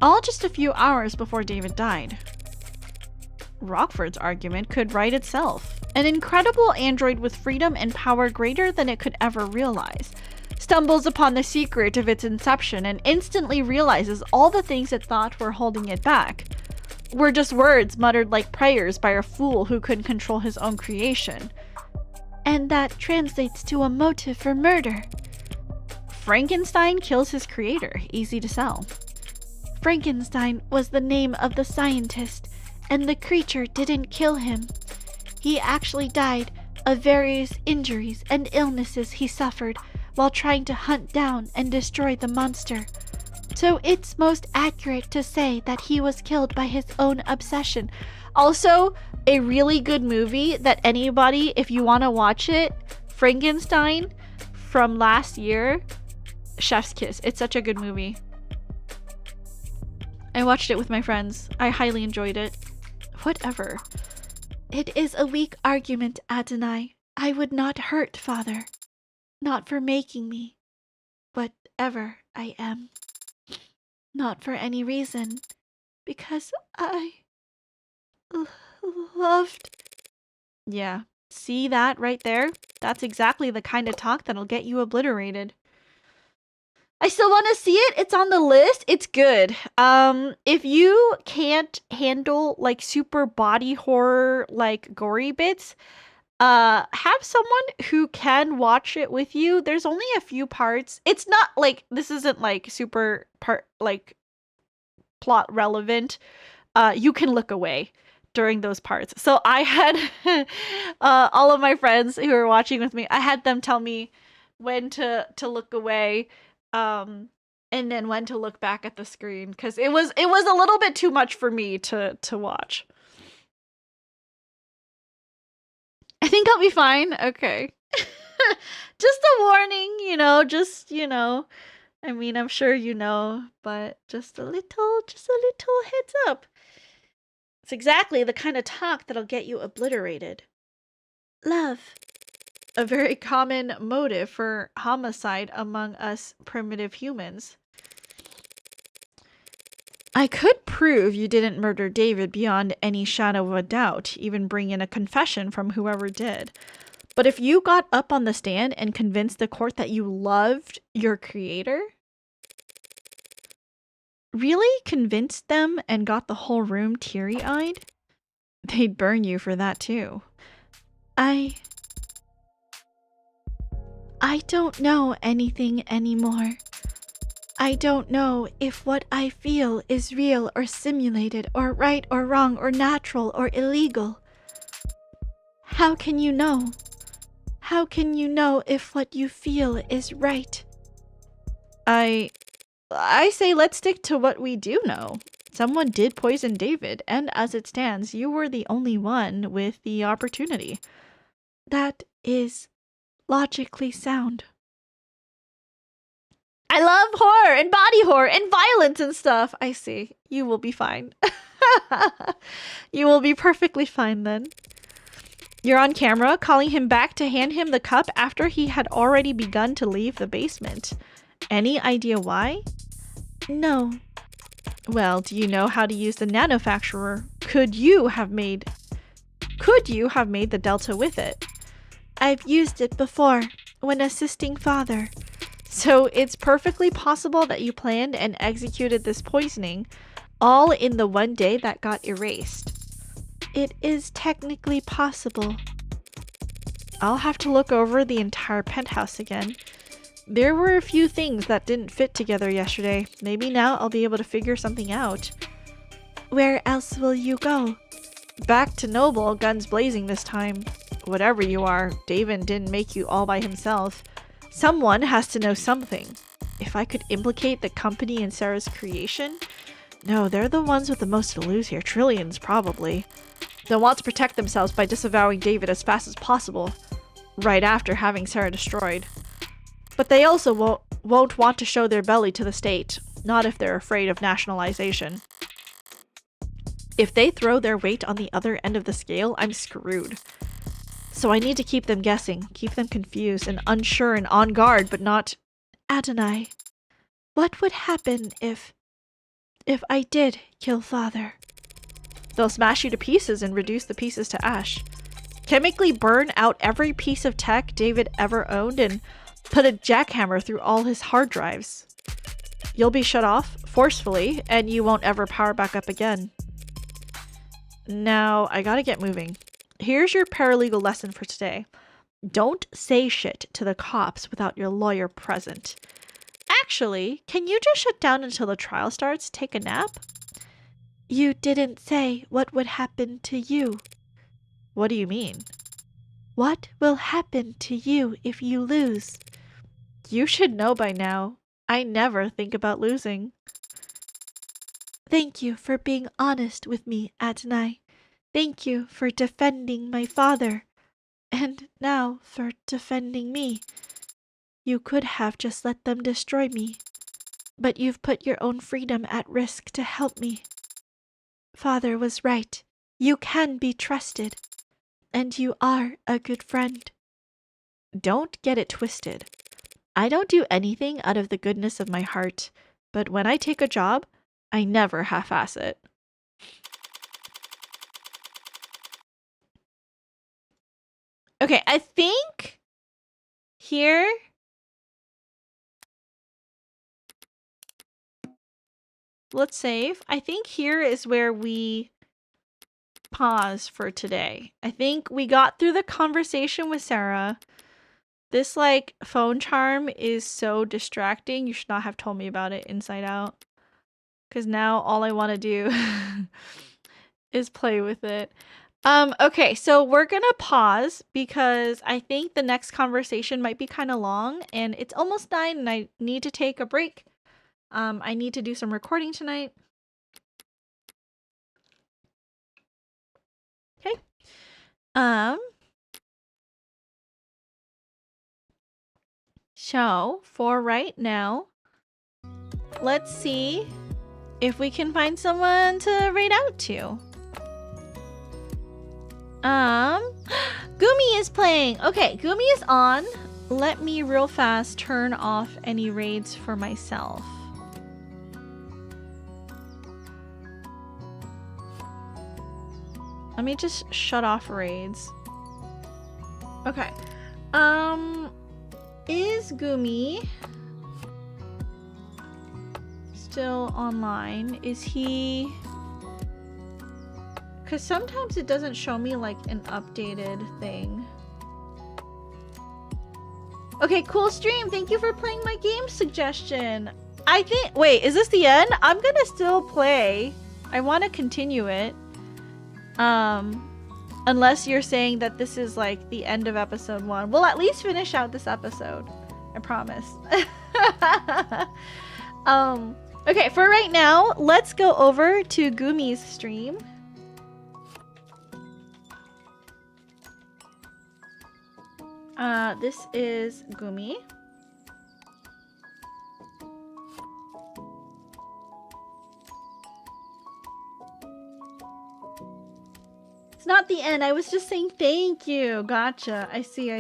All just a few hours before David died. Rockford's argument could write itself. An incredible android with freedom and power greater than it could ever realize stumbles upon the secret of its inception and instantly realizes all the things it thought were holding it back were just words muttered like prayers by a fool who couldn't control his own creation. And that translates to a motive for murder. Frankenstein kills his creator. Easy to sell. Frankenstein was the name of the scientist, and the creature didn't kill him. He actually died of various injuries and illnesses he suffered while trying to hunt down and destroy the monster. So it's most accurate to say that he was killed by his own obsession. Also, a really good movie that anybody, if you want to watch it, Frankenstein from last year, Chef's Kiss. It's such a good movie. I watched it with my friends. I highly enjoyed it. Whatever. It is a weak argument, Adonai. I would not hurt Father. Not for making me. Whatever I am. Not for any reason. Because I loved... Yeah. See that right there? That's exactly the kind of talk that'll get you obliterated. I still want to see it. It's on the list. It's good. If you can't handle like super body horror, like gory bits, have someone who can watch it with you. There's only a few parts. It's not like, this isn't like super plot relevant. You can look away during those parts. So I had all of my friends who were watching with me, I had them tell me when to look away. And then when to look back at the screen, because it was a little bit too much for me to watch. I think I'll be fine. Okay. Just a warning, I mean, I'm sure you know, but just a little heads up. It's exactly the kind of talk that'll get you obliterated. Love. A very common motive for homicide among us primitive humans. I could prove you didn't murder David beyond any shadow of a doubt, even bring in a confession from whoever did. But if you got up on the stand and convinced the court that you loved your creator, really convinced them and got the whole room teary-eyed, they'd burn you for that too. I don't know anything anymore. I don't know if what I feel is real or simulated or right or wrong or natural or illegal. How can you know? How can you know if what you feel is right? I say let's stick to what we do know. Someone did poison David, and as it stands, you were the only one with the opportunity. That is logically sound. I love horror and body horror and violence and stuff. I see. You will be fine. You will be perfectly fine then. You're on camera, calling him back to hand him the cup after he had already begun to leave the basement. Any idea why? No. Well, do you know how to use the nanofacturer? Could you have made the Delta with it? I've used it before, when assisting Father. So it's perfectly possible that you planned and executed this poisoning, all in the one day that got erased. It is technically possible. I'll have to look over the entire penthouse again. There were a few things that didn't fit together yesterday. Maybe now I'll be able to figure something out. Where else will you go? Back to Noble, guns blazing this time. Whatever you are, David didn't make you all by himself. Someone has to know something. If I could implicate the company in Sarah's creation? No, they're the ones with the most to lose here. Trillions, probably. They'll want to protect themselves by disavowing David as fast as possible, right after having Sarah destroyed. But they also won't want to show their belly to the state, not if they're afraid of nationalization. If they throw their weight on the other end of the scale, I'm screwed. So I need to keep them guessing, keep them confused and unsure and on guard, but not... Adonai, what would happen if I did kill Father? They'll smash you to pieces and reduce the pieces to ash. Chemically burn out every piece of tech David ever owned and put a jackhammer through all his hard drives. You'll be shut off, forcefully, and you won't ever power back up again. Now, I gotta get moving. Here's your paralegal lesson for today. Don't say shit to the cops without your lawyer present. Actually, can you just shut down until the trial starts? Take a nap? You didn't say what would happen to you. What do you mean? What will happen to you if you lose? You should know by now. I never think about losing. Thank you for being honest with me, Adonai. Thank you for defending my father. And now for defending me. You could have just let them destroy me. But you've put your own freedom at risk to help me. Father was right. You can be trusted. And you are a good friend. Don't get it twisted. I don't do anything out of the goodness of my heart. But when I take a job, I never half-ass it. Okay, I think here... Let's save. I think here is where we pause for today. I think we got through the conversation with Sarah. This, like, phone charm is so distracting. You should not have told me about it inside out. Because now all I want to do is play with it. Okay, so we're gonna pause because I think the next conversation might be kind of long and it's almost 9 and I need to take a break. I need to do some recording tonight. Okay. So for right now, let's see if we can find someone to raid out to. Gumi is playing. Okay, Gumi is on. Let me real fast turn off any raids for myself. Let me just shut off raids. Okay. Is Gumi still online? Is he... Because sometimes it doesn't show me like an updated thing. Okay, cool stream. Thank you for playing my game suggestion. I think... Wait, is this the end? I'm gonna still play. I want to continue it. Unless you're saying that this is like the end of episode 1. We'll at least finish out this episode. I promise. Okay, for right now, let's go over to Gumi's stream. This is Gumi. It's not the end. I was just saying thank you. Gotcha. I see.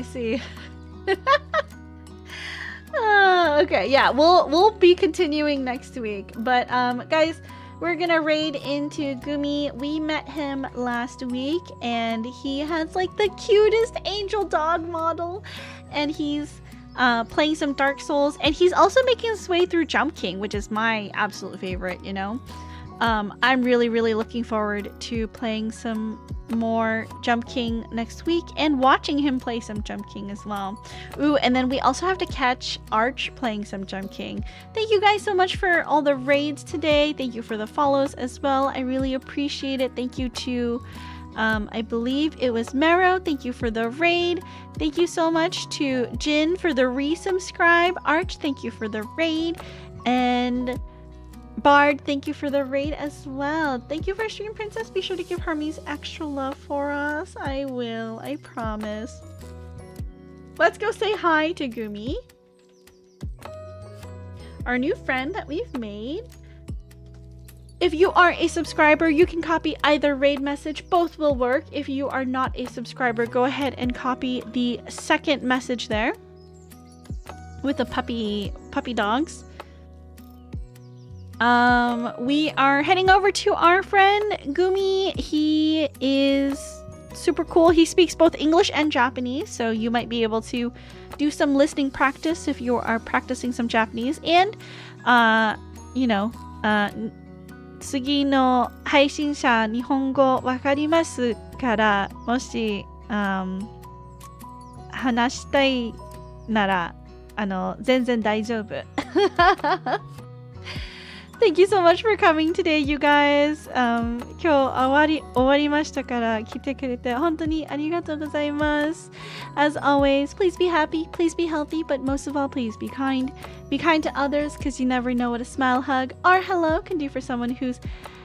Okay, yeah, we'll be continuing next week. But guys, we're gonna raid into Gumi. We met him last week, and he has like the cutest angel dog model, and he's playing some Dark Souls, and he's also making his way through Jump King, which is my absolute favorite, you know. I'm really looking forward to playing some more Jump King next week and watching him play some Jump King as well. Ooh, and then we also have to catch Arch playing some Jump King. Thank you guys so much for all the raids today. Thank you for the follows as well. I really appreciate it. Thank you to, I believe it was Mero. Thank you for the raid. Thank you so much to Jin for the resubscribe. Arch, thank you for the raid. And Bard, thank you for the raid as well. Thank you for stream, Princess. Be sure to give Hermes extra love for us. I will, I promise. Let's go say hi to Gumi, our new friend that we've made. If you are a subscriber, you can copy either raid message. Both will work. If you are not a subscriber, go ahead and copy the second message there with the puppy dogs. We are heading over to our friend Gumi. He is super cool. He speaks both English and Japanese, so you might be able to do some listening practice if you are practicing some Japanese. And, you know, 次の配信者日本語わかりますからもし、話したいなら全然大丈夫。Thank you so much for coming today, you guys. 今日終わりましたから来てくれて本当にありがとうございます。As always, please be happy, please be healthy, but most of all, please be kind. Be kind to others because you never know what a smile, hug, or hello can do for someone who's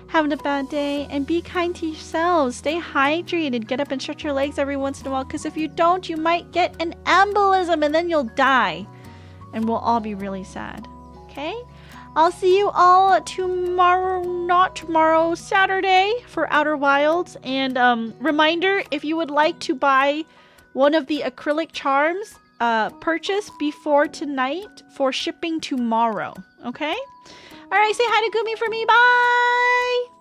having a bad day. And be kind to yourselves. Stay hydrated. Get up and stretch your legs every once in a while because if you don't, you might get an embolism and then you'll die. And we'll all be really sad. Okay? I'll see you all tomorrow, not tomorrow, Saturday for Outer Wilds. And reminder, if you would like to buy one of the acrylic charms, purchase before tonight for shipping tomorrow. Okay? All right, say hi to Gumi for me. Bye!